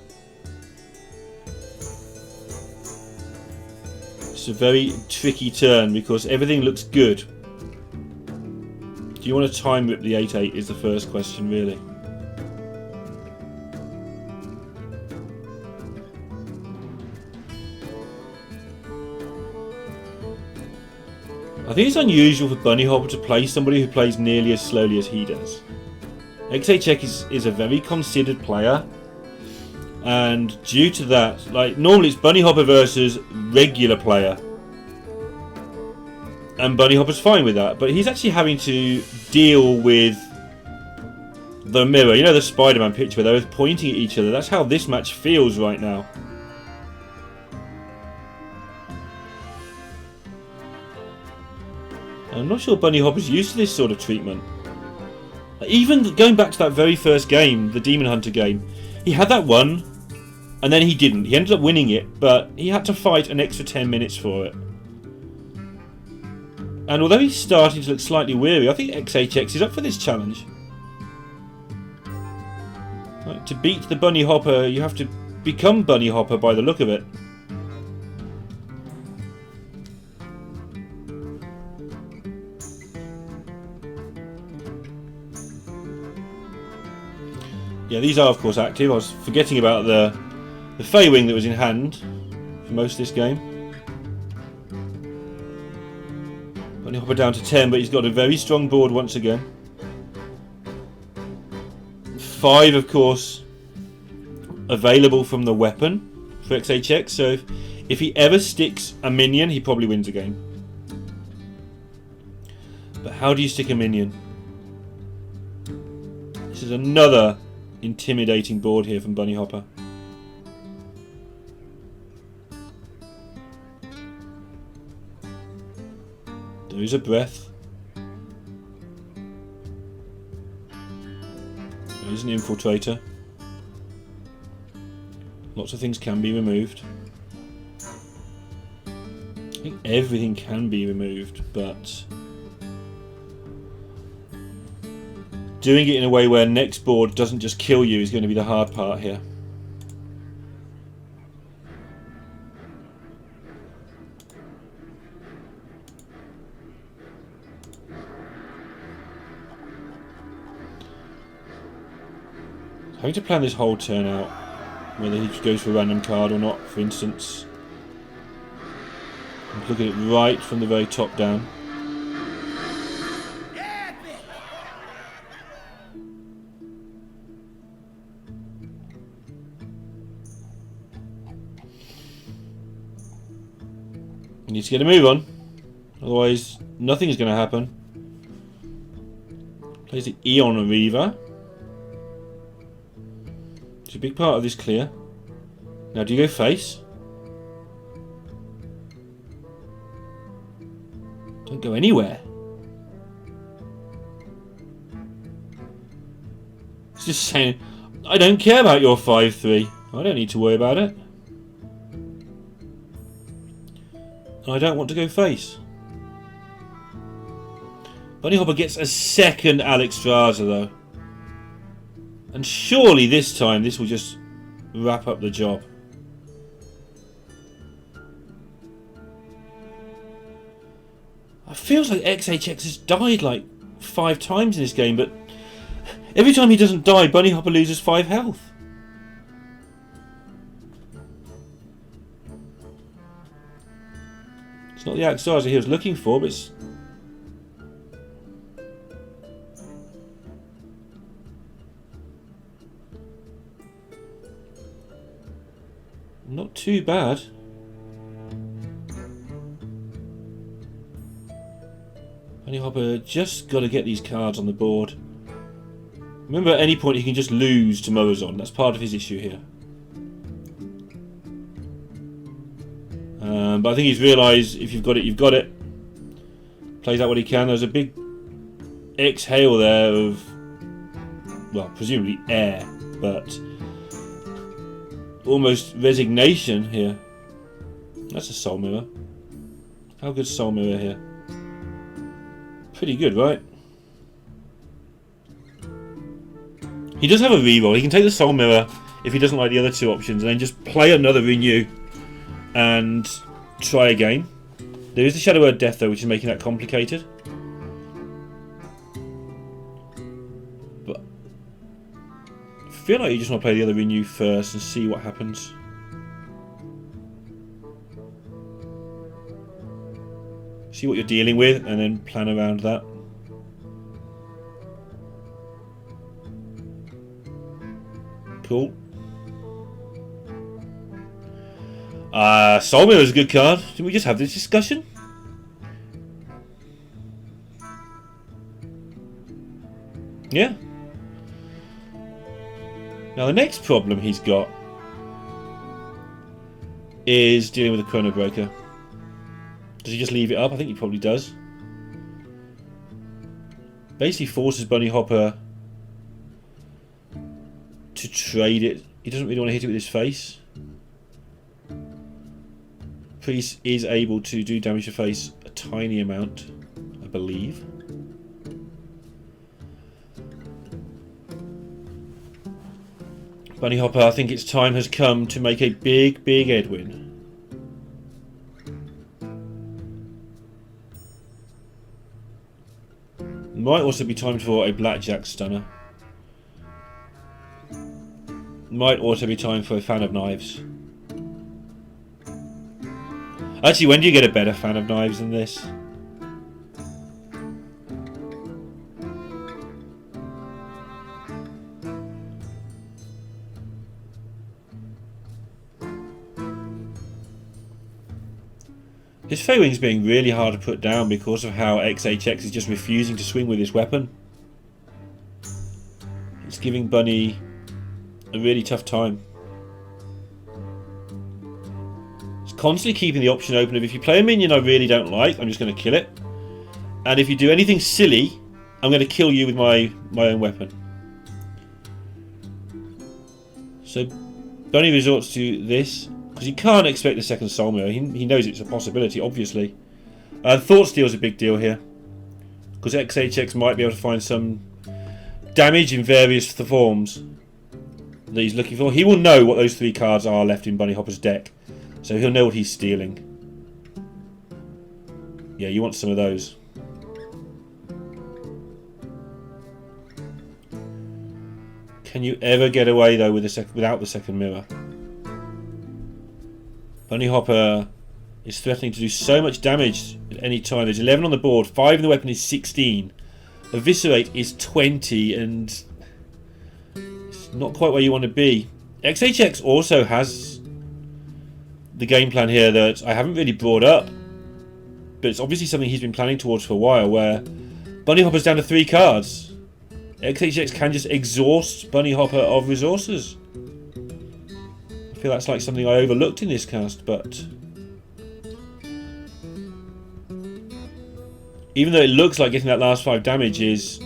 It's a very tricky turn because everything looks good. Do you want to time rip the 8-8 is the first question, really. I think it's unusual for Bunnyhoppor to play somebody who plays nearly as slowly as he does. XHX is a very considered player. And due to that, like, normally it's Bunnyhoppor versus regular player. And Bunnyhopper's fine with that. But he's actually having to deal with the mirror. You know the Spider-Man picture where they're both pointing at each other? That's how this match feels right now. I'm not sure Bunnyhopper's used to this sort of treatment. Even going back to that very first game, the Demon Hunter game, he had that one, and then he didn't. He ended up winning it, but he had to fight an extra 10 minutes for it. And although he's starting to look slightly weary, I think XHX is up for this challenge. Like, to beat the Bunnyhoppor, you have to become Bunnyhoppor by the look of it. Yeah, these are of course active. I was forgetting about the Fey Wing that was in hand for most of this game. Bunnyhoppor down to 10, but he's got a very strong board once again. 5, of course, available from the weapon for XHX, so if he ever sticks a minion, he probably wins a game. But how do you stick a minion? This is another intimidating board here from Bunnyhoppor. There is a breath. There is an infiltrator. Lots of things can be removed. I think everything can be removed, but doing it in a way where next board doesn't just kill you is going to be the hard part here. Having to plan this whole turn out, whether he goes for a random card or not, for instance. I'm looking at it right from the very top down. He needs to get a move on, otherwise nothing is going to happen. Plays the Eon Reaver. It's a big part of this clear. Now do you go face? Don't go anywhere. It's just saying, I don't care about your 5-3. I don't need to worry about it. And I don't want to go face. Bunnyhoppor gets a second Alexstrasza though. And surely this time this will just wrap up the job. It feels like XHX has died like 5 times in this game, but every time he doesn't die, Bunnyhoppor loses 5 health. It's not the Alexstrasza he was looking for, but it's... not too bad. Bunnyhoppor just got to get these cards on the board. Remember, at any point he can just lose to Moazon. That's part of his issue here. But I think he's realised if you've got it, you've got it. Plays out what he can. There's a big exhale there of, well, presumably air, but almost resignation here. That's a Soul Mirror. How good's Soul Mirror here? Pretty good, right? He does have a reroll. He can take the Soul Mirror if he doesn't like the other 2 options, and then just play another Renew and try again. There is the Shadow Word Death though, which is making that complicated. But I feel like you just want to play the other Renew first and see what happens. See what you're dealing with and then plan around that. Cool. Soul Mirror is a good card. Didn't we just have this discussion? Yeah. Now the next problem he's got is dealing with a Chrono Breaker. Does he just leave it up? I think he probably does. Basically forces Bunnyhoppor to trade it. He doesn't really want to hit it with his face. Priest is able to do damage to face a tiny amount, I believe. Bunnyhoppor, I think its time has come to make a big, big Edwin. Might also be time for a Blackjack Stunner. Might also be time for a Fan of Knives. Actually, when do you get a better Fan of Knives than this? His Feywing's being really hard to put down because of how XHX is just refusing to swing with his weapon. It's giving Bunny a really tough time. It's constantly keeping the option open of if you play a minion I really don't like, I'm just going to kill it. And if you do anything silly, I'm going to kill you with my own weapon. So Bunny resorts to this. Because he can't expect the second Soul Mirror. He knows it's a possibility, obviously. Thought Steal's a big deal here. Because XHX might be able to find some damage in various forms that he's looking for. He will know what those 3 cards are left in Bunnyhoppor's deck. So he'll know what he's stealing. Yeah, you want some of those. Can you ever get away, though, with without the second mirror? Bunnyhoppor is threatening to do so much damage at any time. There's 11 on the board, 5 in the weapon is 16. Eviscerate is 20, and it's not quite where you want to be. XHX also has the game plan here that I haven't really brought up, but it's obviously something he's been planning towards for a while, where Bunnyhoppor's down to 3 cards. XHX can just exhaust Bunnyhoppor of resources. I feel that's like something I overlooked in this cast, but even though it looks like getting that last 5 damage is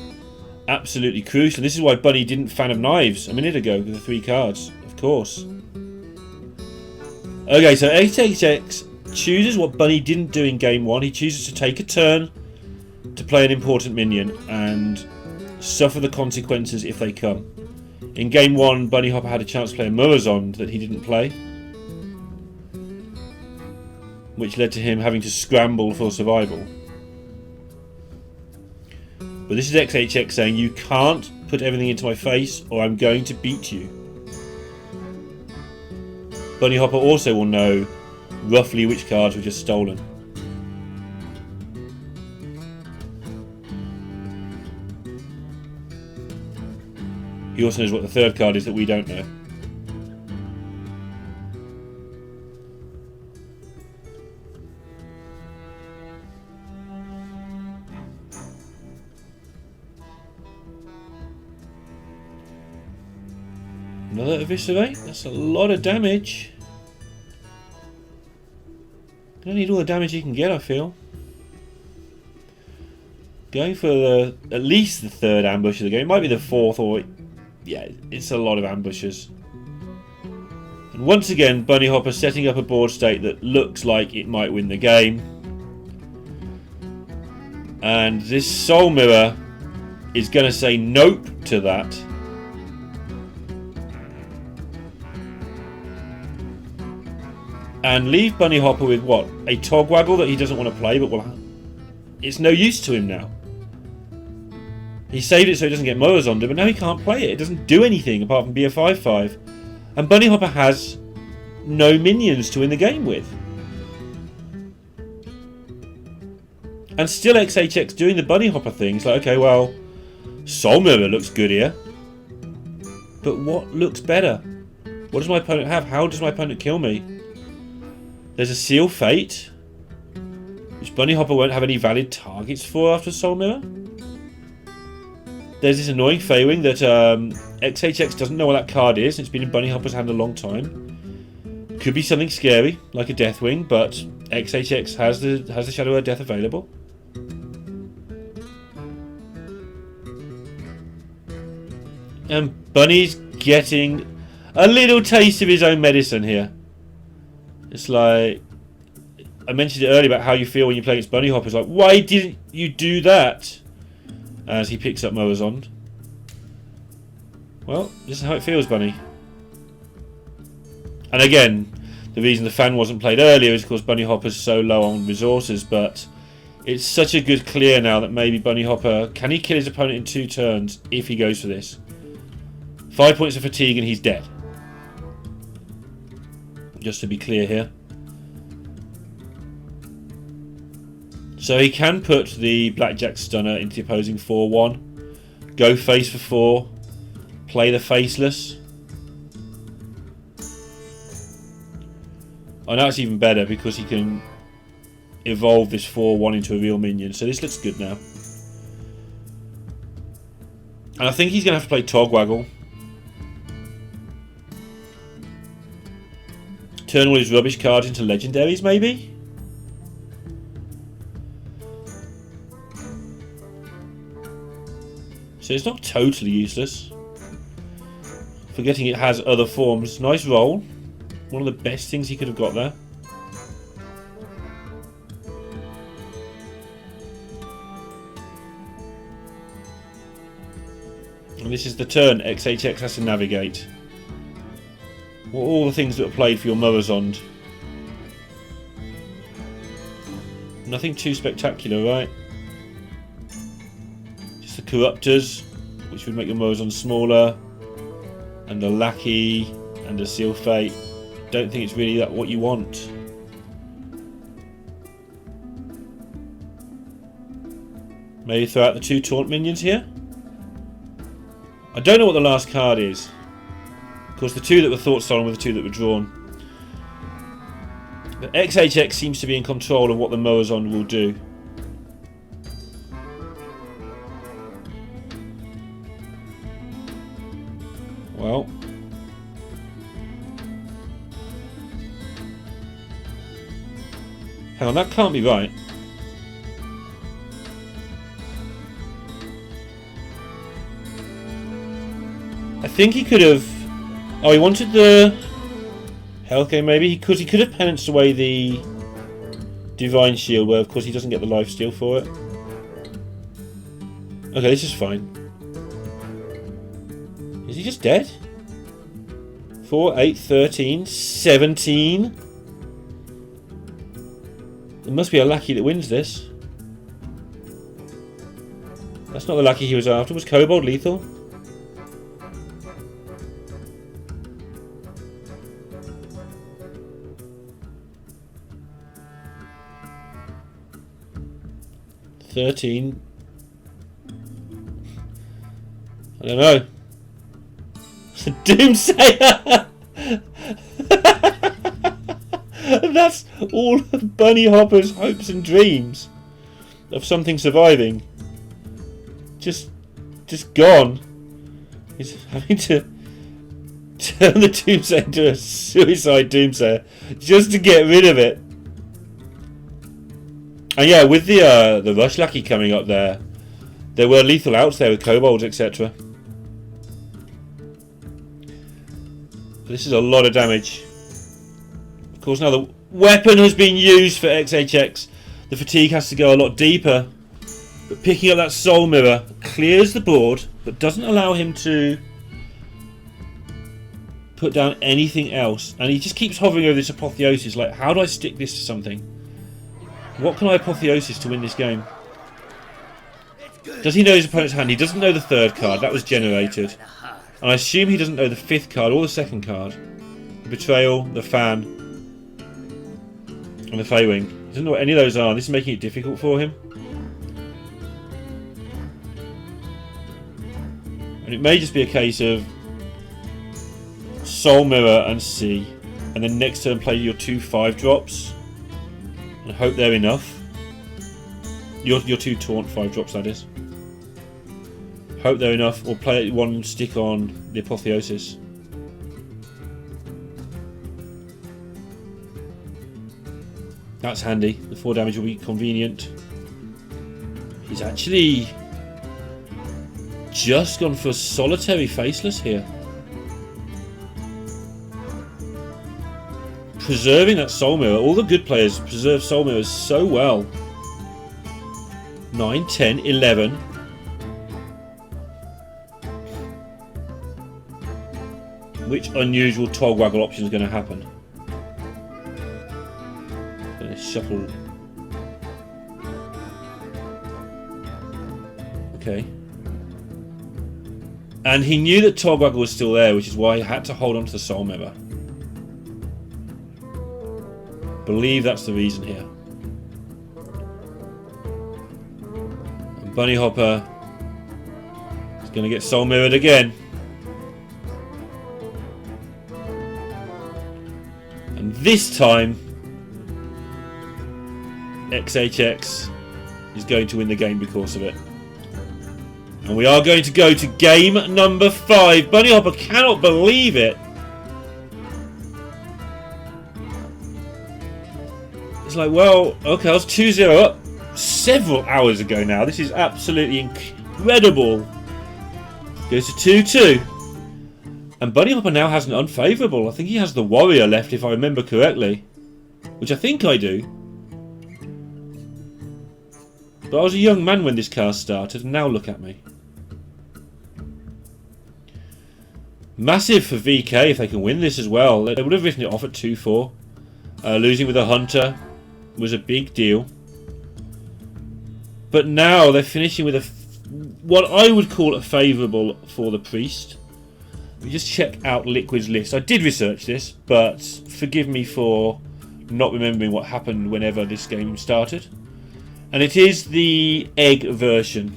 absolutely crucial, this is why Bunny didn't Fan of Knives a minute ago with the 3 cards, of course. Okay, so XHX chooses what Bunny didn't do in game 1. He chooses to take a turn to play an important minion and suffer the consequences if they come. In game 1, Bunnyhoppor had a chance to play a Murazond that he didn't play, which led to him having to scramble for survival. But this is XHX saying, you can't put everything into my face or I'm going to beat you. Bunnyhoppor also will know roughly which cards were just stolen. He also knows what the third card is that we don't know. Another Eviscerate? That's a lot of damage. Gonna need all the damage he can get, I feel. Going for at least the third ambush of the game. It might be the fourth, or... yeah, it's a lot of ambushes. And once again, Bunnyhoppor setting up a board state that looks like it might win the game. And this Soul Mirror is going to say nope to that. And leave Bunnyhoppor with what? A Togwaggle that he doesn't want to play, but well, it's no use to him now. He saved it so he doesn't get mowers on him, but now he can't play it. It doesn't do anything apart from be a 5/5. And Bunnyhoppor has no minions to win the game with. And still XHX doing the Bunnyhoppor thing. It's like, okay, well, Soul Mirror looks good here. But what looks better? What does my opponent have? How does my opponent kill me? There's a Seal Fate, which Bunnyhoppor won't have any valid targets for after Soul Mirror. There's this annoying Feywing that XHX doesn't know what that card is. It's been in Bunnyhoppor's hand a long time. Could be something scary, like a Deathwing, but XHX has the Shadow of Death available. And Bunny's getting a little taste of his own medicine here. It's like, I mentioned it earlier about how you feel when you play against Bunnyhoppor. It's like, why didn't you do that? As he picks up Moazond. Well, this is how it feels, Bunny. And again, the reason the fan wasn't played earlier is because Bunnyhoppor's so low on resources, but it's such a good clear now that maybe Bunnyhoppor, can he kill his opponent in 2 turns if he goes for this? 5 points of fatigue and he's dead. Just to be clear here. So he can put the Blackjack Stunner into the opposing 4-1. Go face for 4. Play the Faceless. Oh, now it's even better because he can evolve this 4-1 into a real minion. So this looks good now. And I think he's going to have to play Togwaggle. Turn all his rubbish cards into legendaries, maybe? So it's not totally useless. Forgetting it has other forms. Nice roll. One of the best things he could have got there. And this is the turn XHX has to navigate. All the things that are played for your Moazond. Nothing too spectacular, right? Just the Corruptors, which would make your Moazond smaller, and the Lackey, and the Seal Fate. Don't think it's really that what you want. Maybe throw out the 2 Taunt minions here. I don't know what the last card is. Of course, the 2 that were thought stolen were the 2 that were drawn. But XHX seems to be in control of what the Moazond will do. Well. Hang on, that can't be right. I think he could have... Oh, he wanted the health game, maybe? Because he could have penanced away the Divine Shield, where of course he doesn't get the lifesteal for it. Okay, this is fine. Is he just dead? 4, 8, 13, 17. It must be a lackey that wins this. That's not the lackey he was after. Was Kobold lethal? $13. I don't know. Doomsayer! That's all of Bunnyhoppor's hopes and dreams of something surviving. Just gone. He's having to turn the Doomsayer into a suicide Doomsayer just to get rid of it. And yeah, with the Rush Lackey coming up there were lethal outs there with Kobolds, etc. This is a lot of damage. Of course, now the weapon has been used for XHX. The fatigue has to go a lot deeper. But picking up that Soul Mirror clears the board, but doesn't allow him to put down anything else. And he just keeps hovering over this Apotheosis, like, how do I stick this to something? What can I Apotheosis to win this game? Does he know his opponent's hand? He doesn't know the third card. That was generated. And I assume he doesn't know the fifth card or the second card. The Betrayal, the Fan, and the Feywing. He doesn't know what any of those are. This is making it difficult for him. And it may just be a case of Soul Mirror and C, and then next turn play your 2 5-drops and hope they're enough. Your 2 Taunt 5-drops, that is. Hope they're enough, or play one stick on the Apotheosis. That's handy. The 4 damage will be convenient. He's actually just gone for a solitary Faceless here. Preserving that Soul Mirror. All the good players preserve Soul Mirrors so well. 9, 10, 11. Which unusual Togwaggle option is going to happen? Going to shuffle. Okay. And he knew that Togwaggle was still there, which is why he had to hold on to the Soul Mirror. Believe that's the reason here. And Bunnyhoppor is going to get Soul Mirrored again. And this time, XHX is going to win the game because of it. And we are going to go to game number 5. Bunnyhoppor cannot believe it. It's like, well, okay, I was 2-0 up several hours ago now. This is absolutely incredible. Goes to 2-2. And Bunnyhoppor now has an unfavourable. I think he has the Warrior left, if I remember correctly. Which I think I do. But I was a young man when this cast started, and now look at me. Massive for VK if they can win this as well. They would have written it off at 2-4. Losing with a Hunter was a big deal. But now they're finishing with what I would call a favourable for the Priest. We just check out Liquid's list. I did research this, but forgive me for not remembering what happened whenever this game started. And it is the egg version.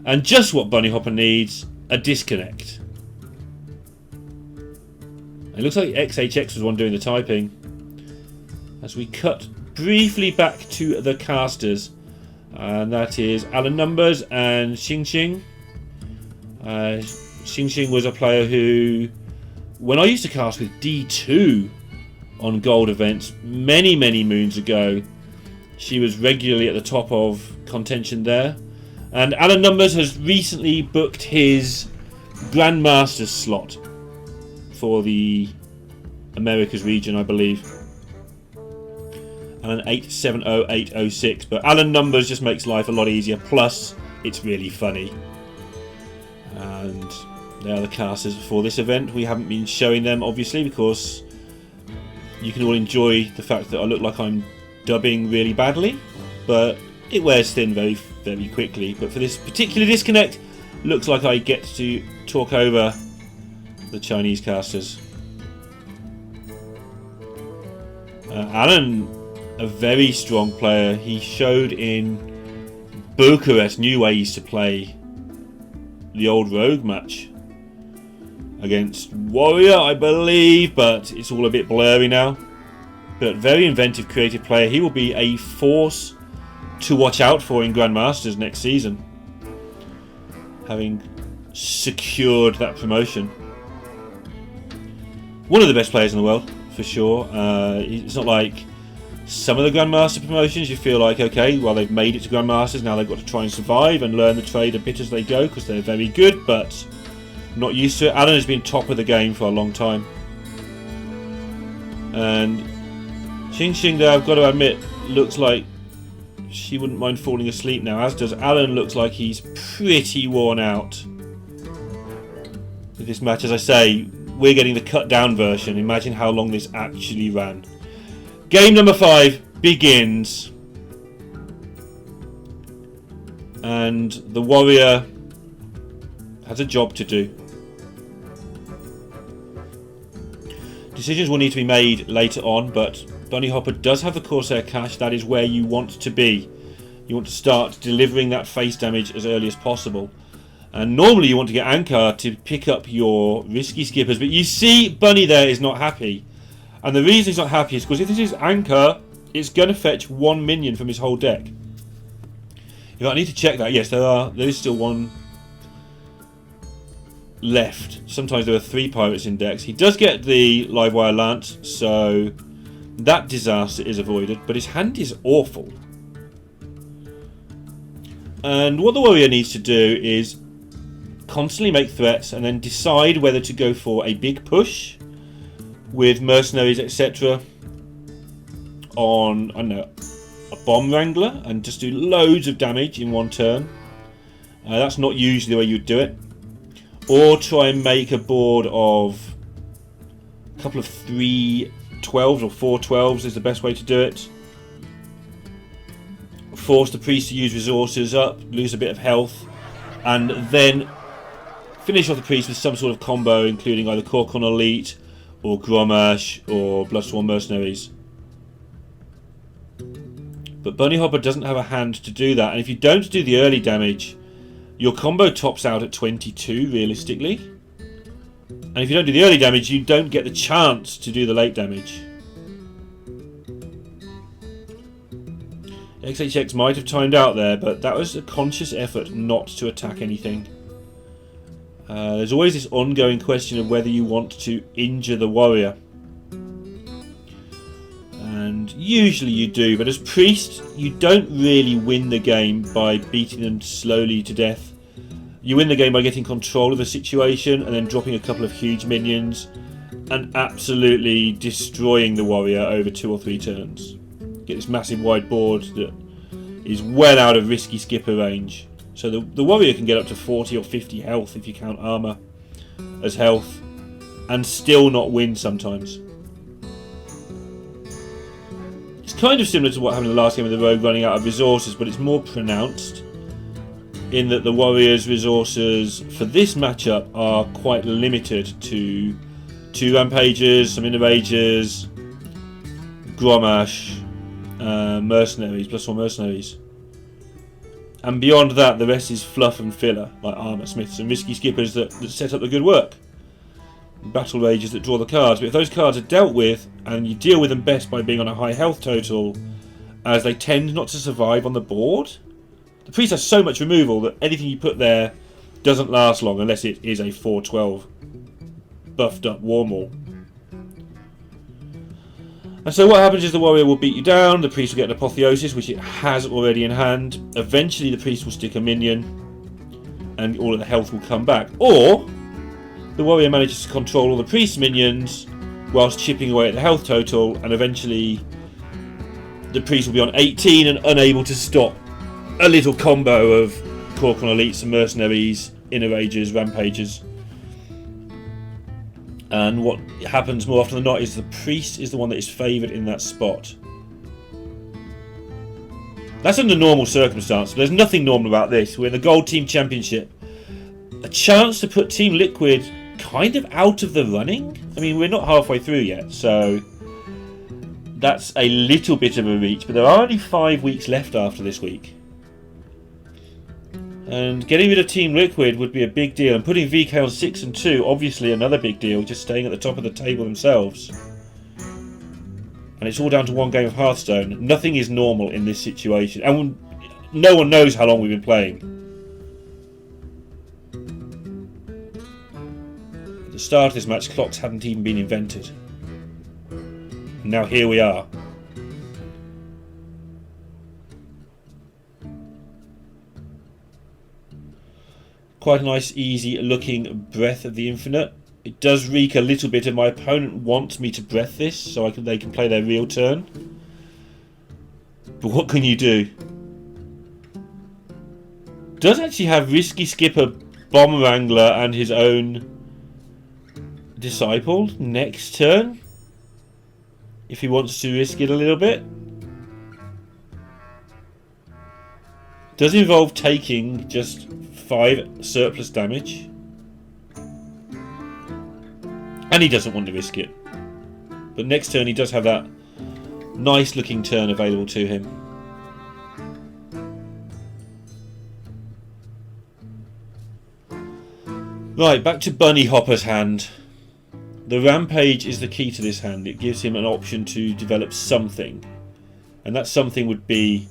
And just what Bunnyhoppor needs, a disconnect. It looks like XHX was one doing the typing. As we cut briefly back to the casters. And that is Alan Numbers and Xing Xing. Xing Xing was a player who, when I used to cast with D2 on gold events many moons ago, she was regularly at the top of contention there. And Alan Numbers has recently booked his Grandmaster's slot for the Americas region, I believe. Alan 870806. But Alan Numbers just makes life a lot easier. Plus it's really funny. And they are the casters for this event. We haven't been showing them, obviously, because you can all enjoy the fact that I look like I'm dubbing really badly, but it wears thin very, very quickly. But for this particular disconnect, looks like I get to talk over the Chinese casters. Alan, a very strong player. He showed in Bucharest new ways to play the old rogue match against Warrior, I believe, but it's all a bit blurry now. But very inventive, creative player. He will be a force to watch out for in Grandmasters next season, having secured that promotion. One of the best players in the world, for sure. It's not like some of the Grandmaster promotions you feel like, okay, well, they've made it to Grandmasters, now they've got to try and survive and learn the trade a bit as they go, because they're very good, but not used to it. Alan has been top of the game for a long time. And Xing Xing, there, I've got to admit, looks like she wouldn't mind falling asleep now, as does Alan. Looks like he's pretty worn out with this match. As I say, we're getting the cut down version. Imagine how long this actually ran. Game number 5 begins, and the Warrior has a job to do. Decisions will need to be made later on, but Bunnyhoppor does have the Corsair cache. That is where you want to be. You want to start delivering that face damage as early as possible. And normally you want to get Ankar to pick up your risky skippers, but you see Bunny there is not happy. And the reason he's not happy is because if this is Ankar, it's going to fetch 1 minion from his whole deck. If I need to check that, yes, there is still one left. Sometimes there are 3 pirates in decks. He does get the Livewire Lance, so that disaster is avoided, but his hand is awful. And what the Warrior needs to do is constantly make threats and then decide whether to go for a big push with mercenaries, etc. on, I don't know, a bomb wrangler and just do loads of damage in one turn. That's not usually the way you'd do it. Or try and make a board of a couple of 3 12s or 4 12s is the best way to do it. Force the priest to use resources up, lose a bit of health, and then finish off the priest with some sort of combo, including either Korkon Elite or Gromash or Bloodsworn Mercenaries. But Bunnyhoppor doesn't have a hand to do that, and if you don't do the early damage, your combo tops out at 22 realistically. And if you don't do the early damage, you don't get the chance to do the late damage. XHX might have timed out there, but that was a conscious effort not to attack anything. There's always this ongoing question of whether you want to injure the Warrior. And usually you do, but as Priest, you don't really win the game by beating them slowly to death. You win the game by getting control of the situation and then dropping a couple of huge minions and absolutely destroying the Warrior over 2 or 3 turns. Get this massive wide board that is well out of risky skipper range. So the Warrior can get up to 40 or 50 health if you count armour as health and still not win sometimes. It's kind of similar to what happened in the last game with the Rogue running out of resources, but it's more pronounced in that the Warrior's resources for this matchup are quite limited to 2 Rampagers, some Inneragers, Gromash, mercenaries, +1 mercenaries. And beyond that, the rest is fluff and filler, like armour smiths and risky skippers that set up the good work. Battle rages that draw the cards. But if those cards are dealt with, and you deal with them best by being on a high health total, as they tend not to survive on the board. The priest has so much removal that anything you put there doesn't last long unless it is a 4/12 buffed up Warmaul. And so what happens is the Warrior will beat you down, the priest will get an Apotheosis, which it has already in hand. Eventually the priest will stick a minion, and all of the health will come back. Or the Warrior manages to control all the priest's minions whilst chipping away at the health total, and eventually the priest will be on 18 and unable to stop a little combo of Cork on Elites, some Mercenaries, Inner Rages, Rampagers. And what happens more often than not is the Priest is the one that is favoured in that spot. That's under normal circumstances. There's nothing normal about this. We're in the Gold Team Championship. A chance to put Team Liquid kind of out of the running. I mean, we're not halfway through yet, so that's a little bit of a reach. But there are only 5 weeks left after this week. And getting rid of Team Liquid would be a big deal. And putting VK on 6 and 2, obviously another big deal, just staying at the top of the table themselves. And it's all down to one game of Hearthstone. Nothing is normal in this situation. And no one knows how long we've been playing. At the start of this match, clocks hadn't even been invented. And now here we are. Quite a nice, easy looking Breath of the Infinite. It does reek a little bit, and my opponent wants me to breath this so they can play their real turn. But what can you do? Does actually have Risky Skipper, Bomb Wrangler, and his own Disciple next turn, if he wants to risk it a little bit. Does involve taking just 5 surplus damage. And he doesn't want to risk it. But next turn he does have that nice looking turn available to him. Right, back to Bunnyhoppor's hand. The Rampage is the key to this hand. It gives him an option to develop something. And that something would be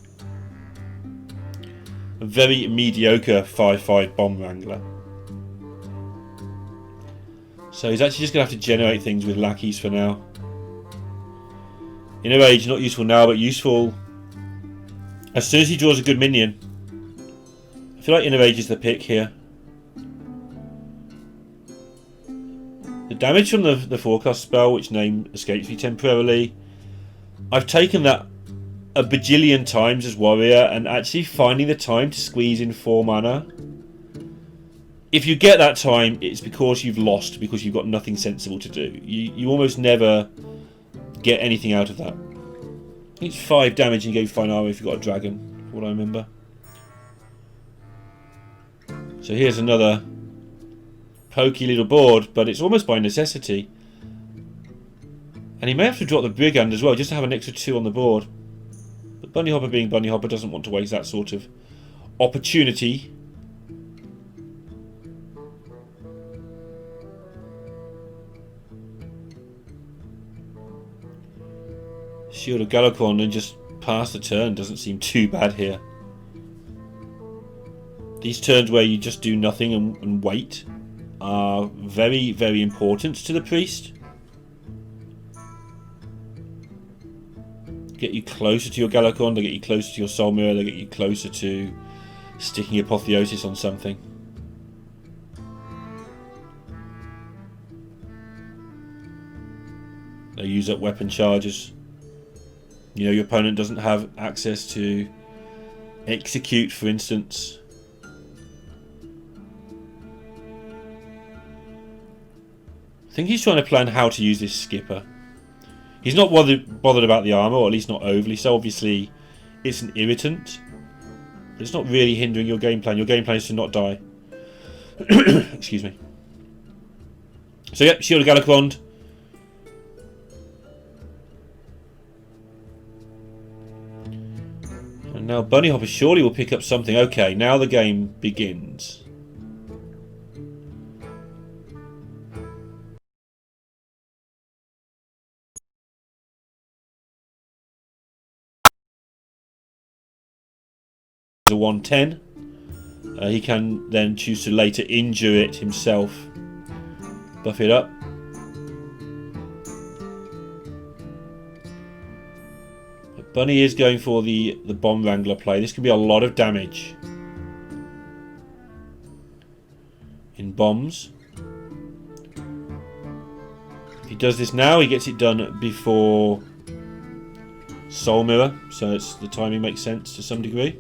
a very mediocre 5/5 Bomb Wrangler. So he's actually just going to have to generate things with lackeys for now. Inner Rage, not useful now, but useful as soon as he draws a good minion. I feel like Inner Rage is the pick here. The damage from the forecast spell, which name escapes me temporarily, I've taken that a bajillion times as warrior, and actually finding the time to squeeze in 4 mana. If you get that time, it's because you've lost, because you've got nothing sensible to do. You almost never get anything out of that. It's 5 damage and you gave fine armor if you've got a dragon, from what I remember. So here's another pokey little board, but it's almost by necessity. And he may have to drop the Brigand as well, just to have an extra 2 on the board. But Bunnyhoppor being Bunnyhoppor doesn't want to waste that sort of opportunity. Shield of Galakrond and just pass the turn doesn't seem too bad here. These turns where you just do nothing and wait are very, very important to the Priest. Get you closer to your Galakrond, they get you closer to your Soul Mirror, they get you closer to sticking Apotheosis on something. They use up weapon charges. You know, your opponent doesn't have access to execute, for instance. I think he's trying to plan how to use this Skipper. He's not bothered about the armor, or at least not overly so. Obviously, it's an irritant. But it's not really hindering your game plan. Your game plan is to not die. Excuse me. So, yep, Shield of Galakrond. And now Bunnyhoppor surely will pick up something. Okay, now the game begins. A 110. He can then choose to later injure it himself. Buff it up. But Bunny is going for the Bomb Wrangler play. This could be a lot of damage in bombs. If he does this now, he gets it done before Soul Mirror, so the timing makes sense to some degree.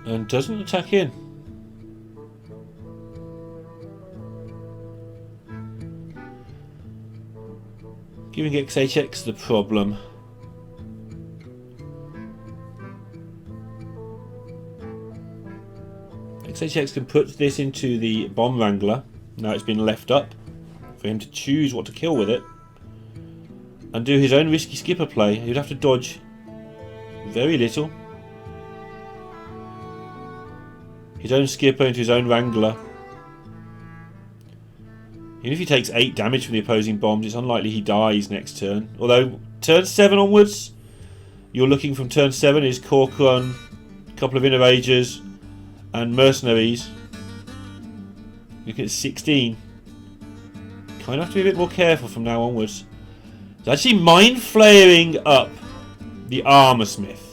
And doesn't attack in. Giving XHX the problem. XHX can put this into the Bomb Wrangler. Now it's been left up for him to choose what to kill with it. And do his own risky skipper play. He would have to dodge very little. His own skipper into his own Wrangler. Even if he takes 8 damage from the opposing bombs, it's unlikely he dies next turn. Although, turn 7 onwards, you're looking from turn 7 is Cork Run, a couple of Inner Rages, and Mercenaries. Look at 16. Kind of have to be a bit more careful from now onwards. It's actually mind flaring up the Armour Smith.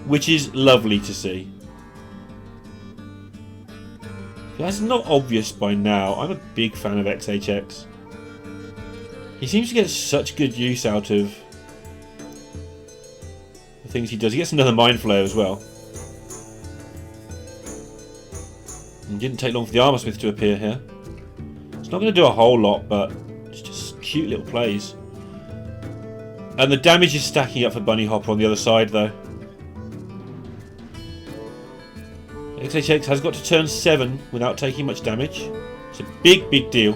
Which is lovely to see. That's not obvious by now. I'm a big fan of XHX. He seems to get such good use out of the things he does. He gets another Mind Flayer as well. It didn't take long for the Armour Smith to appear here. It's not going to do a whole lot, but it's just cute little plays. And the damage is stacking up for Bunnyhoppor on the other side, though. XHX has got to turn 7 without taking much damage. It's a big, big deal.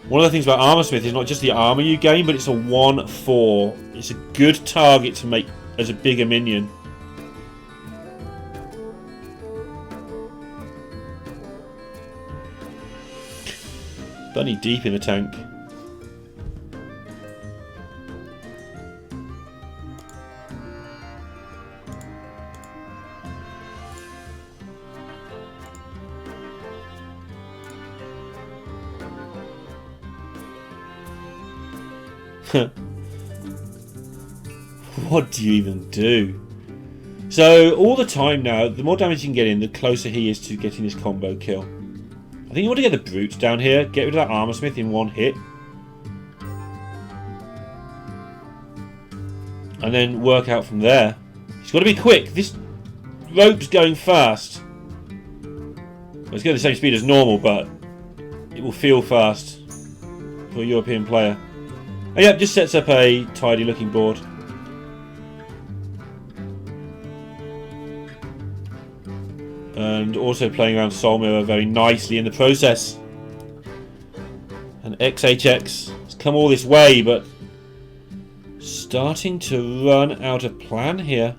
One of the things about Armour Smith is not just the armour you gain, but it's a 1/4. It's a good target to make as a bigger minion. Bunny deep in the tank. What do you even do? So all the time now, the more damage you can get in, the closer he is to getting this combo kill. I think you want to get the brutes down here, get rid of that Armour Smith in one hit, and then work out from there. He's got to be quick. This rope's going fast. Well, it's going the same speed as normal, but it will feel fast for a European player. Oh, yep, just sets up a tidy looking board. And also playing around Soul Mirror very nicely in the process. And XHX has come all this way, but starting to run out of plan here.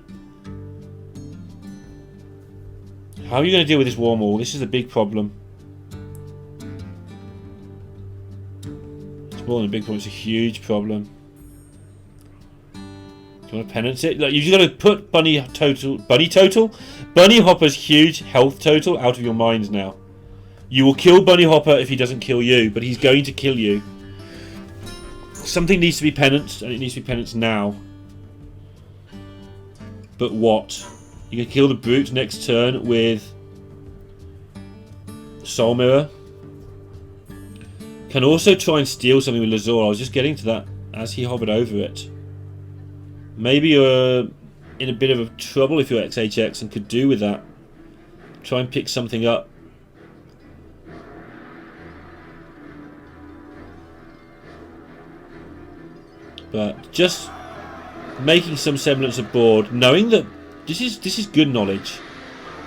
How are you going to deal with this War Maul? This is a big problem. It's more than a big problem, it's a huge problem. Do you want to penance it? Like, you've got to put Bunnyhoppor's huge health total out of your minds now. You will kill Bunnyhoppor if he doesn't kill you, but he's going to kill you. Something needs to be penanced, and it needs to be penanced now. But what? You can kill the brute next turn with Soul Mirror. Can also try and steal something with Lazor. I was just getting to that as he hovered over it. Maybe you're in a bit of trouble if you're XHX and could do with that. Try and pick something up. But just making some semblance of board, knowing that this is good knowledge.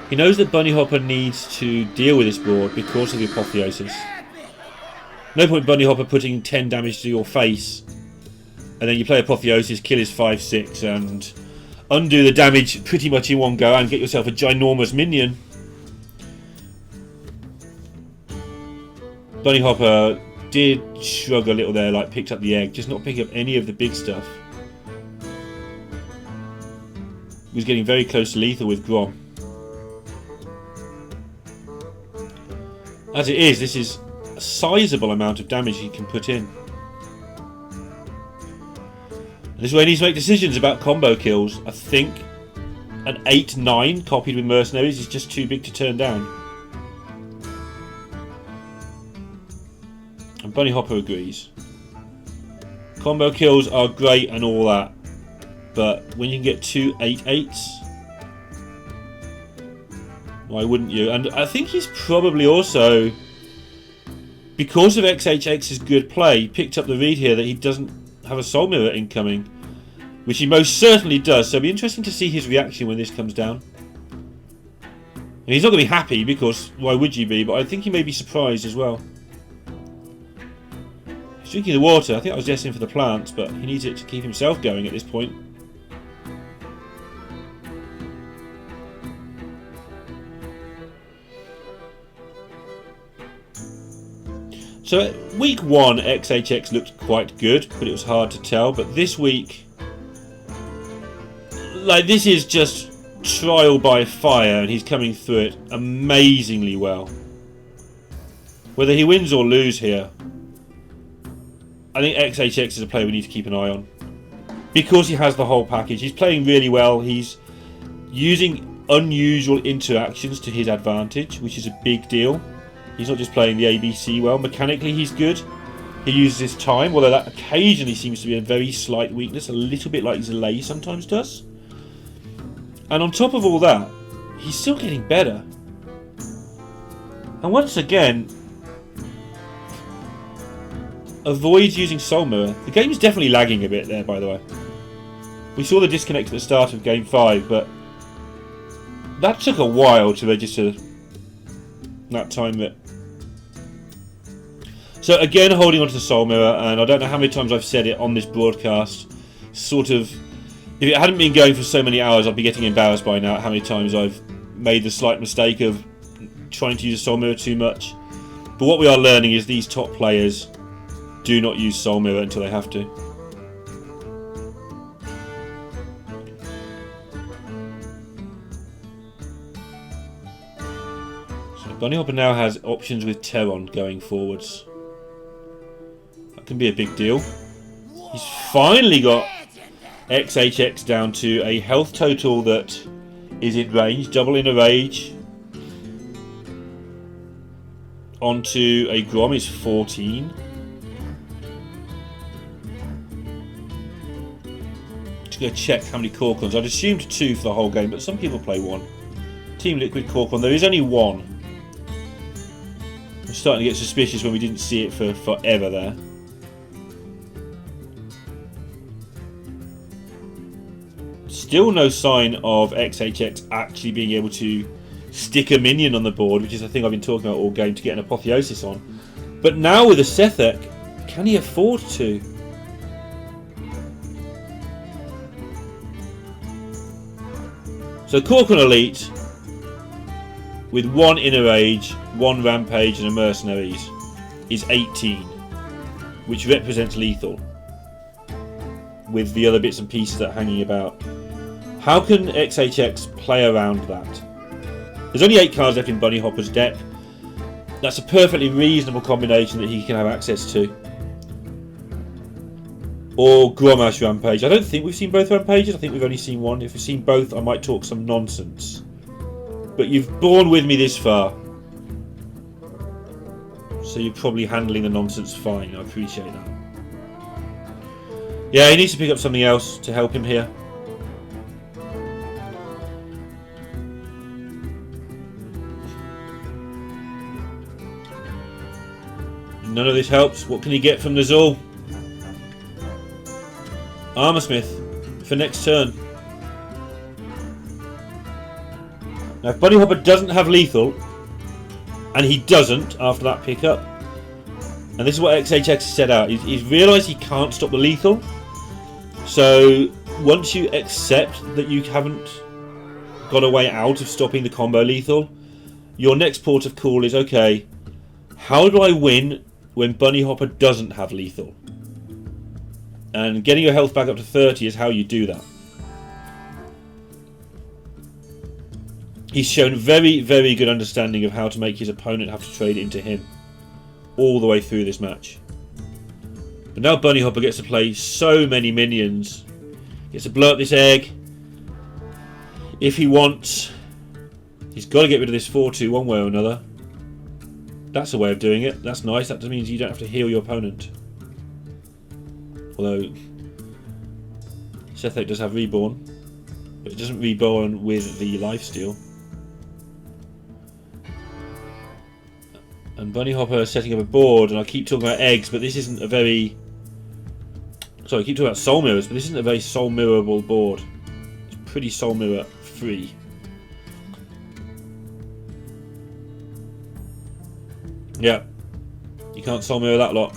He knows that Bunnyhoppor needs to deal with this board because of the Apotheosis. No point Bunnyhoppor putting 10 damage to your face, and then you play Apotheosis, kill his 5/6, and undo the damage pretty much in one go and get yourself a ginormous minion. Bunnyhoppor did shrug a little there, like picked up the egg, just not picking up any of the big stuff. He was getting very close to lethal with Grom. As it is, this is a sizable amount of damage he can put in. This is where he needs to make decisions about combo kills. I think an 8/9 copied with Mercenaries is just too big to turn down. And Bunnyhoppor agrees. Combo kills are great and all that, but when you can get 2 8/8s, why wouldn't you? And I think he's probably also, because of XHX's good play, picked up the read here that he doesn't have a Soul Mirror incoming, which he most certainly does. So it'll be interesting to see his reaction when this comes down. And he's not going to be happy, because why would you be? But I think he may be surprised as well. He's drinking the water. I think I was destined for the plants, but he needs it to keep himself going at this point. So week 1, XHX looked quite good, but it was hard to tell. But this week, like, this is just trial by fire, and he's coming through it amazingly well. Whether he wins or lose here, I think XHX is a player we need to keep an eye on, because he has the whole package. He's playing really well. He's using unusual interactions to his advantage, which is a big deal. He's not just playing the ABC well. Mechanically, he's good. He uses his time, although that occasionally seems to be a very slight weakness, a little bit like Zalay sometimes does. And on top of all that, he's still getting better. And once again, avoids using Soul Mirror. The game's definitely lagging a bit there, by the way. We saw the disconnect at the start of Game 5, but that took a while to register that time bit. So again, holding onto the Soul Mirror, and I don't know how many times I've said it on this broadcast, sort of, if it hadn't been going for so many hours, I'd be getting embarrassed by now at how many times I've made the slight mistake of trying to use a Soul Mirror too much. But what we are learning is these top players do not use Soul Mirror until they have to. So Bunnyhoppor now has options with Terron going forwards. That can be a big deal. He's finally got XHX down to a health total that is in range, double in a rage. Onto a Grom is 14. To go check how many Corcons. I'd assumed 2 for the whole game, but some people play 1. Team Liquid Corcon, there is only 1. I'm starting to get suspicious when we didn't see it for forever there. Still no sign of XHX actually being able to stick a minion on the board, which is a thing I've been talking about all game, to get an Apotheosis on. But now with a Sethek, can he afford to? So Corcon Elite with 1 Inner Rage, 1 Rampage and a Mercenaries is 18, which represents lethal, with the other bits and pieces that are hanging about. How can XHX play around that? There's only 8 cards left in Bunnyhoppor's deck. That's a perfectly reasonable combination that he can have access to. Or Gromash Rampage. I don't think we've seen both Rampages. I think we've only seen 1. If we've seen both, I might talk some nonsense. But you've borne with me this far, so you're probably handling the nonsense fine. I appreciate that. Yeah, he needs to pick up something else to help him here. None of this helps. What can he get from Nazul? Armorsmith for next turn. Now if Bunnyhoppor doesn't have lethal, and he doesn't after that pickup, and this is what XHX has set out, he's realised he can't stop the lethal. So once you accept that you haven't got a way out of stopping the combo lethal, your next port of call is, okay, how do I win when Bunnyhoppor doesn't have lethal? And getting your health back up to 30 is how you do that. He's shown very, very good understanding of how to make his opponent have to trade into him all the way through this match. But now Bunnyhoppor gets to play so many minions. Gets to blow up this egg. If he wants, he's got to get rid of this 4-2 one way or another. That's a way of doing it. That's nice. That means you don't have to heal your opponent. Although Sethate does have Reborn, but it doesn't Reborn with the lifesteal. And Bunnyhoppor is setting up a board, and I keep talking about eggs, but this isn't a very... Sorry, I keep talking about soul mirrors, but this isn't a very soul mirrorable board. It's pretty soul mirror free. Yeah, you can't soul mirror that lot.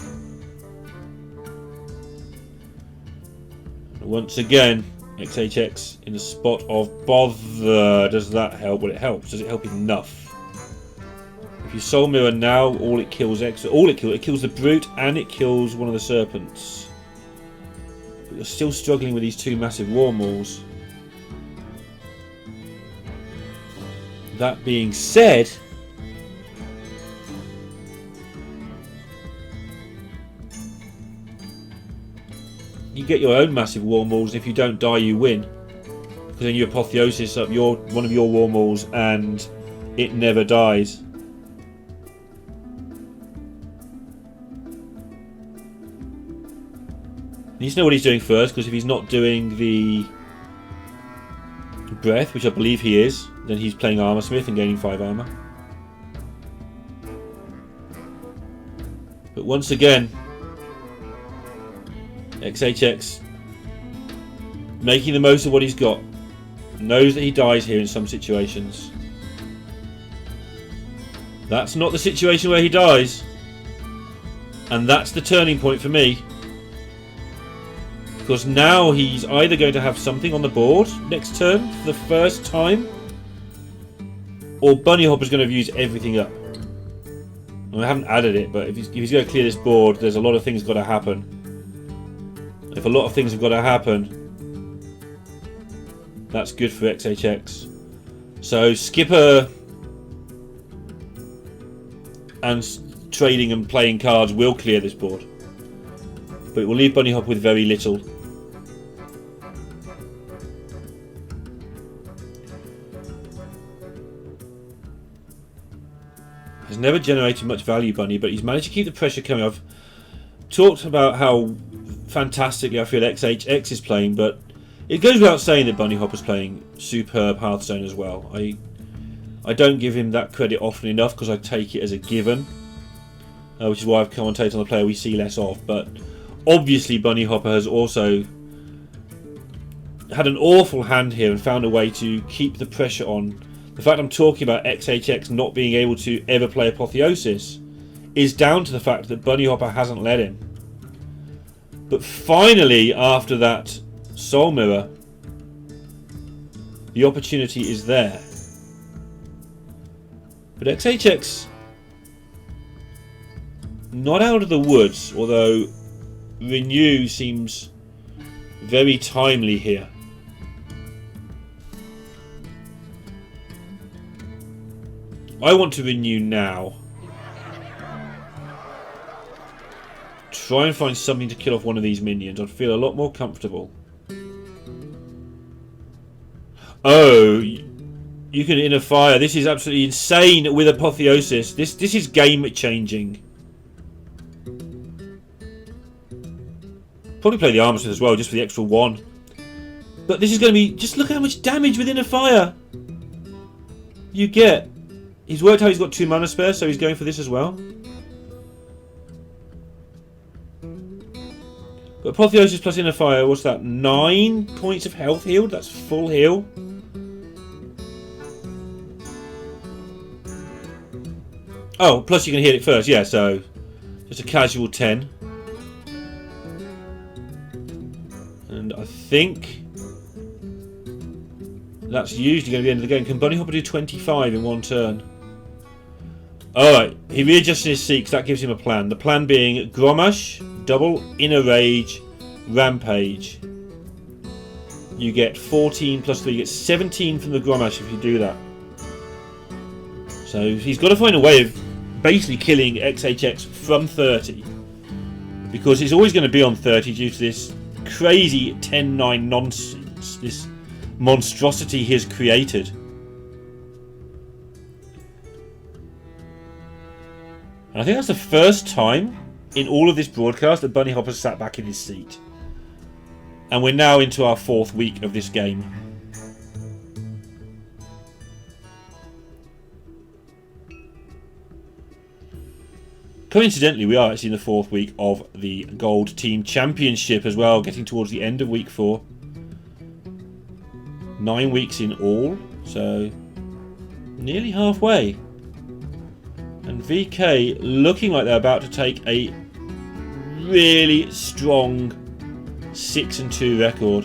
Once again, XHX in a spot of bother. Does that help? Well, it helps. Does it help enough? If you soul mirror now, all it kills it kills the brute and it kills one of the serpents. But you're still struggling with these two massive war mauls. That being said, you get your own massive war mauls, and if you don't die, you win. Because then you apotheosis up one of your war mauls, and it never dies. He needs to know what he's doing first, because if he's not doing the breath, which I believe he is, then he's playing Armor Smith and gaining 5 armor. But once again, XHX making the most of what he's got. Knows that he dies here in some situations. That's not the situation where he dies. And that's the turning point for me. Because now he's either going to have something on the board next turn for the first time, or Bunnyhoppor's going to have used everything up. I haven't added it, but if he's going to clear this board, there's a lot of things got to happen. If a lot of things have got to happen, that's good for XHX. So Skipper and trading and playing cards will clear this board, but it will leave Bunnyhoppor with very little. Has never generated much value, Bunny, but he's managed to keep the pressure coming. I've talked about how fantastically I feel XHX is playing, but it goes without saying that Bunnyhoppor's playing superb Hearthstone as well. I don't give him that credit often enough because I take it as a given, which is why I've commentated on the player we see less of. But obviously Bunnyhoppor has also had an awful hand here and found a way to keep the pressure on. The fact I'm talking about XHX not being able to ever play Apotheosis is down to the fact that Bunnyhoppor hasn't let him. But finally, after that Soul Mirror, the opportunity is there. But XHX, not out of the woods, although Renew seems very timely here. I want to renew now. Try and find something to kill off one of these minions. I'd feel a lot more comfortable. Oh, you can inner fire. This is absolutely insane with Apotheosis. This is game changing. Probably play the Armor Smith as well, just for the extra 1. But this is going to be... Just look how much damage with inner fire you get. He's worked out he's got 2 mana spare, so he's going for this as well. But Apotheosis plus Inner Fire, what's that? 9 points of health healed? That's full heal. Oh, plus you can heal it first, yeah, so just a casual 10. And I think that's usually going to be the end of the game. Can Bunnyhoppor do 25 in 1 turn? Alright, he readjusted his Seeks, that gives him a plan. The plan being Grommash, double, Inner Rage, Rampage. You get 14 plus 3, you get 17 from the Grommash if you do that. So he's got to find a way of basically killing XHX from 30. Because it's always going to be on 30 due to this crazy 10-9 nonsense, this monstrosity he has created. And I think that's the first time in all of this broadcast that Bunnyhoppor sat back in his seat. And we're now into our 4th week of this game. Coincidentally, we are actually in the 4th week of the Gold Team Championship as well, getting towards the end of week 4. 9 weeks in all, so nearly halfway. And VK looking like they're about to take a really strong 6-2 record.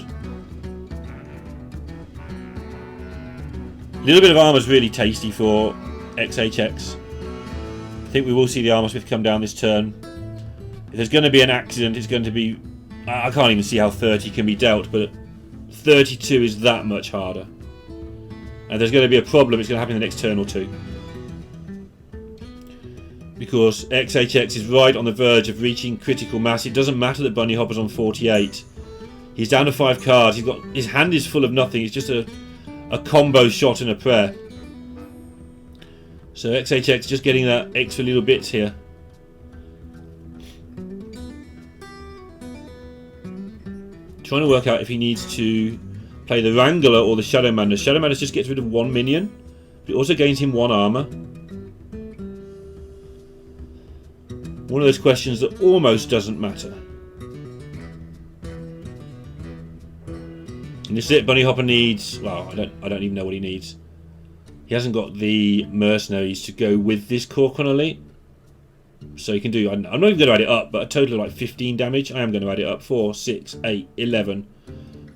A little bit of armour's really tasty for XHX. I think we will see the Armour Smith come down this turn. If there's going to be an accident, it's going to be... I can't even see how 30 can be dealt, but 32 is that much harder. And if there's going to be a problem, it's going to happen in the next turn or two. Because XHX is right on the verge of reaching critical mass. It doesn't matter that Bunnyhoppor's on 48. He's down to 5 cards. His hand is full of nothing. It's just a combo shot and a prayer. So XHX just getting that extra little bits here. Trying to work out if he needs to play the Wrangler or the Shadow Madness. Shadow Madness just gets rid of 1 minion, but it also gains him 1 armor. One of those questions that almost doesn't matter. And this is it. Bunnyhoppor needs... Well, I don't even know what he needs. He hasn't got the mercenaries to go with this Corcon Elite. So he can do... I'm not even going to add it up, but a total of like 15 damage. I am going to add it up. 4, 6, 8, 11.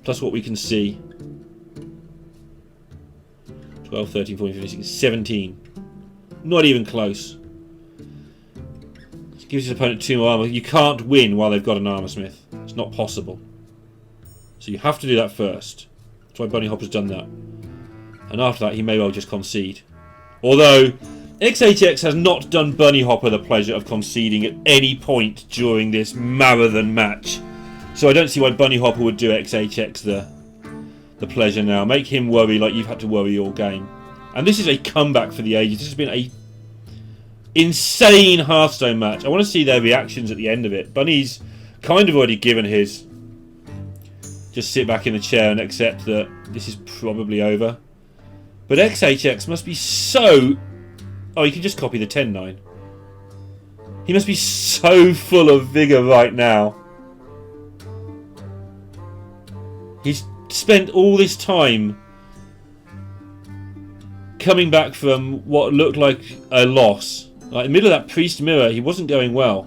Plus what we can see. 12, 13, 14, 15, 16, 17. Not even close. Gives his opponent 2 more armor. You can't win while they've got an Armor Smith. It's not possible. So you have to do that first. That's why Bunnyhoppor's done that. And after that, he may well just concede. Although, XHX has not done Bunnyhoppor the pleasure of conceding at any point during this marathon match. So I don't see why Bunnyhoppor would do XHX the pleasure now. Make him worry like you've had to worry all game. And this is a comeback for the ages. This has been a insane Hearthstone match. I want to see their reactions at the end of it. Bunny's kind of already given his. Just sit back in the chair and accept that this is probably over. But XHX must be so... Oh, he can just copy the 10-9. He must be so full of vigour right now. He's spent all this time coming back from what looked like a loss. Like in the middle of that Priest Mirror, he wasn't going well.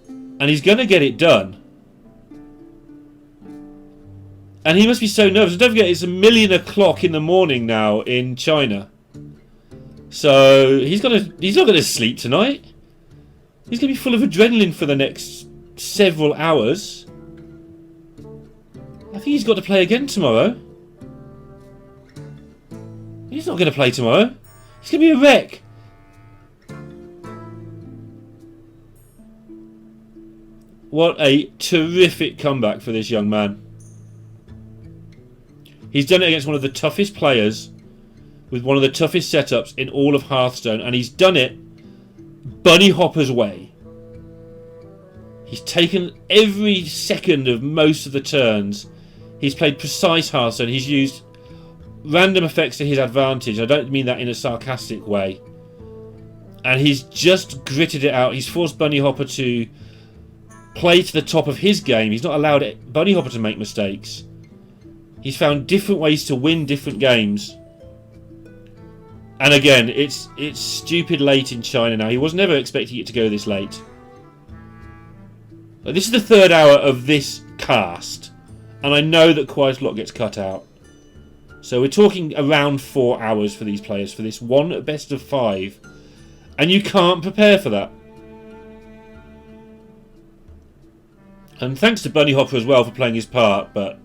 And he's going to get it done. And he must be so nervous. Don't forget, it's 1,000,000 o'clock in the morning now in China. So he's not going to sleep tonight. He's going to be full of adrenaline for the next several hours. I think he's got to play again tomorrow. He's not going to play tomorrow. He's going to be a wreck. What a terrific comeback for this young man. He's done it against one of the toughest players with one of the toughest setups in all of Hearthstone, and he's done it Bunnyhoppor's way. He's taken every second of most of the turns. He's played precise Hearthstone. He's used random effects to his advantage. I don't mean that in a sarcastic way. And he's just gritted it out. He's forced Bunnyhoppor to play to the top of his game. He's not allowed Bunnyhoppor to make mistakes. He's found different ways to win different games. And again, it's stupid late in China now. He was never expecting it to go this late. This is the 3rd hour of this cast. And I know that quite a lot gets cut out. So we're talking around 4 hours for these players for this one best of 5. And you can't prepare for that. And thanks to Bunnyhoppor as well for playing his part, but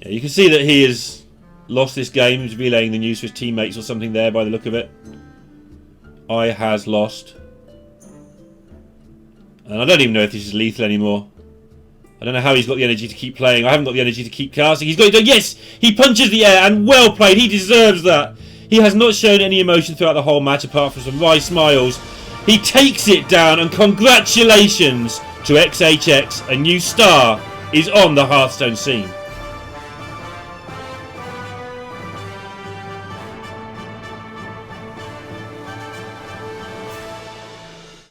yeah, you can see that he has lost this game. He's relaying the news to his teammates or something there by the look of it. I has lost. And I don't even know if this is lethal anymore. I don't know how he's got the energy to keep playing. I haven't got the energy to keep casting. He's got it. Yes! He punches the air, and well played. He deserves that. He has not shown any emotion throughout the whole match apart from some wry smiles. He takes it down, and congratulations to XHX, a new star is on the Hearthstone scene.